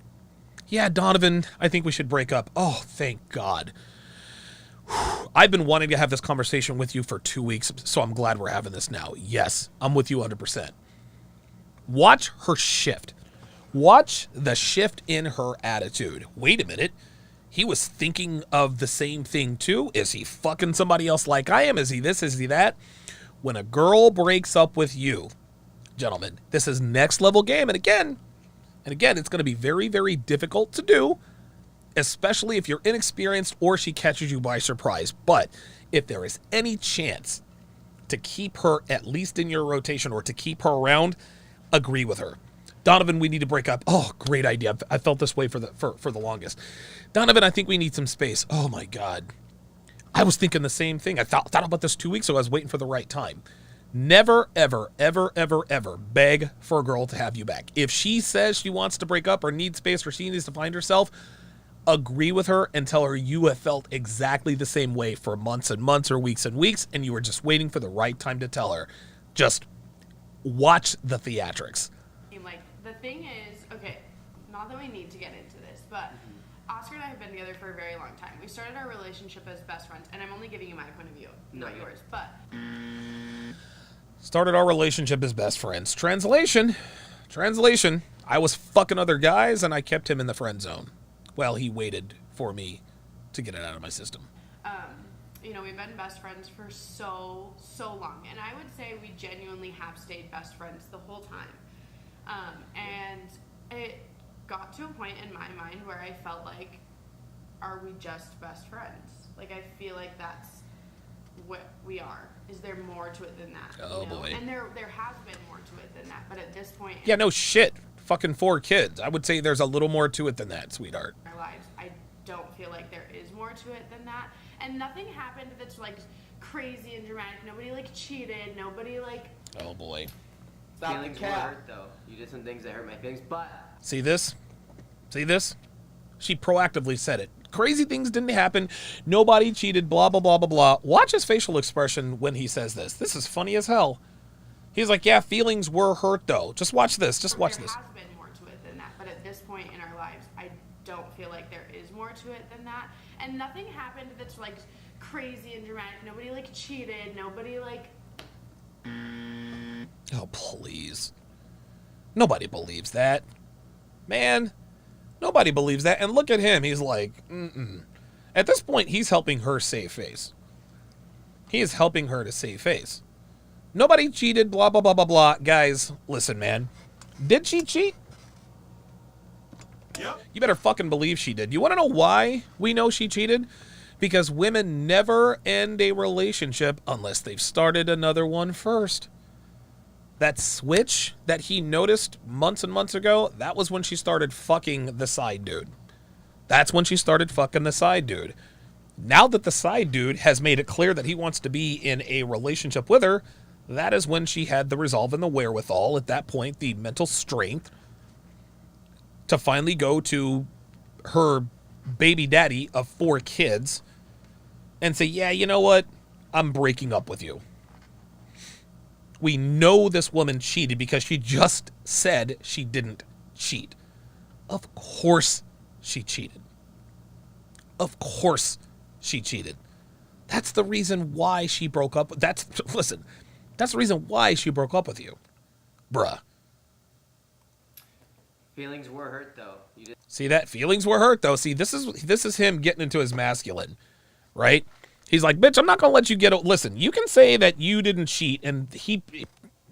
Yeah, Donovan, I think we should break up. Oh, thank God. I've been wanting to have this conversation with you for 2 weeks, so I'm glad we're having this now. Yes, I'm with you 100%. Watch her shift. Watch the shift in her attitude. Wait a minute. He was thinking of the same thing too? Is he fucking somebody else like I am? Is he this? Is he that? When a girl breaks up with you, gentlemen, this is next level game. And again, it's going to be very, very difficult to do, especially if you're inexperienced or she catches you by surprise. But if there is any chance to keep her at least in your rotation or to keep her around, agree with her. Donovan, we need to break up. Oh, great idea. I felt this way for the longest. Donovan, I think we need some space. Oh my God. I was thinking the same thing. I thought about this 2 weeks ago. I was waiting for the right time. Never, ever, ever, ever, ever beg for a girl to have you back. If she says she wants to break up or needs space or she needs to find herself, agree with her and tell her you have felt exactly the same way for months and months or weeks and weeks, and you were just waiting for the right time to tell her. Just watch the theatrics. The thing is, okay, not that we need to get into this, but Oscar and I have been together for a very long time. We started our relationship as best friends, and I'm only giving you my point of view, not yours, but... Started our relationship as best friends. Translation. I was fucking other guys, and I kept him in the friend zone. Well, he waited for me to get it out of my system. We've been best friends for so long, and I would say we genuinely have stayed best friends the whole time. And it got to a point in my mind where I felt like, are we just best friends? Like, I feel like that's what we are. Is there more to it than that? Oh, boy. And there has been more to it than that, but at this point... Yeah, no shit. Fucking 4 kids. I would say there's a little more to it than that, sweetheart. In our lives, I don't feel like there is more to it than that. And nothing happened that's, crazy and dramatic. Nobody, cheated. Nobody, Oh, boy. Feelings were hurt, though. You did some things that hurt my feelings, but... See this? She proactively said it. Crazy things didn't happen. Nobody cheated, blah, blah, blah, blah, blah. Watch his facial expression when he says this. This is funny as hell. He's like, yeah, feelings were hurt, though. Just watch this. There has been more to it than that, but at this point in our lives, I don't feel like there is more to it than that. And nothing happened that's, crazy and dramatic. Nobody, cheated. Nobody, Oh, please. Nobody believes that. Man, nobody believes that. And look at him. He's like, At this point, he's helping her save face. He is helping her to save face. Nobody cheated, blah, blah, blah, blah, blah. Guys, listen, man. Did she cheat? Yep. You better fucking believe she did. You want to know why we know she cheated? Because women never end a relationship unless they've started another one first. That switch that he noticed months and months ago, that was when she started fucking the side dude. That's when she started fucking the side dude. Now that the side dude has made it clear that he wants to be in a relationship with her, that is when she had the resolve and the wherewithal, at that point, the mental strength, to finally go to her baby daddy of 4 kids and say, yeah, you know what? I'm breaking up with you. We know this woman cheated because she just said she didn't cheat. Of course she cheated. Of course she cheated. That's the reason why she broke up. That's the reason why she broke up with you. Bruh. Feelings were hurt though. See that? Feelings were hurt though. See, this is him getting into his masculine, right? He's like, bitch, I'm not gonna let you get. Listen, you can say that you didn't cheat, and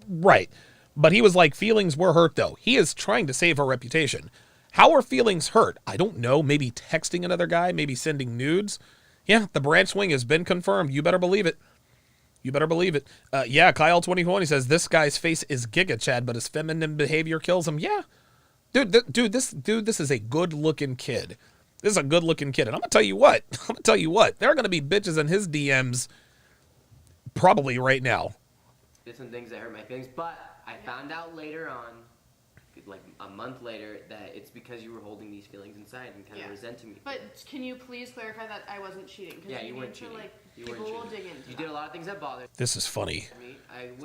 right, but he was like, feelings were hurt though. He is trying to save her reputation. How are feelings hurt? I don't know. Maybe texting another guy, maybe sending nudes. Yeah, the branch swing has been confirmed. You better believe it. You better believe it. Yeah, Kyle 2020 says this guy's face is Giga Chad, but his feminine behavior kills him. Yeah. This is a good-looking kid. This is a good-looking kid. And I'm going to tell you what. There are going to be bitches in his DMs probably right now. Did some things that hurt my feelings, but I found out later on, like a month later, that it's because you were holding these feelings inside and kind of resenting me. But can you please clarify that I wasn't cheating? Yeah, you weren't cheating. You weren't cheating. You did a lot of things that bothered This is funny. me.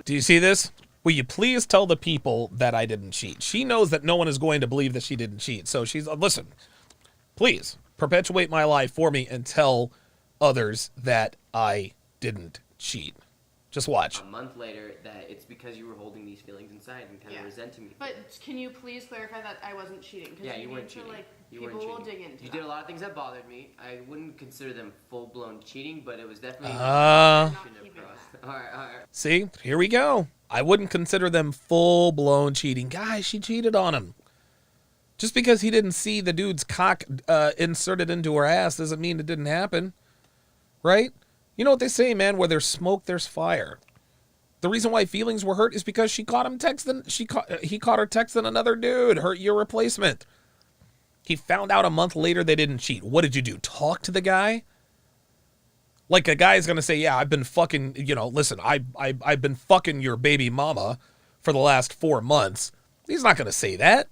Do you see this? Will you please tell the people that I didn't cheat? She knows that no one is going to believe that she didn't cheat. So she's, listen, please perpetuate my life for me and tell others that I didn't cheat. Just watch. A month later, that it's because you were holding these feelings inside and kind of resenting me. But can you please clarify that I wasn't cheating? Yeah, you weren't cheating. You weren't people will cheating. dig into You that. did a lot of things that bothered me. I wouldn't consider them full-blown cheating, but it was definitely... Uh, all right. See, here we go. I wouldn't consider them full-blown cheating. Guys, she cheated on him. Just because he didn't see the dude's cock inserted into her ass doesn't mean it didn't happen. Right? You know what they say, man? Where there's smoke, there's fire. The reason why feelings were hurt is because she caught him texting. He caught her texting another dude. Your replacement. He found out a month later they didn't cheat. What did you do? Talk to the guy? Like a guy's gonna say, yeah, I've been fucking, listen, I've been fucking your baby mama for the last 4 months. He's not gonna say that.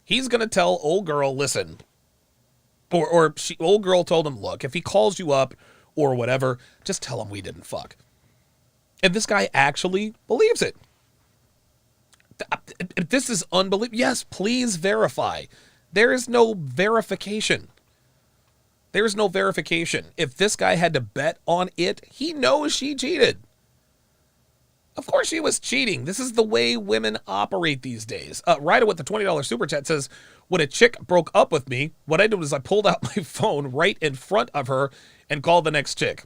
He's gonna tell old girl, listen. Old girl told him, look, if he calls you up or whatever, just tell him we didn't fuck. And this guy actually believes it. This is unbelievable. Yes, please verify. There is no verification. There's no verification. If this guy had to bet on it, he knows she cheated. Of course she was cheating. This is the way women operate these days. Ryder with the $20 super chat says, when a chick broke up with me, what I did was I pulled out my phone right in front of her and called the next chick.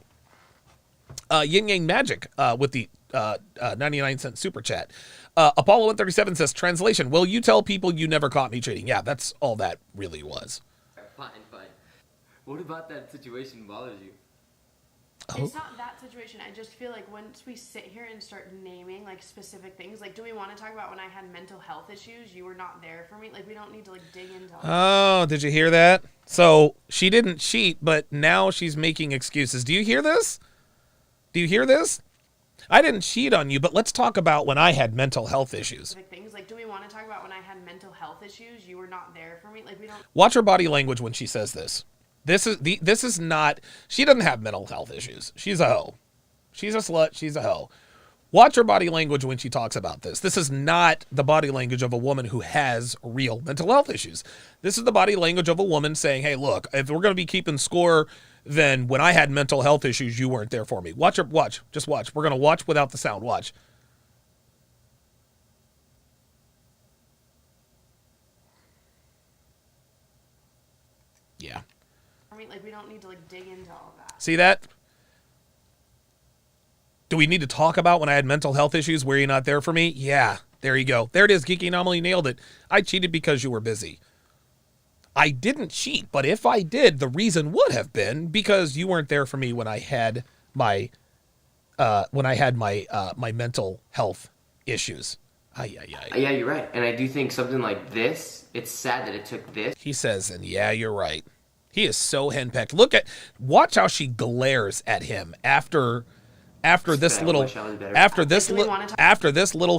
Yin Yang Magic with the 99-cent super chat. Apollo 137 says, translation, will you tell people you never caught me cheating? Yeah, that's all that really was. Fine. What about that situation bothers you? It's not that situation. I just feel like once we sit here and start naming like specific things, like do we want to talk about when I had mental health issues? You were not there for me. Like we don't need to like dig into all Oh, did you hear that? So she didn't cheat, but now she's making excuses. Do you hear this? Do you hear this? I didn't cheat on you, but let's talk about when I had mental health issues. specific things. Like do we want to talk about when I had mental health issues? You were not there for me. Like we don't. Watch her body language when she says this. This is not, she doesn't have mental health issues. She's a hoe. She's a slut. She's a hoe. Watch her body language when she talks about this. This is not the body language of a woman who has real mental health issues. This is the body language of a woman saying, hey, look, if we're going to be keeping score, then when I had mental health issues, you weren't there for me. Watch her, watch. Just watch. We're going to watch without the sound. Watch. Yeah. I mean, like we don't need to like dig into all of that. See that? Do we need to talk about when I had mental health issues? Were you not there for me? Yeah, there you go. There it is. Geeky Anomaly nailed it. I cheated because you were busy. I didn't cheat, but if I did, the reason would have been because you weren't there for me when I had my my mental health issues. Yeah, you're right. And I do think something like this, it's sad that it took this. He says, and yeah, you're right. He is so henpecked. Watch how she glares at him after this little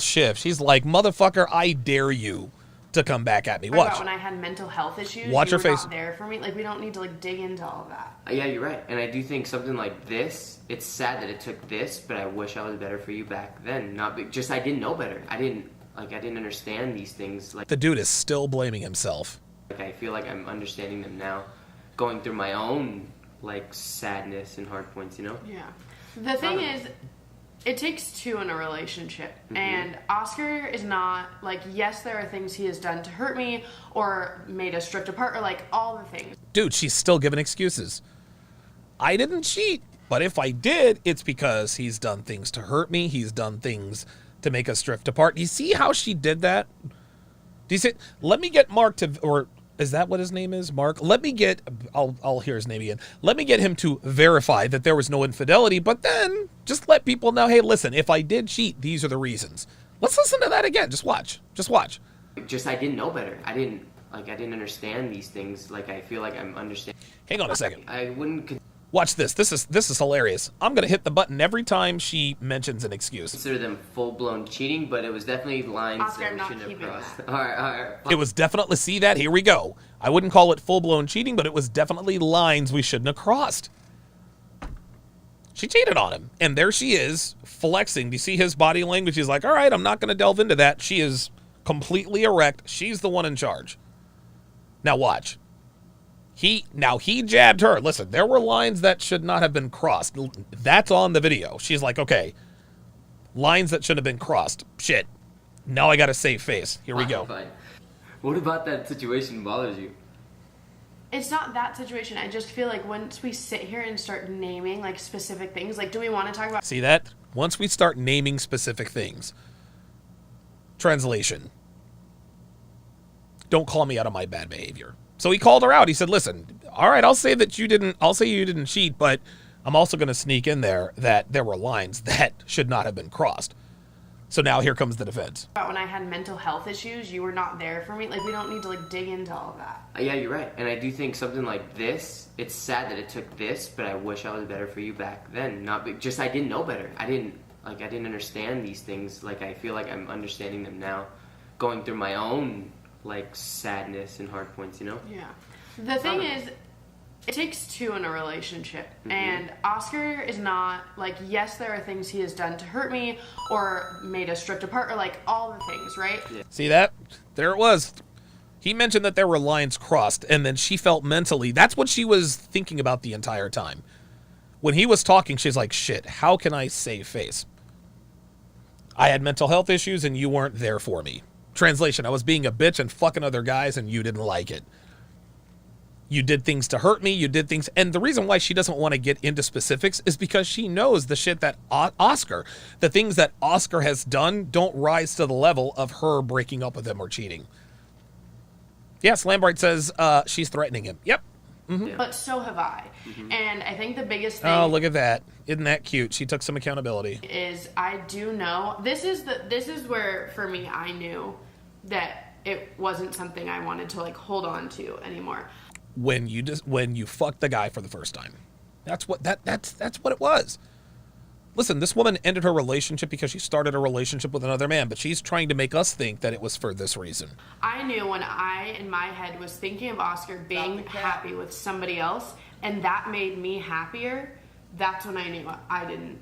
shift. She's like, motherfucker, I dare you to come back at me. What Watch. about when I had mental health issues? Watch you her were face. Not there for me. Like, we don't need to like dig into all of that. Yeah, you're right. And I do think something like this, it's sad that it took this, but I wish I was better for you back then. Just I didn't know better. I didn't understand these things. Like, the dude is still blaming himself. Like, I feel like I'm understanding them now, going through my own like sadness and hard points, you know? Yeah. The thing is, it takes two in a relationship. And Oscar is not, like, yes, there are things he has done to hurt me or made us drift apart or, like, all the things. Dude, she's still giving excuses. I didn't cheat, but if I did, it's because he's done things to hurt me. He's done things to make us drift apart. Do you see how she did that? Do you see? Let me get Mark to, or is that what his name is? Mark? Let me get, I'll hear his name again. Let me get him to verify that there was no infidelity, but then just let people know, hey, listen, if I did cheat, these are the reasons. Let's listen to that again. Just watch. Just watch. Just I didn't know better. I didn't understand these things. Like, I feel like I'm understanding. Hang on a second. I wouldn't watch this. This is hilarious. I'm going to hit the button every time she mentions an excuse. consider them full-blown cheating, but it was definitely lines Oscar, that we I'm not shouldn't have keeping crossed. that. All right. It was definitely, see that? Here we go. I wouldn't call it full-blown cheating, but it was definitely lines we shouldn't have crossed. She cheated on him, and there she is, flexing. Do you see his body language? He's like, all right, I'm not going to delve into that. She is completely erect. She's the one in charge. Now watch. He jabbed her. Listen, there were lines that should not have been crossed. That's on the video. She's like, okay, lines that should have been crossed. Shit. Now I got to save face. Here we go. Fine. What about that situation bothers you? It's not that situation. I just feel like once we sit here and start naming like specific things, like, do we want to talk about? See that? Once we start naming specific things. Translation. Don't call me out on my bad behavior. So he called her out. He said, listen, all right, I'll say you didn't cheat, but I'm also going to sneak in there that there were lines that should not have been crossed. So now here comes the defense. When I had mental health issues, you were not there for me. Like, we don't need to like dig into all of that. Yeah, you're right. And I do think something like this, it's sad that it took this, but I wish I was better for you back then. Just I didn't know better. I didn't understand these things. Like, I feel like I'm understanding them now, going through my own like sadness and hard points, you know? Yeah. The thing is, it takes two in a relationship. And Oscar is not, like, yes, there are things he has done to hurt me or made us drift apart or, like, all the things, right? Yeah. See that? There it was. He mentioned that there were lines crossed, and then she felt mentally, that's what she was thinking about the entire time. When he was talking, she's like, shit, how can I save face? I had mental health issues, and you weren't there for me. Translation, I was being a bitch and fucking other guys, and you didn't like it. You did things to hurt me, you did things, and the reason why she doesn't want to get into specifics is because she knows the shit that the things that Oscar has done don't rise to the level of her breaking up with him or cheating. Yes, Lambright says she's threatening him. Yep. Mm-hmm. But so have I. And I think the biggest thing... Oh, look at that. Isn't that cute? She took some accountability. ...is I do know... This is where, for me, I knew that it wasn't something I wanted to, like, hold on to anymore. When you fucked the guy for the first time. That's what it was. Listen, this woman ended her relationship because she started a relationship with another man, but she's trying to make us think that it was for this reason. I knew when I, in my head, was thinking of Oscar being happy with somebody else, and that made me happier, that's when I knew I didn't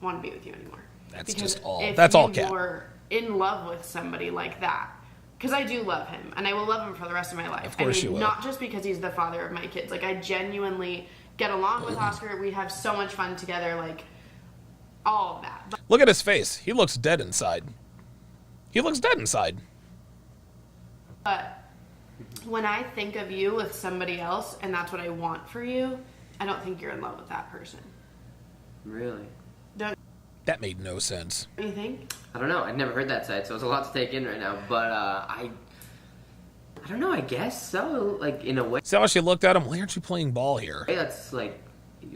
want to be with you anymore. That's because just all. If That's all, you Kat. were in love with somebody like that, because I do love him, and I will love him for the rest of my life. Of course you will. Not just because he's the father of my kids. Like, I genuinely get along with Oscar. We have so much fun together, like, all of that. But look at his face. He looks dead inside. But when I think of you with somebody else, and that's what I want for you, I don't think you're in love with that person. Really? Don't That made no sense. you think? I don't know. I'd never heard that side, so it's a lot to take in right now. But I don't know. I guess so. Like, in a way. See how she looked at him? Why aren't you playing ball here? That's like,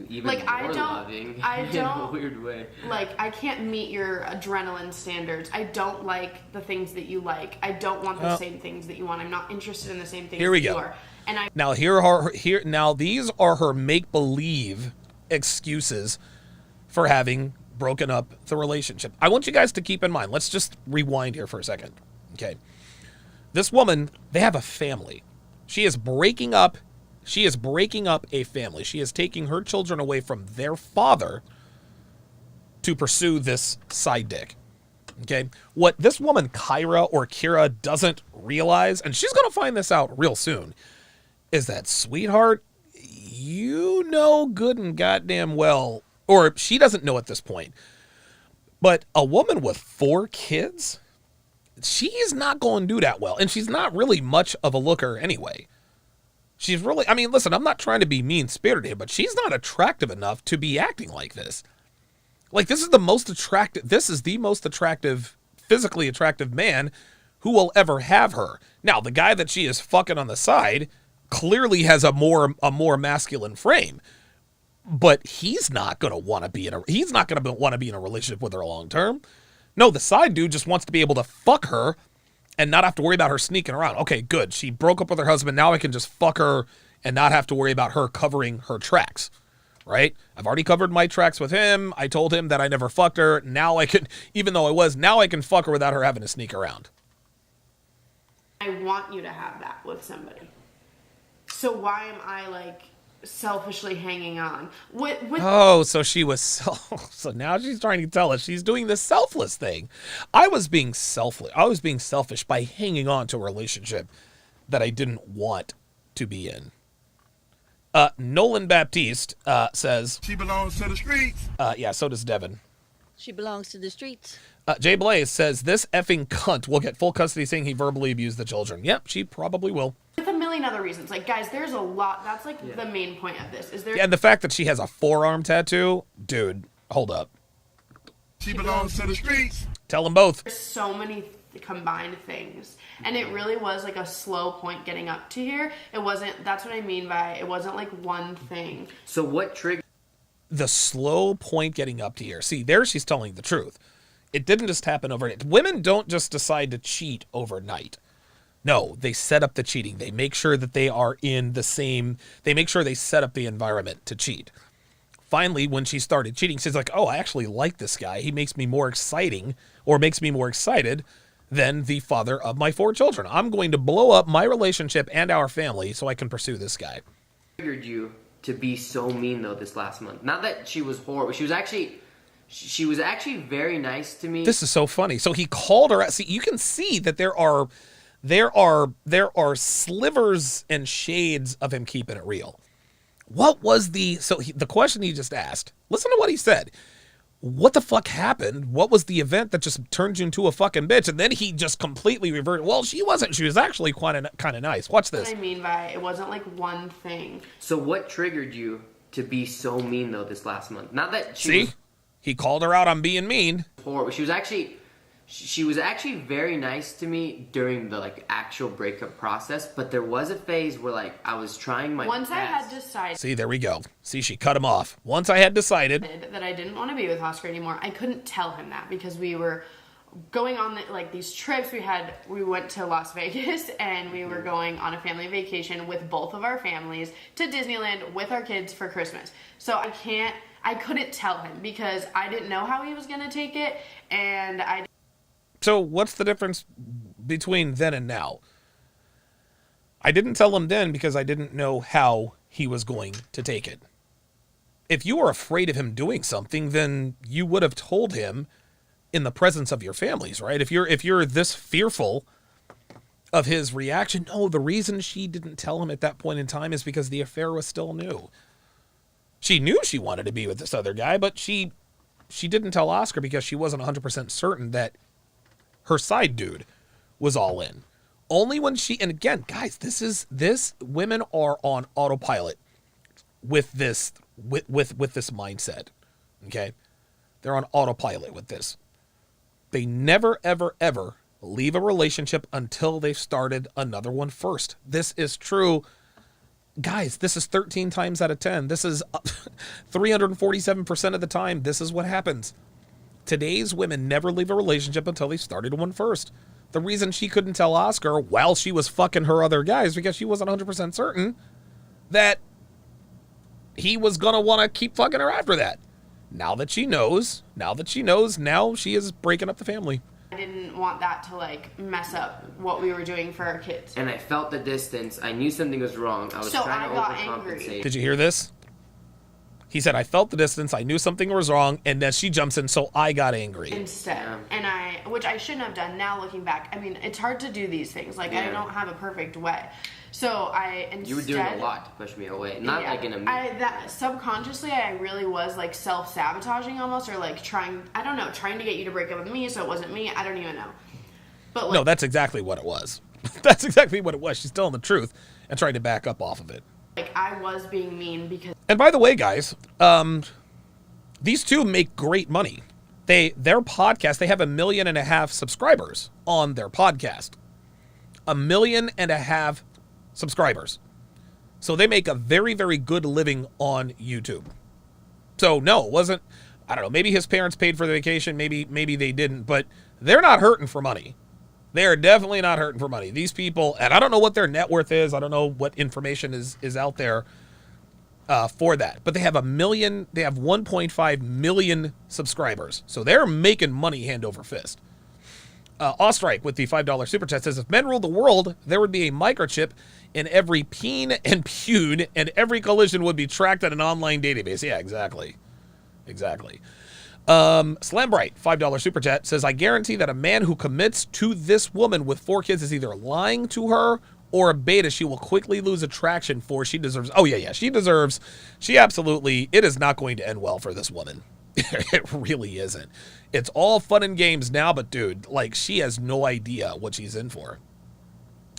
even like more I don't, loving I in don't a weird way. like I can't meet your adrenaline standards. I don't like the things that you like. I don't want the same things that you want. I'm not interested in the same things Here we that go. you are. And I Now these are her make believe excuses for having broken up the relationship. I want you guys to keep in mind. Let's just rewind here for a second. Okay. This woman, they have a family. She is breaking up a family. She is taking her children away from their father to pursue this side dick. Okay? What this woman, Kyra or Kyra, doesn't realize, and she's going to find this out real soon, is that, sweetheart, you know good and goddamn well, or she doesn't know at this point, but a woman with 4 kids, she's not going to do that well. And she's not really much of a looker anyway. She's really, I mean, listen, I'm not trying to be mean-spirited here, but she's not attractive enough to be acting like this. Like, this is the most attractive, physically attractive man who will ever have her. Now, the guy that she is fucking on the side clearly has a more masculine frame, but he's not going to want to be in a relationship with her long term. No, the side dude just wants to be able to fuck her and not have to worry about her sneaking around. Okay, good. She broke up with her husband. Now I can just fuck her and not have to worry about her covering her tracks, right? I've already covered my tracks with him. I told him that I never fucked her. Now I can, even though I was, now I can fuck her without her having to sneak around. I want you to have that with somebody. So why am I like selfishly hanging on? Oh, so she was so now she's trying to tell us she's doing the selfless thing. I was being selfish by hanging on to a relationship that I didn't want to be in. Nolan Baptiste says she belongs to the streets. Yeah, so does Devin. She belongs to the streets. Jay Blaze says this effing cunt will get full custody saying he verbally abused the children. Yep, she probably will. With a million other reasons. Like, guys, there's a lot. That's like the main point of this. Is there? Yeah, and the fact that she has a forearm tattoo, dude, hold up. She belongs to the streets. Tell them both. There's so many combined things, and it really was like a slow point getting up to here. It wasn't. That's what I mean by it wasn't like one thing. So what triggered the slow point getting up to here? See, there she's telling the truth. It didn't just happen overnight. Women don't just decide to cheat overnight. No, they set up the cheating. They make sure that they are in the same, they make sure they set up the environment to cheat. Finally, when she started cheating, she's like, oh, I actually like this guy. He makes me more excited than the father of my 4 children. I'm going to blow up my relationship and our family so I can pursue this guy. Triggered you to be so mean though this last month? Not that she was horrible. She was actually very nice to me. This is so funny. So he called her out. See, you can see that there are slivers and shades of him keeping it real. What was the question he just asked? Listen to what he said. What the fuck happened? What was the event that just turned you into a fucking bitch? And then he just completely reverted. Well, she wasn't. She was actually kind of nice. Watch this. What I mean by it wasn't like one thing. So what triggered you to be so mean though this last month? Not that he called her out on being mean. Horrible. She was actually very nice to me during the like actual breakup process, but there was a phase where like I was trying my best. I had decided. See, there we go. See, she cut him off. Once I had decided that I didn't want to be with Oscar anymore, I couldn't tell him that because we were going on these trips. We went to Las Vegas and we were going on a family vacation with both of our families to Disneyland with our kids for Christmas. So I couldn't tell him because I didn't know how he was going to take it, and So what's the difference between then and now? I didn't tell him then because I didn't know how he was going to take it. If you were afraid of him doing something, then you would have told him in the presence of your families, right? If you're this fearful of his reaction, no, the reason she didn't tell him at that point in time is because the affair was still new. She knew she wanted to be with this other guy, but she didn't tell Oscar because she wasn't 100% certain that her side dude was all in. Only when and again, guys, women are on autopilot with this mindset. Okay? They're on autopilot with this. They never, ever, ever leave a relationship until they've started another one first. This is true guys, this is 13 times out of 10. This is 347% of the time. This is what happens. Today's women never leave a relationship until they started one first. The reason she couldn't tell Oscar while she was fucking her other guys because she wasn't 100% certain that he was going to want to keep fucking her after that. Now that she knows, now she is breaking up the family. I didn't want that to like mess up what we were doing for our kids. And I felt the distance. I knew something was wrong. I was trying to overcompensate. Did you hear this? He said, I felt the distance, I knew something was wrong, and then she jumps in, so I got angry. Instead. And which I shouldn't have done now looking back. I mean, it's hard to do these things. Like, I don't have a perfect way. So You were doing a lot to push me away. Not like in a... subconsciously, I really was like self-sabotaging almost, or like trying to get you to break up with me so it wasn't me. I don't even know. But like, no, that's exactly what it was. That's exactly what it was. She's telling the truth and trying to back up off of it. Like, I was being mean because... And by the way, guys, these two make great money. Their podcast, they have 1.5 million subscribers on their podcast. 1.5 million subscribers. So they make a very, very good living on YouTube. So no, it wasn't, I don't know, maybe his parents paid for the vacation, maybe they didn't, but they're not hurting for money. They are definitely not hurting for money. These people, and I don't know what their net worth is. I don't know what information is out there for that. But they have 1.5 million subscribers. So they're making money hand over fist. Ostrike with the $5 super chat says, if men ruled the world, there would be a microchip in every peen and pune, and every collision would be tracked at an online database. Yeah, exactly. Slambright, $5 super chat, says, I guarantee that a man who commits to this woman with 4 kids is either lying to her or a beta she will quickly lose attraction for. She deserves, she absolutely, it is not going to end well for this woman. It really isn't. It's all fun and games now, but dude, like, she has no idea what she's in for.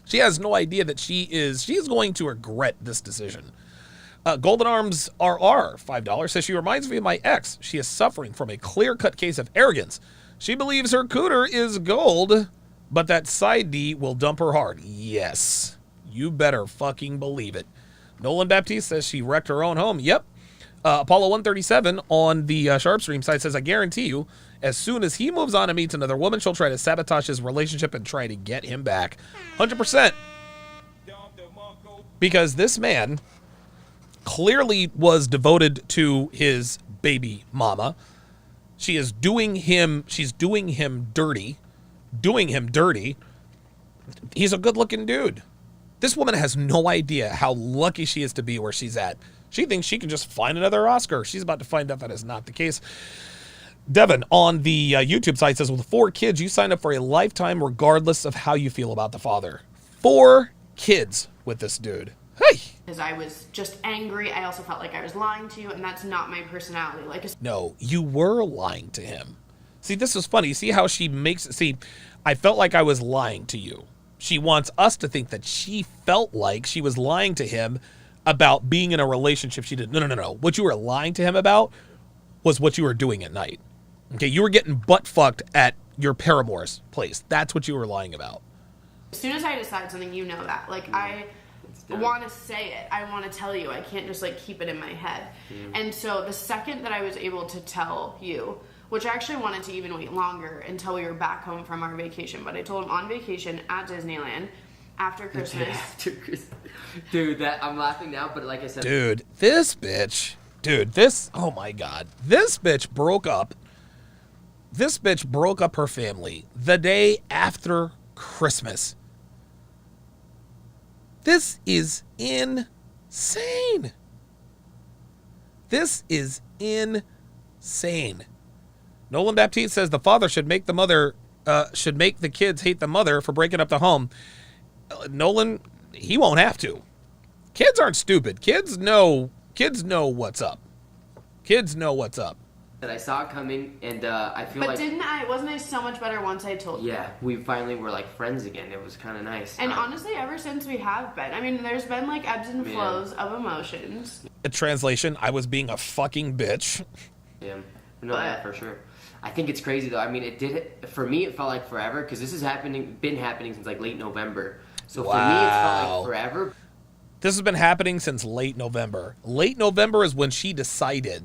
She has no idea that she is going to regret this decision. Golden Arms RR, $5, says, she reminds me of my ex. She is suffering from a clear-cut case of arrogance. She believes her cooter is gold, but that side D will dump her hard. Yes, you better fucking believe it. Nolan Baptiste says she wrecked her own home. Yep. Apollo 137 on the Sharpstream site says, I guarantee you, as soon as he moves on and meets another woman, she'll try to sabotage his relationship and try to get him back. 100%. Because this man clearly was devoted to his baby mama. She's doing him dirty. He's a good-looking dude. This woman has no idea how lucky she is to be where she's at. She thinks she can just find another Oscar. She's about to find out that is not the case. Devin on the YouTube site says, with 4 kids, you sign up for a lifetime regardless of how you feel about the father. 4 kids with this dude. Hey! Because I was just angry. I also felt like I was lying to you, and that's not my personality. No, you were lying to him. See, this is funny. See how she makes it. See, I felt like I was lying to you. She wants us to think that she felt like she was lying to him about being in a relationship she didn't. No. What you were lying to him about was what you were doing at night. Okay, you were getting butt fucked at your paramour's place. That's what you were lying about. As soon as I decide something, you know that. Like, I want to say it. I want to tell you. I can't just, like, keep it in my head. And so the second that I was able to tell you, which I actually wanted to even wait longer until we were back home from our vacation, but I told him on vacation at Disneyland after Christmas. Dude, I'm laughing now, but like I said... Dude, oh my God. This bitch broke up her family the day after Christmas. This is insane. Nolan Baptiste says the father should make the kids hate the mother for breaking up the home. Nolan, he won't have to. Kids aren't stupid. Kids know what's up. That I saw it coming, and I feel like... But wasn't I so much better once I told you? Yeah, we finally were like friends again. It was kind of nice. And honestly, ever since we have been, I mean, there's been like ebbs and flows of emotions. A translation, I was being a fucking bitch. Yeah, no, yeah, for sure. I think it's crazy though. I mean, for me, it felt like forever, because this has been happening since like late November. So for me, it felt like forever. This has been happening since late November. Late November is when she decided.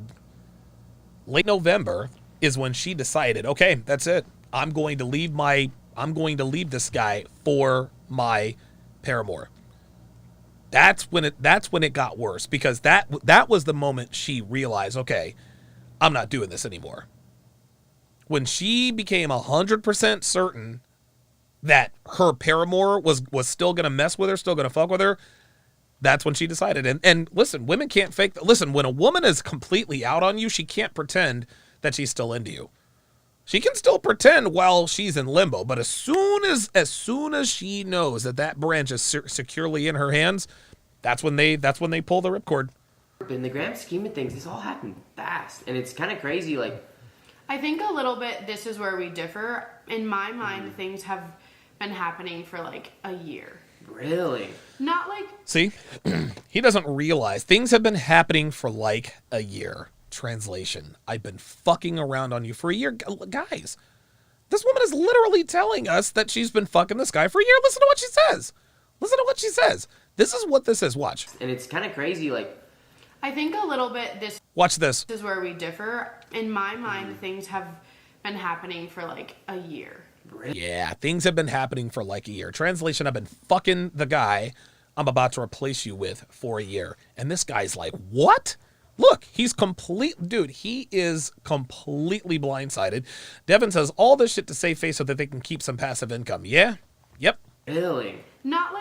Late November is when she decided, okay, that's it. I'm going to leave this guy for my paramour. That's when it got worse, because that was the moment she realized, okay, I'm not doing this anymore. When she became 100% certain that her paramour was still going to mess with her, still going to fuck with her, that's when she decided. And listen, women can't fake. Listen, when a woman is completely out on you, she can't pretend that she's still into you. She can still pretend while she's in limbo, but as soon as she knows that branch is securely in her hands, that's when they pull the ripcord. In the grand scheme of things, this all happened fast, and it's kind of crazy. Like, I think a little bit. This is where we differ. In my mind, things have been happening for like a year. Really? Not like... See, he doesn't realize things have been happening for like a year. Translation: I've been fucking around on you for a year. Guys, this woman is literally telling us that she's been fucking this guy for a year. Listen to what she says. Listen to what she says. This is what this is. Watch. And it's kind of crazy. Like, I think a little bit. This. Watch this. This is where we differ. In my mind, things have been happening for like a year. Yeah, things have been happening for like a year. Translation: I've been fucking the guy I'm about to replace you with for a year. And this guy's like, what? Look, he is completely blindsided. Devin says all this shit to save face so that they can keep some passive income. Yeah? Yep. Really? Not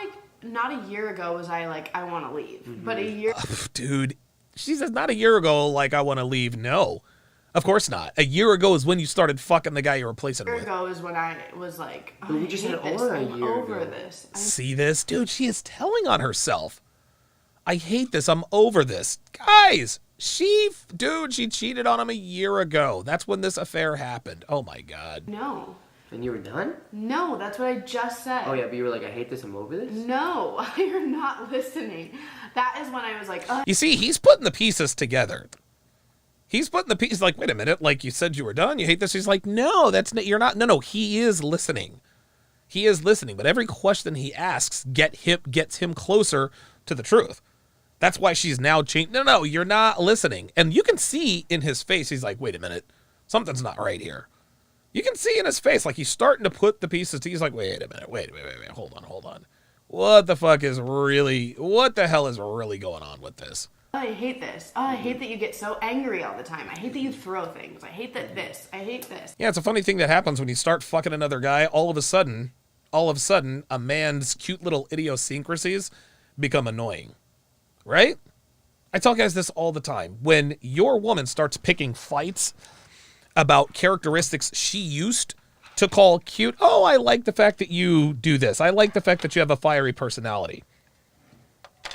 a year ago was I like, I want to leave. But a year... Dude, she says not a year ago like I want to leave. No. Of course not. A year ago is when you started fucking the guy you're replacing with. A year ago is when I was like, but we just had over a year ago. This. See this? Dude, she is telling on herself. I hate this. I'm over this. Guys, she cheated on him a year ago. That's when this affair happened. Oh my God. No. And you were done? No, that's what I just said. Oh yeah, but you were like, I hate this, I'm over this? No, you're not listening. That is when I was like, You see, he's putting the pieces together. He's putting the pieces like, wait a minute, like you said you were done, you hate this. He's like, no, that's not, you're not. No, he is listening. He is listening, but every question he asks gets him closer to the truth. That's why she's now changed. No, you're not listening. And you can see in his face, he's like, wait a minute, something's not right here. You can see in his face, like he's starting to put the pieces together. He's like, wait a minute, wait, hold on. What the hell is really going on with this? I hate this. Oh, I hate that you get so angry all the time. I hate that you throw things. I hate that this. I hate this. Yeah, it's a funny thing that happens when you start fucking another guy. All of a sudden, a man's cute little idiosyncrasies become annoying. Right? I tell guys this all the time. When your woman starts picking fights about characteristics she used to call cute, oh, I like the fact that you do this. I like the fact that you have a fiery personality.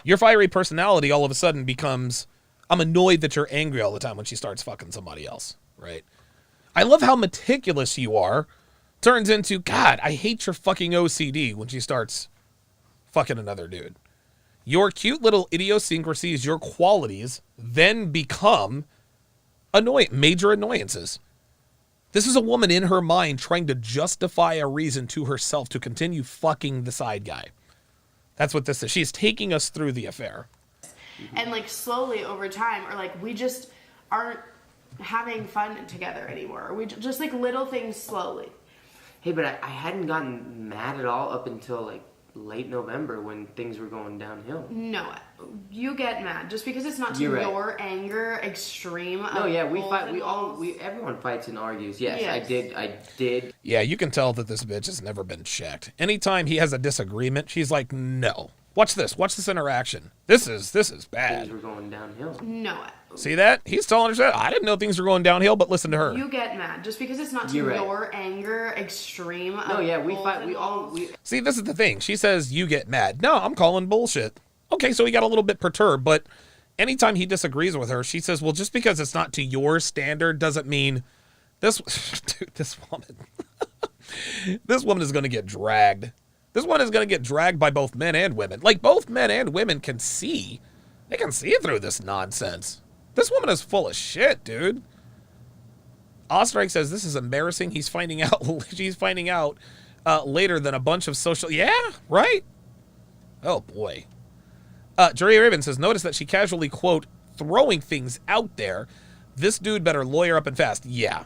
Your fiery personality all of a sudden becomes, I'm annoyed that you're angry all the time when she starts fucking somebody else, right? I love how meticulous you are. Turns into, God, I hate your fucking OCD when she starts fucking another dude. Your cute little idiosyncrasies, your qualities, then become major annoyances. This is a woman in her mind trying to justify a reason to herself to continue fucking the side guy. That's what this is. She's taking us through the affair. And like slowly over time, or like we just aren't having fun together anymore. We just like little things slowly. Hey, but I hadn't gotten mad at all up until like late November when things were going downhill. No, you get mad just because it's not to your anger extreme. No, yeah, we fight. Everyone fights and argues. Yes, I did. Yeah, you can tell that this bitch has never been checked. Anytime he has a disagreement, she's like, no. Watch this interaction. This is bad. Things were going downhill. No. See that? He's telling her that. I didn't know things were going downhill, but listen to her. You get mad just because it's not to your anger extreme. No, yeah, we fight. See, this is the thing. She says you get mad. No, I'm calling bullshit. Okay, so he got a little bit perturbed, but anytime he disagrees with her, she says, well, just because it's not to your standard doesn't mean this woman. This woman is going to get dragged. This one is going to get dragged by both men and women. Like, both men and women can see. They can see through this nonsense. This woman is full of shit, dude. Ostrike says this is embarrassing. She's finding out later than a bunch of social... Yeah, right? Oh, boy. Jerry Raven says, notice that she casually, quote, throwing things out there. This dude better lawyer up and fast. Yeah.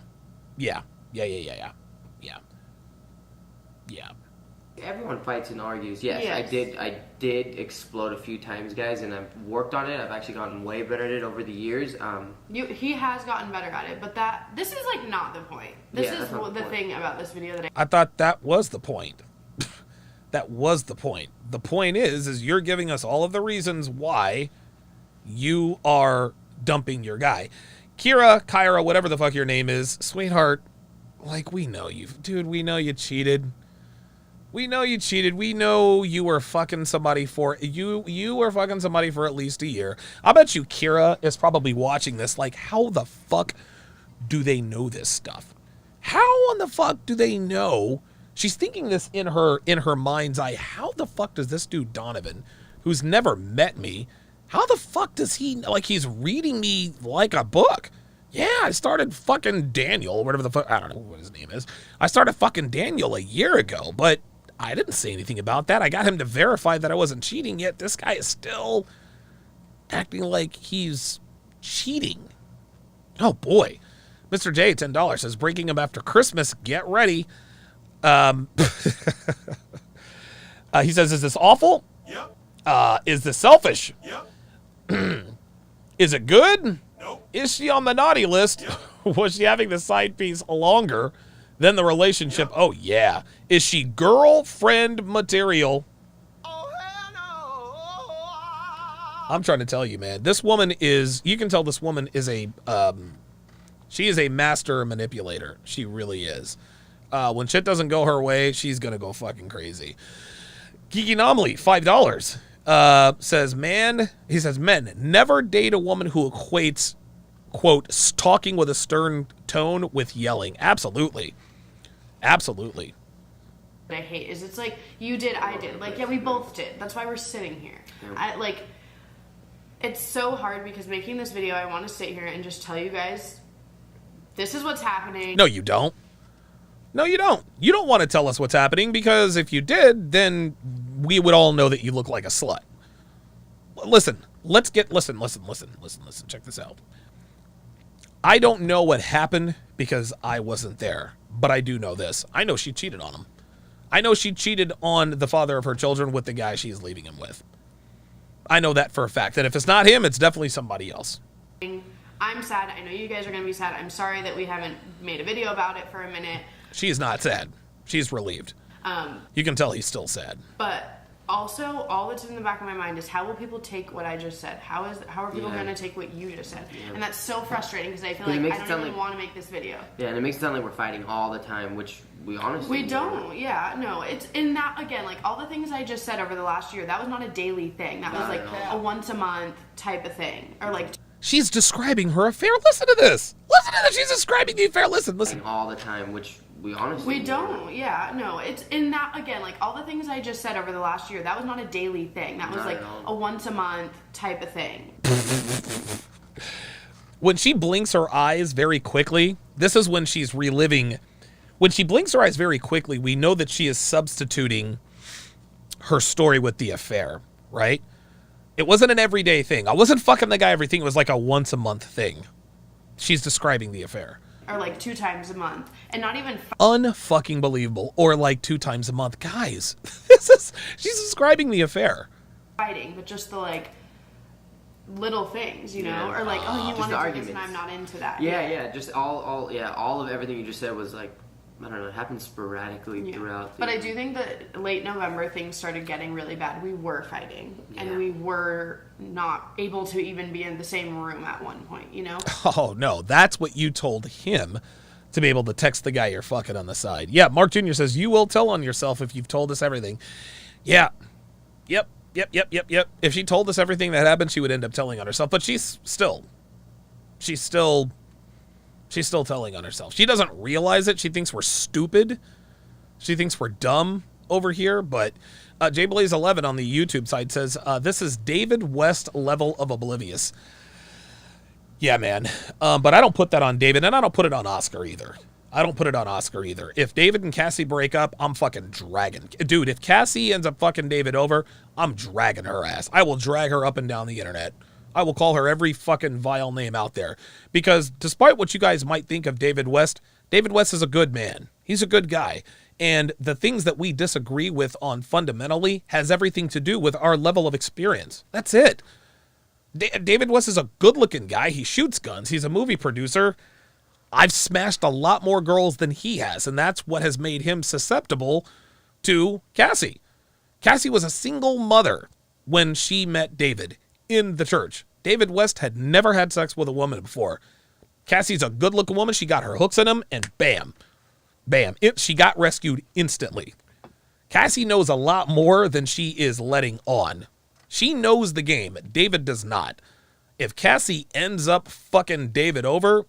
Everyone fights and argues. Yes, I did explode a few times, guys, and I've worked on it. I've actually gotten way better at it over the years. He has gotten better at it, but this is like not the point. This is the thing about this video that I thought that was the point. That was the point. The point is you're giving us all of the reasons why you are dumping your guy. Kyra, whatever the fuck your name is, sweetheart, like, we know you. Dude, we know you cheated. We know you cheated. We know you were fucking somebody for you were fucking somebody for at least a year. I bet you Kyra is probably watching this like, how the fuck do they know this stuff? How in the fuck do they know? She's thinking this in her mind's eye. How the fuck does this dude Donovan, who's never met me, how the fuck does he, like, he's reading me like a book? Yeah, I started fucking Daniel, whatever the fuck, I don't know what his name is. I started fucking Daniel a year ago, but I didn't say anything about that. I got him to verify that I wasn't cheating, yet this guy is still acting like he's cheating. Oh boy. Mr. J, $10, says, breaking him after Christmas, get ready. He says, is this awful? Yep. Is this selfish? Yep. Is it good? Nope. Is she on the naughty list? Yep. Was she having the side piece longer than the relationship? Yep. Oh, yeah. Is she girlfriend material? Oh, hell no. I'm trying to tell you, man. This woman is, you can tell this woman is she is a master manipulator. She really is. When shit doesn't go her way, she's going to go fucking crazy. Geeky Anomaly, $5, says, he says, men, never date a woman who equates, quote, talking with a stern tone with yelling. Absolutely. Absolutely. I hate is it's like, you did, I did. Like, yeah, we both did. That's why we're sitting here. It's so hard because making this video, I want to sit here and just tell you guys, this is what's happening. No, you don't. No, you don't. You don't want to tell us what's happening, because if you did, then we would all know that you look like a slut. Listen, listen, check this out. I don't know what happened because I wasn't there, but I do know this. I know she cheated on him. I know she cheated on the father of her children with the guy she's leaving him with. I know that for a fact. And if it's not him, it's definitely somebody else. I'm sad. I know you guys are going to be sad. I'm sorry that we haven't made a video about it for a minute. She's not sad. She's relieved. You can tell he's still sad. But also, all that's in the back of my mind is, how will people take what I just said? How are people going to take what you just said? Yeah. And that's so frustrating because I feel like I don't even want to make this video. Yeah, and it makes it sound like we're fighting all the time, which we honestly don't. Yeah, no. It's in that, again, like all the things I just said over the last year, that was not a daily thing. That was like a once a month type of thing. Or like... She's describing her affair. Listen to this. Listen to this. She's describing the affair. Listen. All the time, which we honestly don't. Yeah, no. It's in that, again, like all the things I just said over the last year, that was not a daily thing. That was like a once a month type of thing. When she blinks her eyes very quickly, this is when she's reliving. When she blinks her eyes very quickly, we know that she is substituting her story with the affair, right? It wasn't an everyday thing. I wasn't fucking the guy everything. It was like a once a month thing. She's describing the affair. Or like 2 times a month. And not even... Unfucking believable. Or like 2 times a month. Guys, she's describing the affair. Fighting, but just the like little things, you know? Or like, oh, you want to do this and I'm not into that. Yeah. Just all of everything you just said was like, I don't know, it happened sporadically throughout. But I do think that late November things started getting really bad. We were fighting, and we were not able to even be in the same room at one point, you know? Oh, no, that's what you told him, to be able to text the guy you're fucking on the side. Yeah, Mark Jr. says, you will tell on yourself if you've told us everything. Yeah. Yep. If she told us everything that happened, she would end up telling on herself. But she's still telling on herself. She doesn't realize it. She thinks we're stupid. She thinks we're dumb over here. But JBlaze11 on the YouTube side says, this is David West level of oblivious. Yeah, man. But I don't put that on David, and I don't put it on Oscar either. I don't put it on Oscar either. If David and Cassie break up, I'm fucking dragging. Dude, if Cassie ends up fucking David over, I'm dragging her ass. I will drag her up and down the internet. I will call her every fucking vile name out there. Because despite what you guys might think of David West is a good man. He's a good guy. And the things that we disagree with on fundamentally has everything to do with our level of experience. That's it. David West is a good-looking guy. He shoots guns. He's a movie producer. I've smashed a lot more girls than he has, and that's what has made him susceptible to Cassie. Cassie was a single mother when she met David in the church. David West had never had sex with a woman before. Cassie's a good-looking woman. She got her hooks in him, and bam, bam, she got rescued instantly. Cassie knows a lot more than she is letting on. She knows the game. David does not. If Cassie ends up fucking David over,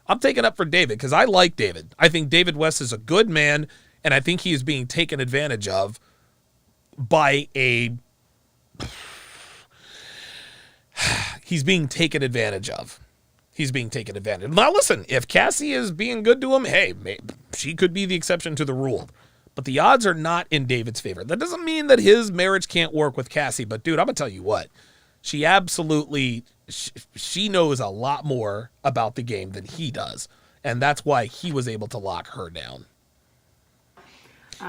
I'm taking up for David because I like David. I think David West is a good man, and I think he is being taken advantage of by a... He's being taken advantage of. He's being taken advantage of. Now listen, if Cassie is being good to him, hey, she could be the exception to the rule. But the odds are not in David's favor. That doesn't mean that his marriage can't work with Cassie. But dude, I'm going to tell you what. She absolutely... She knows a lot more about the game than he does. And that's why he was able to lock her down.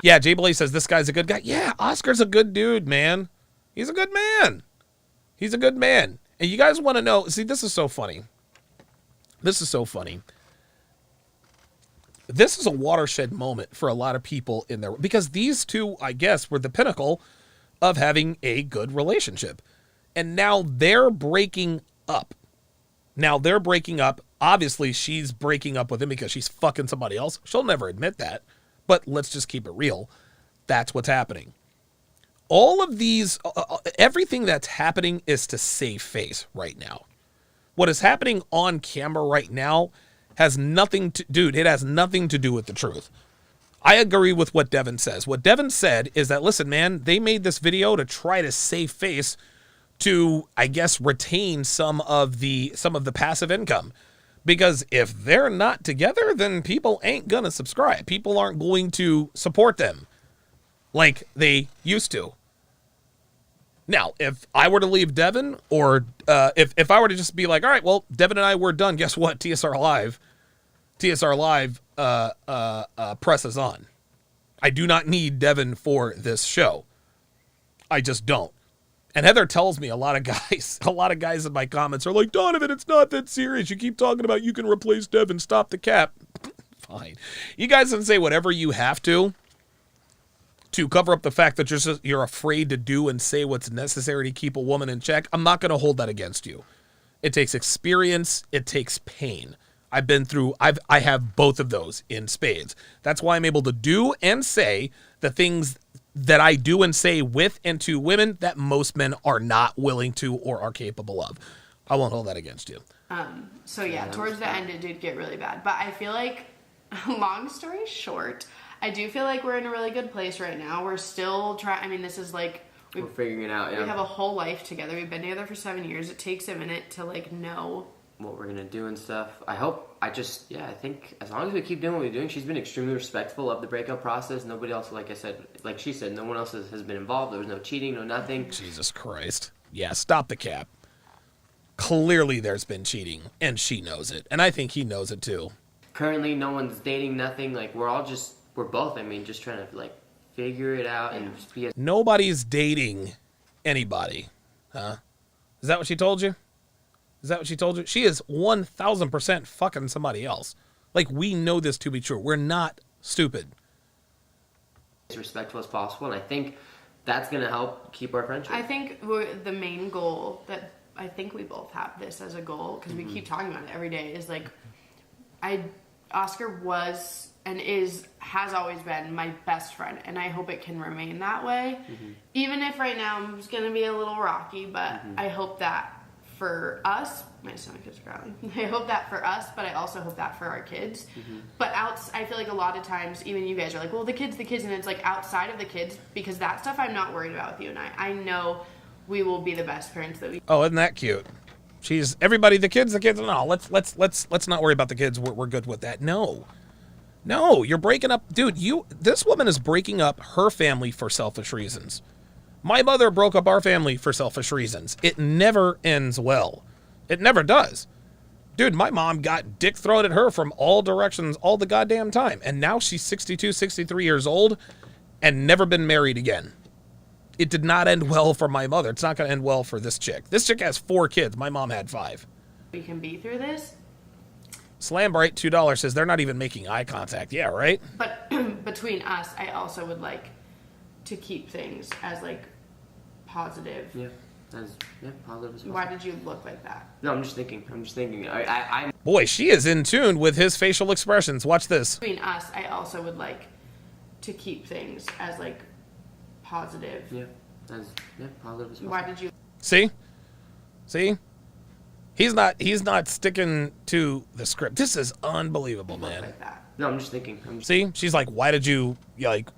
Yeah, Jay Blaze says this guy's a good guy. Yeah, Oscar's a good dude, man. He's a good man. He's a good man. And you guys want to know... See, this is so funny. This is so funny. This is a watershed moment for a lot of people in there. Because these two, I guess, were the pinnacle of having a good relationship. And now they're breaking up. Obviously, she's breaking up with him because she's fucking somebody else. She'll never admit that. But let's just keep it real. That's what's happening. All of these, everything that's happening is to save face right now. What is happening on camera right now has nothing to, dude, it has nothing to do with the truth. I agree with what Devin says. What Devin said is that, listen, man, they made this video to try to save face to, I guess, retain some of the passive income. Because if they're not together, then people ain't going to subscribe. People aren't going to support them like they used to. Now, if I were to leave Devin, or if I were to just be like, all right, well, Devin and I were done, guess what? TSR Live presses on. I do not need Devin for this show. I just don't. And Heather tells me a lot of guys in my comments are like, Donovan, it's not that serious. You keep talking about you can replace Devin, stop the cap. Fine. You guys can say whatever you have to cover up the fact that you're afraid to do and say what's necessary to keep a woman in check. I'm not going to hold that against you. It takes experience. It takes pain. I have both of those in spades. That's why I'm able to do and say the things that I do and say with and to women that most men are not willing to or are capable of. I won't hold that against you. So yeah, towards the end it did get really bad. But I feel like, long story short, I do feel like we're in a really good place right now. We're still trying, I mean, this is like... We're figuring it out, yeah. We have a whole life together. We've been together for 7 years. It takes a minute to, like, know what we're gonna do and stuff. I think as long as we keep doing what we're doing, she's been extremely respectful of the breakup process. Nobody else, like she said, no one else has been involved. There was no cheating, no nothing. Jesus Christ. Yeah, stop the cap. Clearly there's been cheating, and she knows it. And I think he knows it too. Currently, no one's dating, nothing. Like, we're both, just trying to, like, figure it out and just be Nobody's dating anybody. Huh? Is that what she told you? She is 1,000% fucking somebody else. Like, we know this to be true. We're not stupid. As respectful as possible, and I think that's going to help keep our friendship. I think the main goal that I think we both have this as a goal, because we keep talking about it every day, is like, Oscar was and has always been my best friend, and I hope it can remain that way. Even if right now it's going to be a little rocky, but I hope that for us, my stomach is growling. I hope that for us, but I also hope that for our kids. But I feel like a lot of times, even you guys are like, well, the kids, and it's like outside of the kids, because that stuff I'm not worried about with you and I. I know we will be the best parents that we. Oh, isn't that cute? She's everybody. The kids. No, let's not worry about the kids. We're good with that. No, you're breaking up, dude. This woman is breaking up her family for selfish reasons. My mother broke up our family for selfish reasons. It never ends well. It never does. Dude, my mom got dick thrown at her from all directions all the goddamn time. And now she's 62, 63 years old and never been married again. It did not end well for my mother. It's not going to end well for this chick. This chick has 4 kids. My mom had 5. We can be through this. Slambright, $2 says they're not even making eye contact. Yeah, right? But between us, I also would like to keep things as like positive. Yeah. Positive as well. Why did you look like that? No, I'm just thinking. I'm. Boy, she is in tune with his facial expressions. Watch this. Between us, I also would like to keep things as like positive. Yeah. Positive as well. Why did you? See? He's not sticking to the script. This is unbelievable, man. Like that. No, I'm just thinking. See? She's like, why did you like?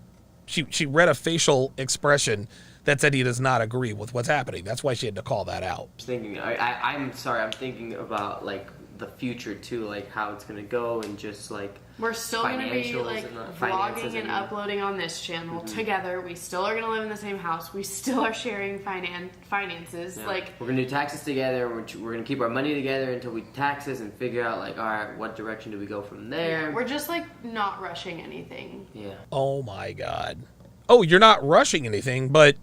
She read a facial expression that said he does not agree with what's happening. That's why she had to call that out. Just thinking. I'm sorry. I'm thinking about like the future too, like how it's gonna go, and just like we're still gonna be like vlogging and uploading on this channel together. We still are gonna live in the same house. We still are sharing finances. Yeah. Like we're gonna do taxes together. We're gonna keep our money together until we taxes and figure out like, all right, what direction do we go from there? Yeah, we're just like not rushing anything. Yeah. Oh my God. Oh, you're not rushing anything, but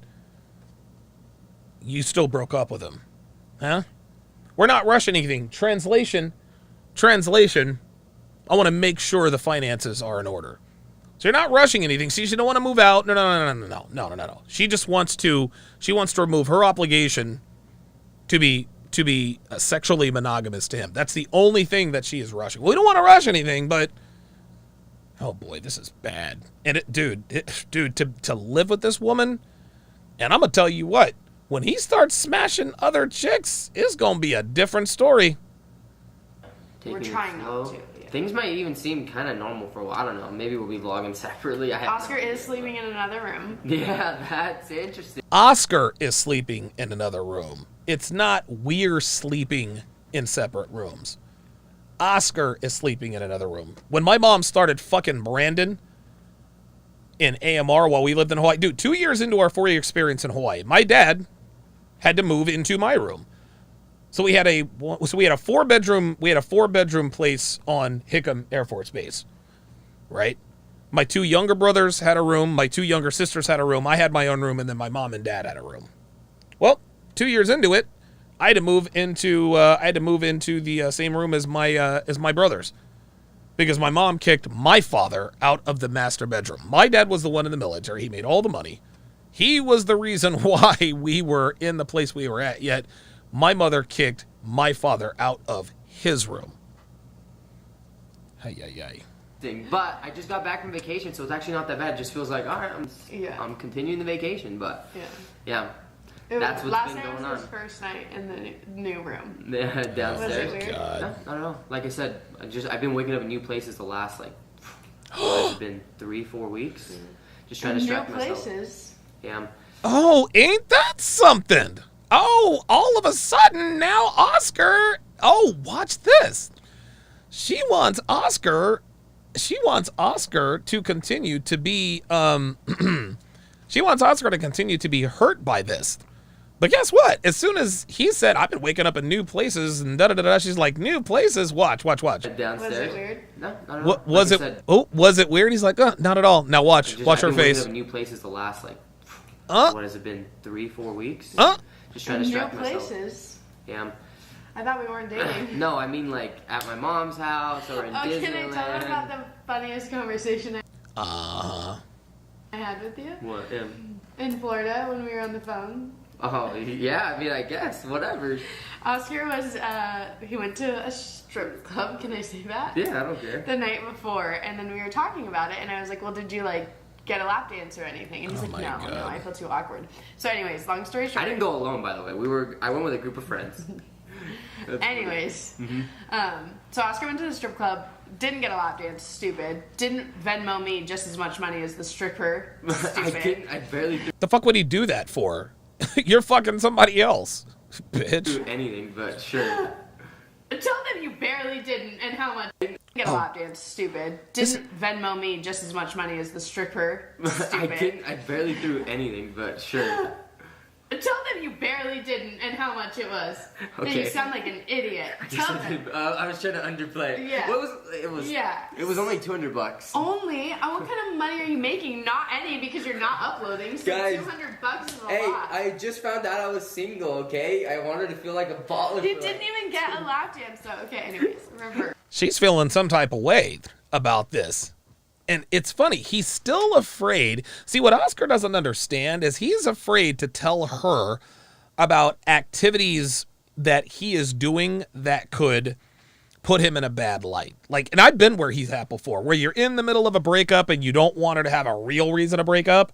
you still broke up with him, huh? We're not rushing anything. Translation. I want to make sure the finances are in order. So you're not rushing anything. See, she don't want to move out. No. She just wants to. She wants to remove her obligation to be sexually monogamous to him. That's the only thing that she is rushing. We don't want to rush anything, but oh boy, this is bad. And dude, to live with this woman, and I'm gonna tell you what. When he starts smashing other chicks, it's going to be a different story. We're trying not to. Yeah. Things might even seem kind of normal for a while. I don't know. Maybe we'll be vlogging separately. Oscar is sleeping in another room. Yeah, that's interesting. Oscar is sleeping in another room. It's not we're sleeping in separate rooms. Oscar is sleeping in another room. When my mom started fucking Brandon in AMR while we lived in Hawaii, dude, 2 years into our 4-year experience in Hawaii, my dad had to move into my room. So we had a 4-bedroom place on Hickam Air Force Base. Right? My 2 younger brothers had a room, my 2 younger sisters had a room, I had my own room, and then my mom and dad had a room. Well, 2 years into it, I had to move into the same room as my brothers. Because my mom kicked my father out of the master bedroom. My dad was the one in the military. He made all the money. He was the reason why we were in the place we were at, yet my mother kicked my father out of his room. Hey. But I just got back from vacation, so it's actually not that bad. It just feels like, all right, I'm continuing the vacation, but yeah. That's what's been going on. Last night was his first night in the new room. Yeah, downstairs. Was it weird? God. I don't know. Like I said, I've been waking up in new places the last it's been 3-4 weeks. Just trying to distract myself. New places. Yeah. Oh, ain't that something? Oh, all of a sudden now Oscar. Oh, watch this. She wants Oscar to continue to be she wants Oscar to continue to be hurt by this. But guess what? As soon as he said, I've been waking up in new places and da-da-da-da, she's like, new places? Watch. Downstairs? Was it weird? No, not at all. What was it? Was it weird? He's like, not at all. Now watch her face. I've been waking up in new places the last, what has it been, 3-4 weeks? Just trying to distract myself. New places? Yeah. I thought we weren't dating. No, I mean at my mom's house or in Disneyland. Can I tell about the funniest conversation I had with you? What? In Florida when we were on the phone. Oh, yeah, I mean, I guess, whatever. Oscar was, he went to a strip club, can I say that? Yeah, I don't care. The night before, and then we were talking about it, and I was like, well, did you, get a lap dance or anything? And he's like, no, I feel too awkward. So anyways, long story short. I didn't go alone, by the way. I went with a group of friends. Anyways, so Oscar went to the strip club, didn't get a lap dance, stupid. Didn't Venmo me just as much money as the stripper, stupid. I barely. The fuck would he do that for? You're fucking somebody else. Bitch. Do anything, but sure. Tell them you barely didn't and how much. Get a lap dance, stupid. Didn't Venmo me just as much money as the stripper, stupid. I barely threw anything, but sure. Tell them you barely didn't and how much it was. Okay. Then you sound like an idiot. Tell them. I was trying to underplay. Yeah. It was Yeah. It was only $200. Only? What kind of money are you making? Not any, because you're not uploading. So Guys, $200 is a Hey, lot. I just found out I was single, okay? I wanted to feel like a baller. You didn't even get a lap dance, though. Okay, anyways, remember. She's feeling some type of way about this. And it's funny, he's still afraid. See, what Oscar doesn't understand is he's afraid to tell her about activities that he is doing that could put him in a bad light. Like, and I've been where he's at before, where you're in the middle of a breakup and you don't want her to have a real reason to break up.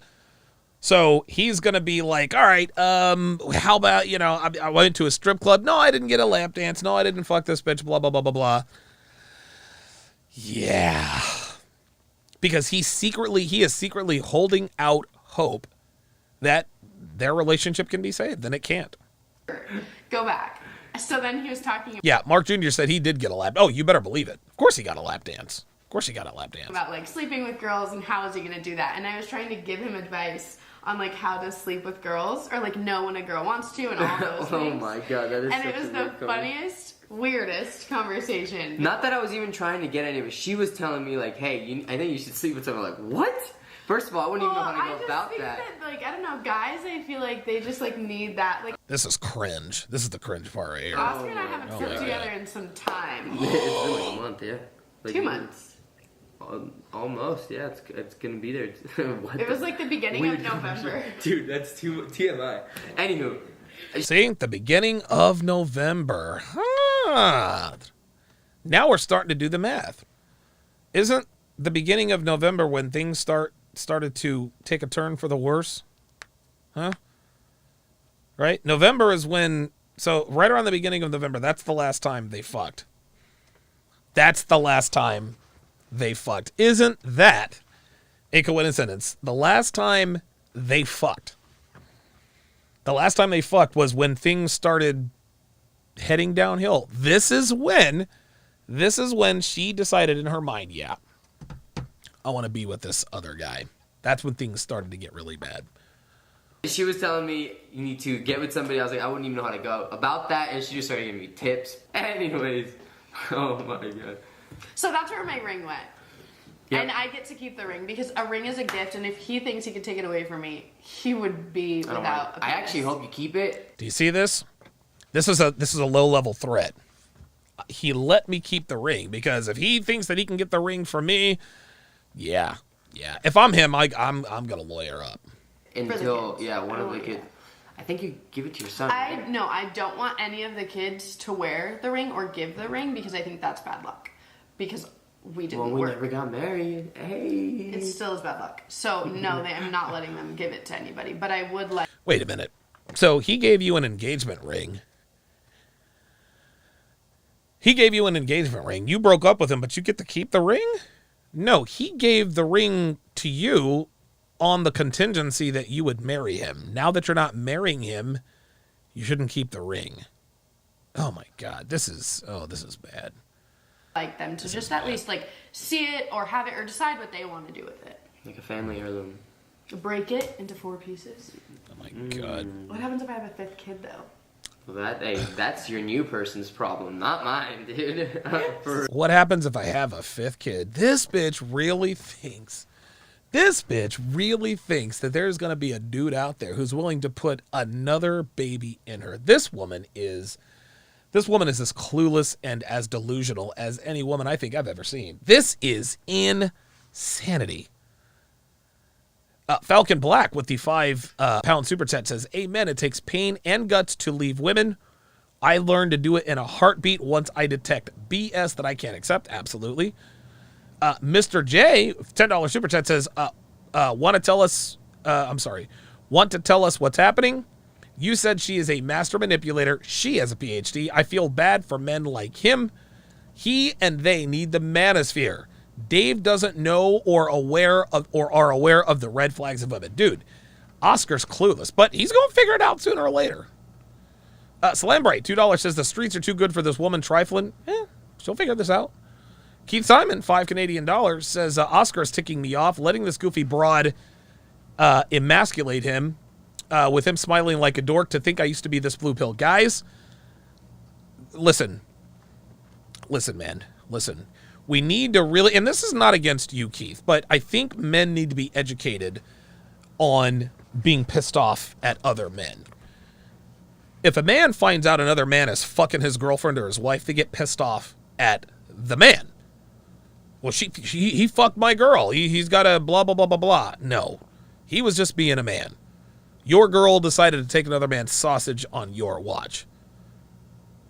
So he's going to be like, all right, how about, I went to a strip club. No, I didn't get a lap dance. No, I didn't fuck this bitch, blah, blah, blah, blah, blah. Yeah. Because he is secretly holding out hope that their relationship can be saved, and it can't. Go back. So then he was talking Yeah, Mark Jr. said he did get a lap. Oh, you better believe it. Of course he got a lap dance. Of course he got a lap dance. about like sleeping with girls and how is he going to do that. And I was trying to give him advice on like how to sleep with girls or like know when a girl wants to and all those Oh things. my god, that is And such it was a the weird comment. funniest, weirdest conversation. Not that I was even trying to get any of it. She was telling me like, hey, I think you should sleep with someone. Like, what? First of all, I wouldn't even know how to go about that. Like, I don't know, guys, I feel like they just like need that. Like, This is cringe. This is the cringe part right here. Oscar and I haven't slept my together in some time. It's been like a month, yeah. Like 2 months. Almost, yeah. It's gonna be there. What It was like the beginning of November. Dude, that's too TMI. Anywho, See, the beginning of November. Huh. Now we're starting to do the math. Isn't the beginning of November when things started to take a turn for the worse? Huh? Right? November is when, so right around the beginning of November, that's the last time they fucked. That's the last time they fucked. Isn't that a coincidence? The last time they fucked. The last time they fucked was when things started heading downhill. This is when she decided in her mind, yeah, I want to be with this other guy. That's when things started to get really bad. she was telling me you need to get with somebody. I was like, I wouldn't even know how to go about that, and she just started giving me tips. Anyways, oh my god. So that's where my ring went. Yep. And I get to keep the ring because a ring is a gift, and if he thinks he can take it away from me, he would be without. I actually hope you keep it. Do you see this? This is a low-level threat. He let me keep the ring because if he thinks that he can get the ring from me, yeah. If I'm him, I'm gonna lawyer up. Until one of the kids. I think you give it to your son. Right? No, I don't want any of the kids to wear the ring or give the ring because I think that's bad luck. Because we didn't we work. never got married. Hey. It still is bad luck. So no, I'm not letting them give it to anybody. But I would like. Wait a minute. So he gave you an engagement ring. You broke up with him, but you get to keep the ring? No, he gave the ring to you on the contingency that you would marry him. Now that you're not marrying him, you shouldn't keep the ring. Oh my God, this is bad. Like them to just at least like see it or have it or decide what they want to do with it. Like a family heirloom. Break it into 4 pieces. Oh my God. What happens if I have a 5th kid though? Well, that's your new person's problem, not mine, dude. What happens if I have a 5th kid? This bitch really thinks that there's going to be a dude out there who's willing to put another baby in her. This woman is as clueless and as delusional as any woman I think I've ever seen. This is insanity. Falcon Black with the 5-pound super chat says, amen, it takes pain and guts to leave women. I learned to do it in a heartbeat once I detect BS that I can't accept. Absolutely. Mr. J, $10 super chat says, want to tell us what's happening? You said she is a master manipulator. She has a PhD. I feel bad for men like him. He and they need the manosphere. Dave doesn't know or are aware of the red flags of women. Dude, Oscar's clueless, but he's going to figure it out sooner or later. Salambright, $2 says the streets are too good for this woman trifling. She'll figure this out. Keith Simon, $5 Canadian, says Oscar is ticking me off, letting this goofy broad emasculate him with him smiling like a dork to think I used to be this blue pill. Guys, listen, man, listen. We need to really, and this is not against you, Keith, but I think men need to be educated on being pissed off at other men. If a man finds out another man is fucking his girlfriend or his wife, they get pissed off at the man. Well, he fucked my girl. He's got a blah, blah, blah, blah, blah. No, he was just being a man. Your girl decided to take another man's sausage on your watch.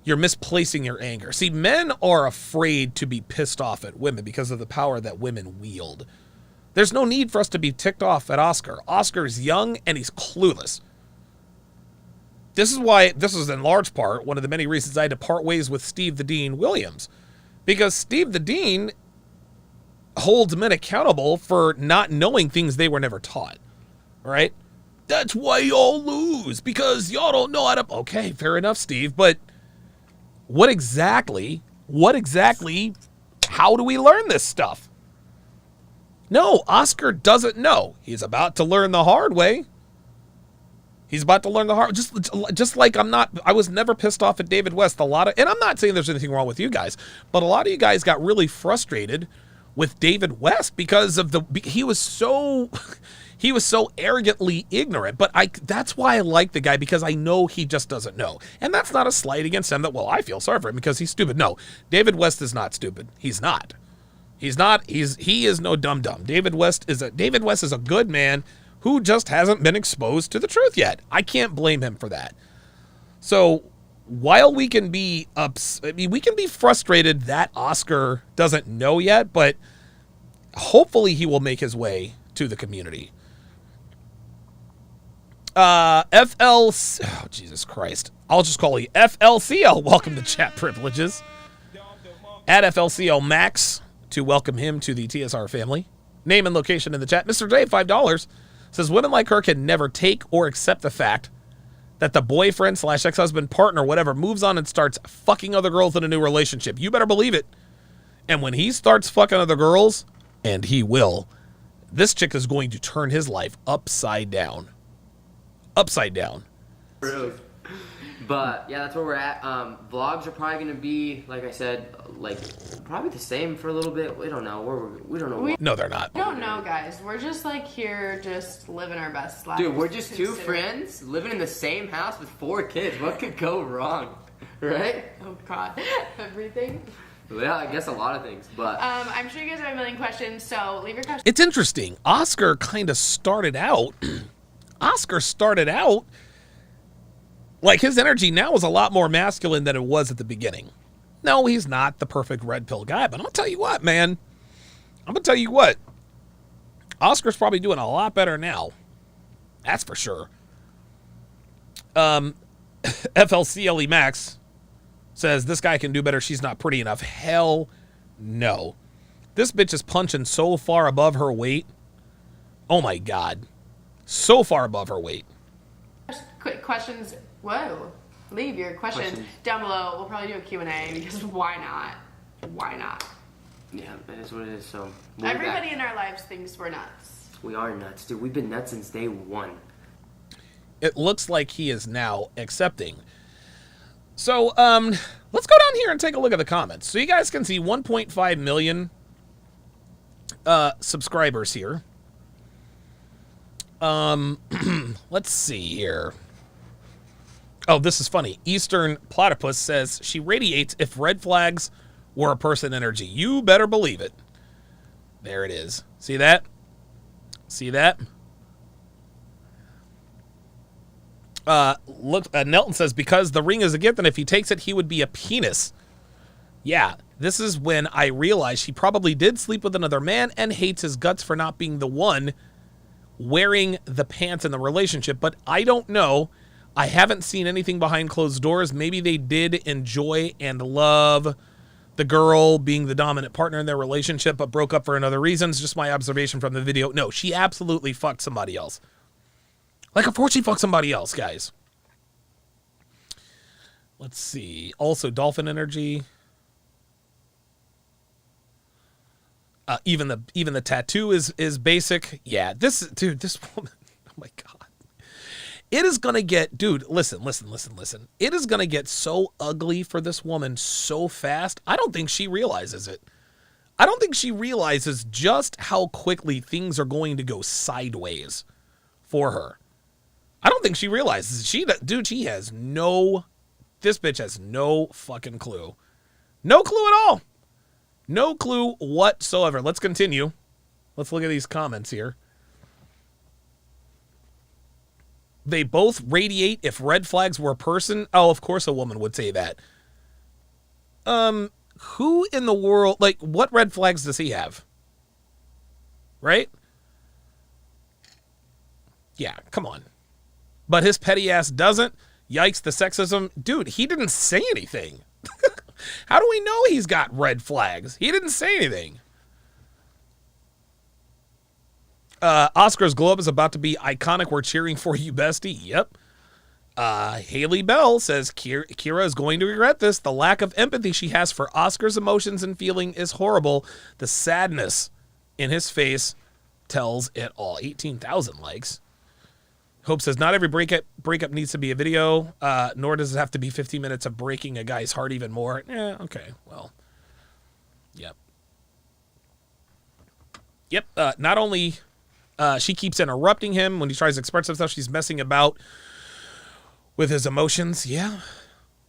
You're misplacing your anger. See, men are afraid to be pissed off at women because of the power that women wield. There's no need for us to be ticked off at Oscar. Oscar's young and he's clueless. This is in large part one of the many reasons I had to part ways with Steve the Dean Williams. Because Steve the Dean holds men accountable for not knowing things they were never taught. Right? That's why y'all lose, because y'all don't know how to... Okay, fair enough, Steve, but what exactly, how do we learn this stuff? No, Oscar doesn't know. He's about to learn the hard way. He's about to learn the hard, just like I was never pissed off at David West. And I'm not saying there's anything wrong with you guys, but a lot of you guys got really frustrated with David West because of he was so arrogantly ignorant. But that's why I like the guy, because I know he just doesn't know. And that's not a slight against him that, well, I feel sorry for him because he's stupid. No, David West is not stupid. He's not. He is no dum-dum. David West is a good man who just hasn't been exposed to the truth yet. I can't blame him for that. So while we can be frustrated that Oscar doesn't know yet, but hopefully he will make his way to the community. Jesus Christ. I'll just call you FLCL. Welcome to chat privileges. At FLCL Max to welcome him to the TSR family. Name and location in the chat. Mr. J, $5, says women like her can never take or accept the fact that the boyfriend / ex-husband, partner, whatever, moves on and starts fucking other girls in a new relationship. You better believe it. And when he starts fucking other girls, and he will, this chick is going to turn his life upside down. Upside down. But yeah, that's where we're at. Vlogs are probably going to be, like I said, probably the same for a little bit. We don't know. We don't know. No, they're not. We don't know, guys. We're just here, just living our best lives. Dude, we're just two friends living in the same house with 4 kids. What could go wrong, right? Oh God, everything. Yeah, I guess a lot of things, but I'm sure you guys have a million questions, so leave your questions. It's interesting. Oscar kind of started out. Like, his energy now is a lot more masculine than it was at the beginning. No, he's not the perfect red pill guy, but I'm going to tell you what, man. Oscar's probably doing a lot better now. That's for sure. FLCLE Max says, this guy can do better. She's not pretty enough. Hell no. This bitch is punching so far above her weight. Oh, my God. So far above her weight. Quick questions. Whoa. Leave your questions down below. We'll probably do a Q&A because why not? Why not? Yeah, that is what it is. So everybody in our lives thinks we're nuts. We are nuts, dude. We've been nuts since day one. It looks like he is now accepting. So, let's go down here and take a look at the comments. So you guys can see 1.5 million subscribers here. Let's see here. Oh, this is funny. Eastern Platypus says, she radiates if red flags were a person energy. You better believe it. There it is. See that? See that? Look, Nelton says, because the ring is a gift, and if he takes it, he would be a penis. Yeah, this is when I realized he probably did sleep with another man and hates his guts for not being the one wearing the pants in the relationship. But I don't know. I haven't seen anything behind closed doors. Maybe they did enjoy and love the girl being the dominant partner in their relationship, but broke up for another reason. It's just my observation from the video. No, she absolutely fucked somebody else. Like, of course she fucked somebody else, guys. Let's see. Also, dolphin energy. Even the tattoo is basic. Yeah, this woman. Oh my god. It is gonna get, dude. Listen. It is gonna get so ugly for this woman so fast. I don't think she realizes it. I don't think she realizes just how quickly things are going to go sideways for her. I don't think she realizes. This bitch has no fucking clue. No clue at all. No clue whatsoever. Let's continue. Let's look at these comments here. They both radiate if red flags were a person. Oh, of course a woman would say that. Who in the world, like, what red flags does he have? Right? Yeah, come on. But his petty ass doesn't. Yikes, the sexism. Dude, he didn't say anything. How do we know he's got red flags? He didn't say anything. Oscar's globe is about to be iconic. We're cheering for you, bestie. Yep. Haley Bell says Kyra is going to regret this. The lack of empathy she has for Oscar's emotions and feeling is horrible. The sadness in his face tells it all. 18,000 likes. Hope says, not every breakup needs to be a video, nor does it have to be 15 minutes of breaking a guy's heart even more. Okay, well, yep. Yep, not only she keeps interrupting him when he tries to express himself, she's messing about with his emotions. Yeah.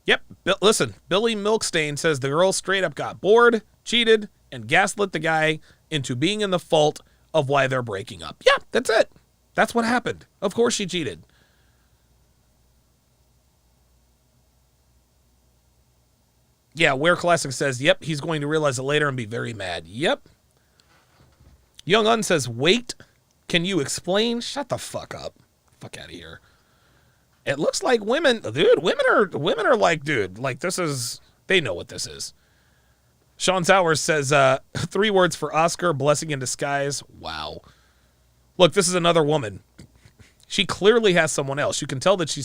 Yep, listen, Billy Milkstain says the girl straight up got bored, cheated, and gaslit the guy into being in the fault of why they're breaking up. Yeah, that's it. That's what happened. Of course she cheated. Yeah, Where Classic says, yep, he's going to realize it later and be very mad. Yep. Young Un says, wait, can you explain? Shut the fuck up. Fuck out of here. It looks like women, dude, women are like, dude, like this is, they know what this is. Sean Sowers says, 3 words for Oscar, blessing in disguise. Wow. Look, this is another woman. She clearly has someone else. You can tell that you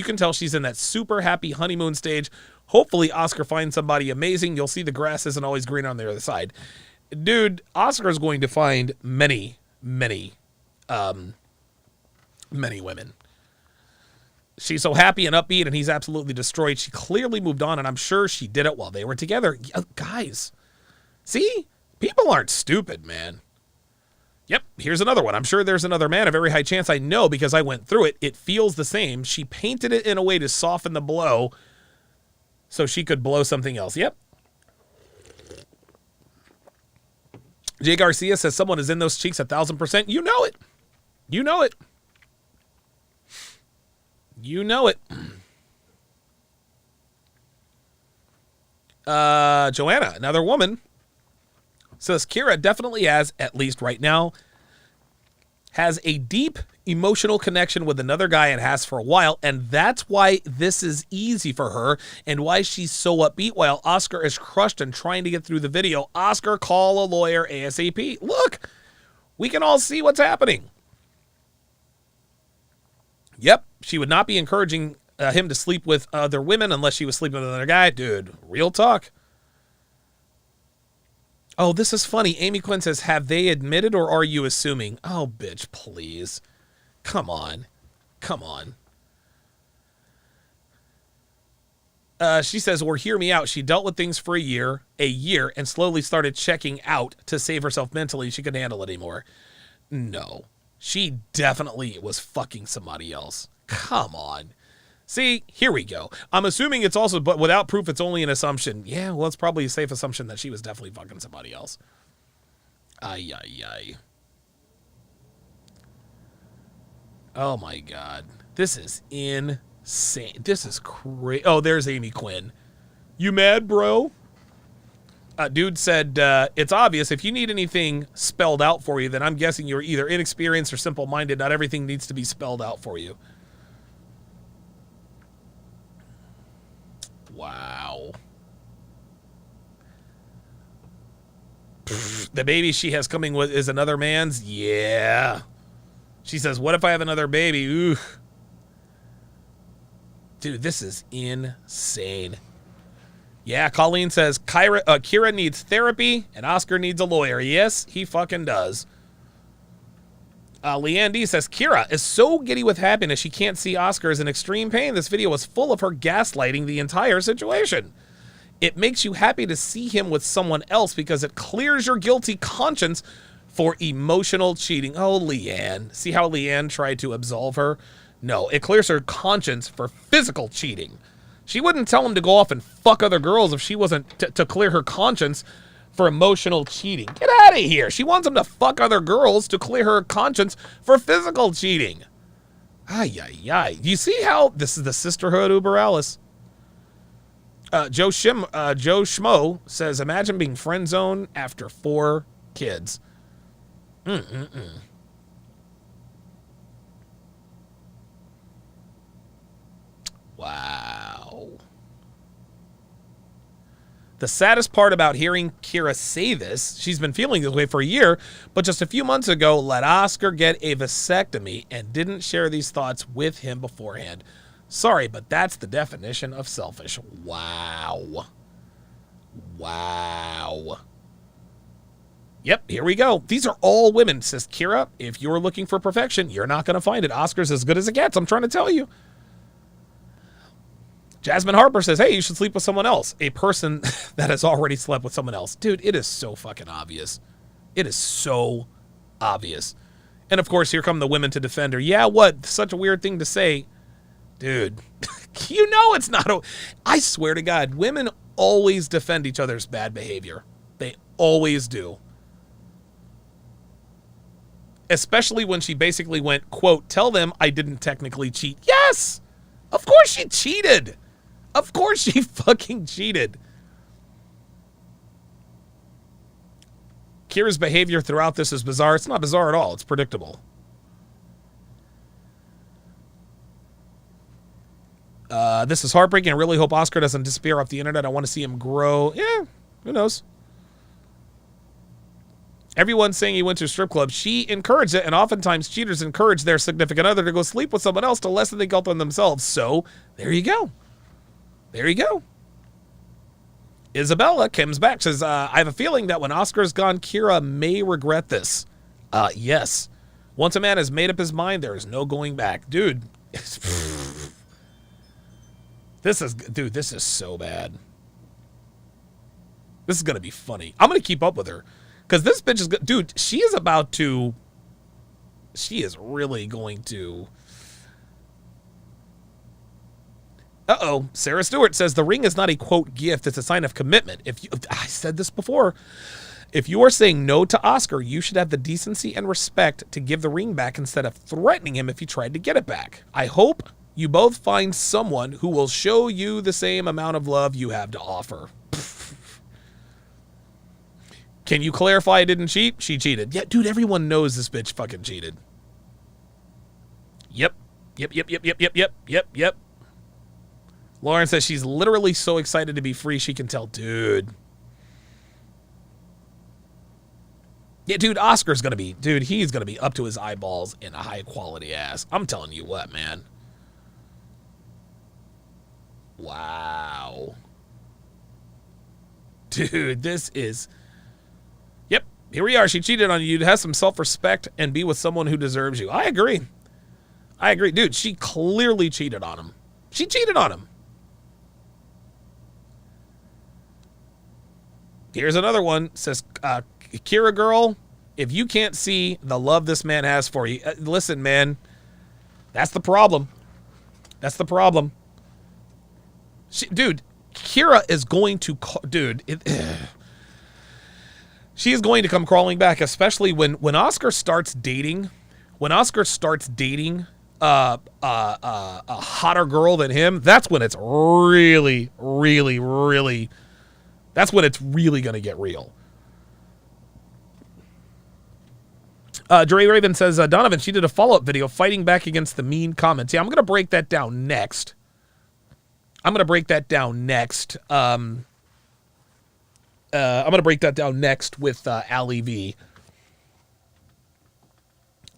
can tell she's in that super happy honeymoon stage. Hopefully Oscar finds somebody amazing. You'll see the grass isn't always green on the other side. Dude, Oscar is going to find many women. She's so happy and upbeat, and he's absolutely destroyed. She clearly moved on, and I'm sure she did it while they were together. Guys, see? People aren't stupid, man. Yep, here's another one. I'm sure there's another man. A very high chance. I know because I went through it. It feels the same. She painted it in a way to soften the blow so she could blow something else. Yep. Jay Garcia says someone is in those cheeks 1,000%. You know it. You know it. You know it. Joanna, another woman, says Kyra definitely has, at least right now, has a deep emotional connection with another guy and has for a while, and that's why this is easy for her and why she's so upbeat while Oscar is crushed and trying to get through the video. Oscar, call a lawyer ASAP. Look, we can all see what's happening. Yep, she would not be encouraging him to sleep with other women unless she was sleeping with another guy. Dude, real talk. Oh, this is funny. Amy Quinn says, have they admitted or are you assuming? Oh, bitch, please. Come on. Come on. She says, or hear me out. She dealt with things for a year, and slowly started checking out to save herself mentally. She couldn't handle it anymore. No. She definitely was fucking somebody else. Come on. See, here we go. I'm assuming it's also, but without proof, it's only an assumption. Yeah, well, it's probably a safe assumption that she was definitely fucking somebody else. Ay, ay, ay. Oh, my God. This is insane. This is crazy. Oh, there's Amy Quinn. You mad, bro? Dude said, it's obvious. If you need anything spelled out for you, then I'm guessing you're either inexperienced or simple-minded. Not everything needs to be spelled out for you. Wow. The baby she has coming with is another man's? Yeah. She says, what if I have another baby? Ooh. Dude, this is insane. Yeah, Colleen says Kyra needs therapy and Oscar needs a lawyer. Yes, he fucking does. Leanne D says, Kyra is so giddy with happiness she can't see Oscar is in extreme pain. This video was full of her gaslighting the entire situation. It makes you happy to see him with someone else because it clears your guilty conscience for emotional cheating. Oh, Leanne. See how Leanne tried to absolve her? No, it clears her conscience for physical cheating. She wouldn't tell him to go off and fuck other girls if she wasn't to clear her conscience for emotional cheating. Get out of here. She wants him to fuck other girls to clear her conscience for physical cheating. Ay, ay, ay. You see how this is the sisterhood, Uber Alice? Joe Schmo says, imagine being friend zoned after 4 kids. Wow. The saddest part about hearing Kyra say this, she's been feeling this way for a year, but just a few months ago let Oscar get a vasectomy and didn't share these thoughts with him beforehand. Sorry, but that's the definition of selfish. Wow. Wow. Yep, here we go. These are all women, says Kyra. If you're looking for perfection, you're not going to find it. Oscar's as good as it gets, I'm trying to tell you. Jasmine Harper says, hey, you should sleep with someone else. A person that has already slept with someone else. Dude, it is so fucking obvious. It is so obvious. And of course, here come the women to defend her. Yeah, what? Such a weird thing to say. Dude, you know it's not. I swear to God, women always defend each other's bad behavior. They always do. Especially when she basically went, quote, tell them I didn't technically cheat. Yes! Of course she cheated. Of course she fucking cheated. Kyra's behavior throughout this is bizarre. It's not bizarre at all. It's predictable. This is heartbreaking. I really hope Oscar doesn't disappear off the internet. I want to see him grow. Yeah, who knows? Everyone's saying he went to a strip club. She encouraged it, and oftentimes cheaters encourage their significant other to go sleep with someone else to lessen the guilt on themselves. So, there you go. There you go. Isabella comes back, says, I have a feeling that when Oscar's gone, Kyra may regret this. Yes. Once a man has made up his mind, there is no going back. Dude. This is so bad. This is going to be funny. I'm going to keep up with her. Because this bitch is good. Dude, she is really going to. Uh-oh. Sarah Stewart says the ring is not a, quote, gift. It's a sign of commitment. I said this before. If you are saying no to Oscar, you should have the decency and respect to give the ring back instead of threatening him if he tried to get it back. I hope you both find someone who will show you the same amount of love you have to offer. Can you clarify I didn't cheat? She cheated. Yeah, dude, everyone knows this bitch fucking cheated. Yep. Lauren says she's literally so excited to be free she can tell. Dude. Yeah, dude, Oscar's gonna be, dude, he's gonna be up to his eyeballs in a high quality ass. I'm telling you what, man. Wow. Dude, this is... Yep, here we are. She cheated on you. Have some self-respect and be with someone who deserves you. I agree. I agree. Dude, she clearly cheated on him. She cheated on him. Here's another one. Says, Kyra girl, if you can't see the love this man has for you, listen, man, that's the problem. That's the problem. Dude, Kyra is going to, she is going to come crawling back, especially when Oscar starts dating. When Oscar starts dating a hotter girl than him, that's when it's really, really, really, that's when it's really going to get real. Dre Raven says, Donovan, she did a follow-up video fighting back against the mean comments. Yeah, I'm going to break that down next. I'm going to break that down next. I'm going to break that down next with Ali V.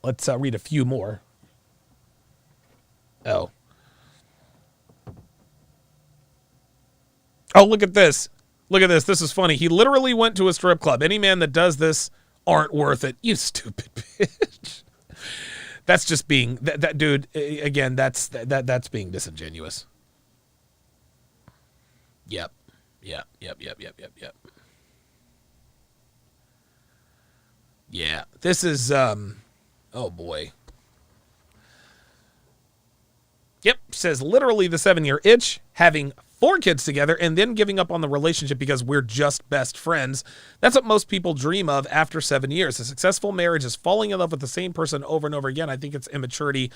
Let's read a few more. Oh. Oh, look at this. Look at this. This is funny. He literally went to a strip club. Any man that does this aren't worth it. You stupid bitch. That's just being that dude. Again, that's being disingenuous. Yep. Yep. Yeah. This is oh boy. Yep, says literally the 7-year itch, having 4 kids together, and then giving up on the relationship because we're just best friends. That's what most people dream of after 7 years. A successful marriage is falling in love with the same person over and over again. I think it's immaturity.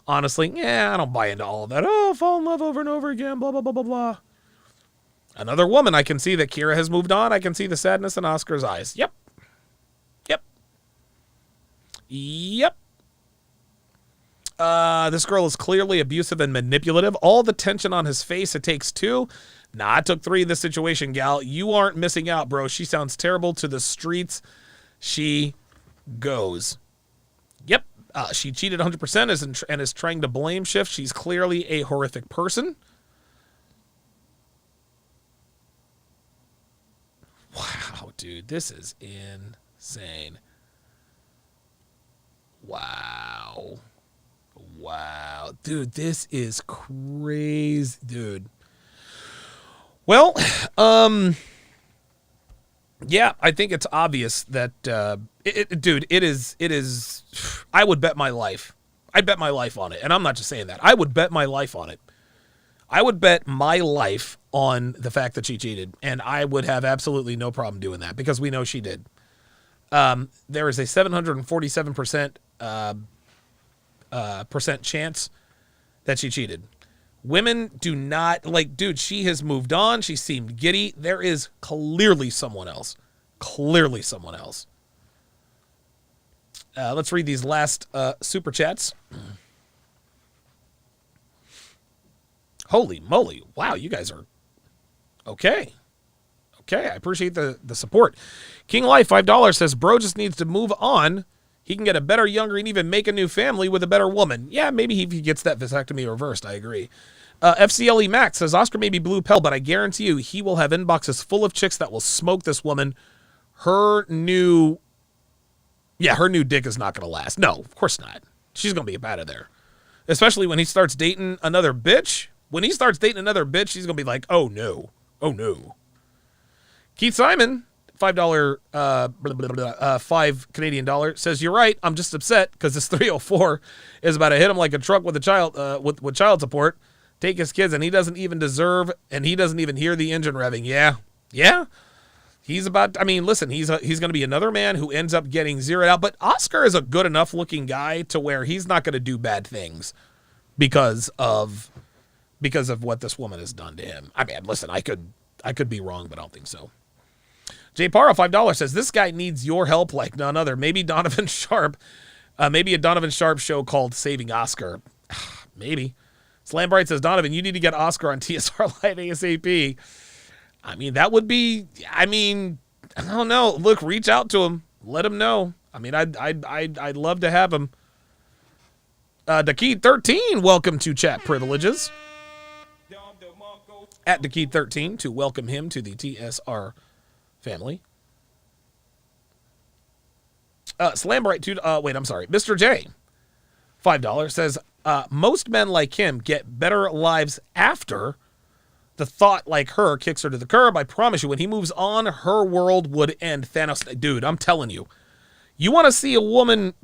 Honestly, I don't buy into all of that. Oh, fall in love over and over again, blah, blah, blah, blah, blah. Another woman, I can see that Kyra has moved on. I can see the sadness in Oscar's eyes. Yep. This girl is clearly abusive and manipulative. All the tension on his face, it takes 2. Nah, it took 3 in this situation, gal. You aren't missing out, bro. She sounds terrible to the streets. She goes. Yep. She cheated 100% and is trying to blame shift. She's clearly a horrific person. Wow, dude. This is insane. Wow. Dude, this is crazy, dude. Well, yeah, I think it's obvious that, dude, it is, I would bet my life. I'd bet my life on it. And I'm not just saying that. I would bet my life on it. I would bet my life on the fact that she cheated. And I would have absolutely no problem doing that because we know she did. There is a 747% percent chance that she cheated. Women do not, like, dude, she has moved on. She seemed giddy. There is clearly someone else. Let's read these last super chats. Holy moly. Wow, you guys are okay. I appreciate the support. King Life, $5, says, bro just needs to move on. He can get a better, younger, and even make a new family with a better woman. Yeah, maybe if he gets that vasectomy reversed, I agree. FCLE Max says, Oscar may be blue pill, but I guarantee you he will have inboxes full of chicks that will smoke this woman. Her new dick is not going to last. No, of course not. She's going to be out of there. Especially when he starts dating another bitch. When he starts dating another bitch, she's going to be like, oh no. Keith Simon, $5, 5 Canadian dollar, says, you're right, I'm just upset because this 304 is about to hit him like a truck with a child, with child support, take his kids, and he doesn't even hear the engine revving. Yeah. He's about, I mean, listen, he's going to be another man who ends up getting zeroed out, but Oscar is a good enough looking guy to where he's not going to do bad things because of what this woman has done to him. I mean, listen, I could be wrong, but I don't think so. Jay Parra, $5, says, this guy needs your help like none other. Maybe Donovan Sharp. Maybe a Donovan Sharp show called Saving Oscar. Maybe. Slam Bright says, Donovan, you need to get Oscar on TSR Live ASAP. I mean, that would be, I don't know. Look, reach out to him. Let him know. I mean, I'd love to have him. Dakid13, welcome to Chat Privileges. At Dakid13 to welcome him to the TSR family. Slambright 2, Mr. J, $5, says, most men like him get better lives after the thought like her kicks her to the curb. I promise you, when he moves on, her world would end. Thanos, dude, I'm telling you. You want to see a woman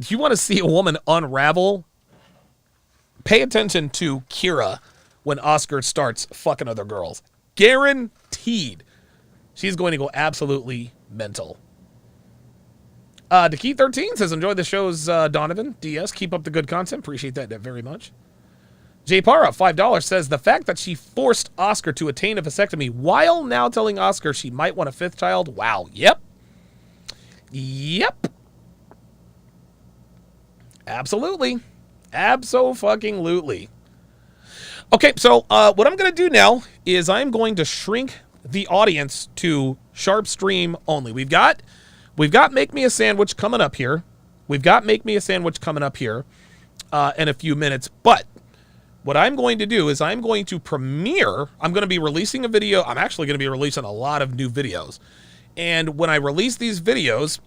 unravel? Pay attention to Kyra when Oscar starts fucking other girls. Guaranteed. She's going to go absolutely mental. Dakey13 says, enjoy the shows, Donovan. DS, keep up the good content. Appreciate that very much. Jay Parra, $5, says, the fact that she forced Oscar to attain a vasectomy while now telling Oscar she might want a 5th child. Wow. Yep. Absolutely. Abso-fucking-lutely. Okay, so what I'm going to do now is I'm going to shrink the audience to Sharp Stream only. We've got Make Me a Sandwich coming up here. In a few minutes, but what I'm going to do is I'm going to premiere. I'm going to be releasing a video. I'm actually going to be releasing a lot of new videos. And when I release these videos,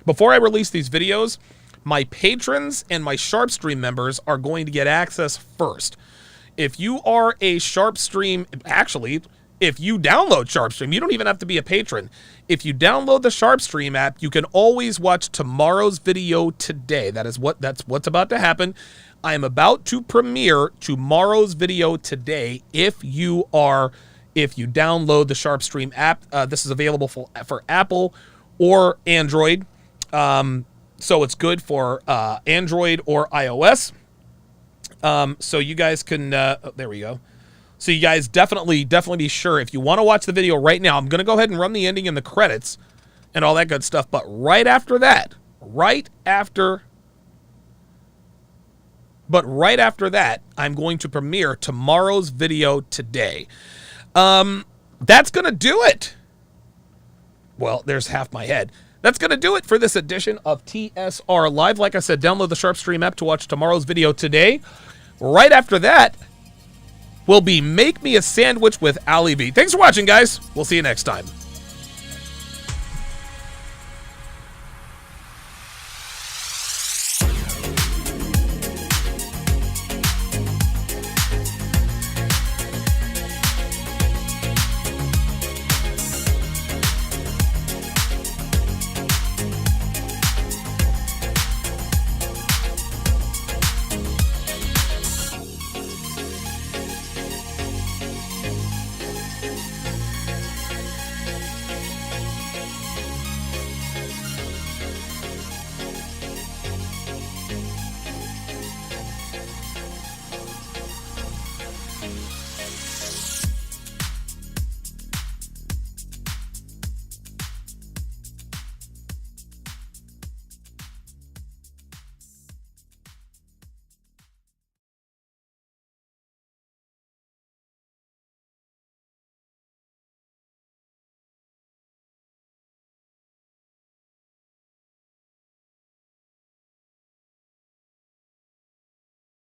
before I release these videos, my patrons and my Sharpstream members are going to get access first. If you are a Sharpstream, actually, if you download Sharpstream, you don't even have to be a patron. If you download the Sharpstream app, you can always watch tomorrow's video today. That's what's about to happen. I am about to premiere tomorrow's video today. If you download the Sharpstream app, this is available for Apple or Android. So it's good for Android or iOS. So you guys can, there we go. So you guys definitely be sure, if you want to watch the video right now, I'm going to go ahead and run the ending and the credits and all that good stuff. But right after that, I'm going to premiere tomorrow's video today. That's going to do it. Well, there's half my head. That's going to do it for this edition of TSR Live. Like I said, download the Sharpstream app to watch tomorrow's video today. Right after that will be Make Me a Sandwich with Ali B. Thanks for watching, guys. We'll see you next time.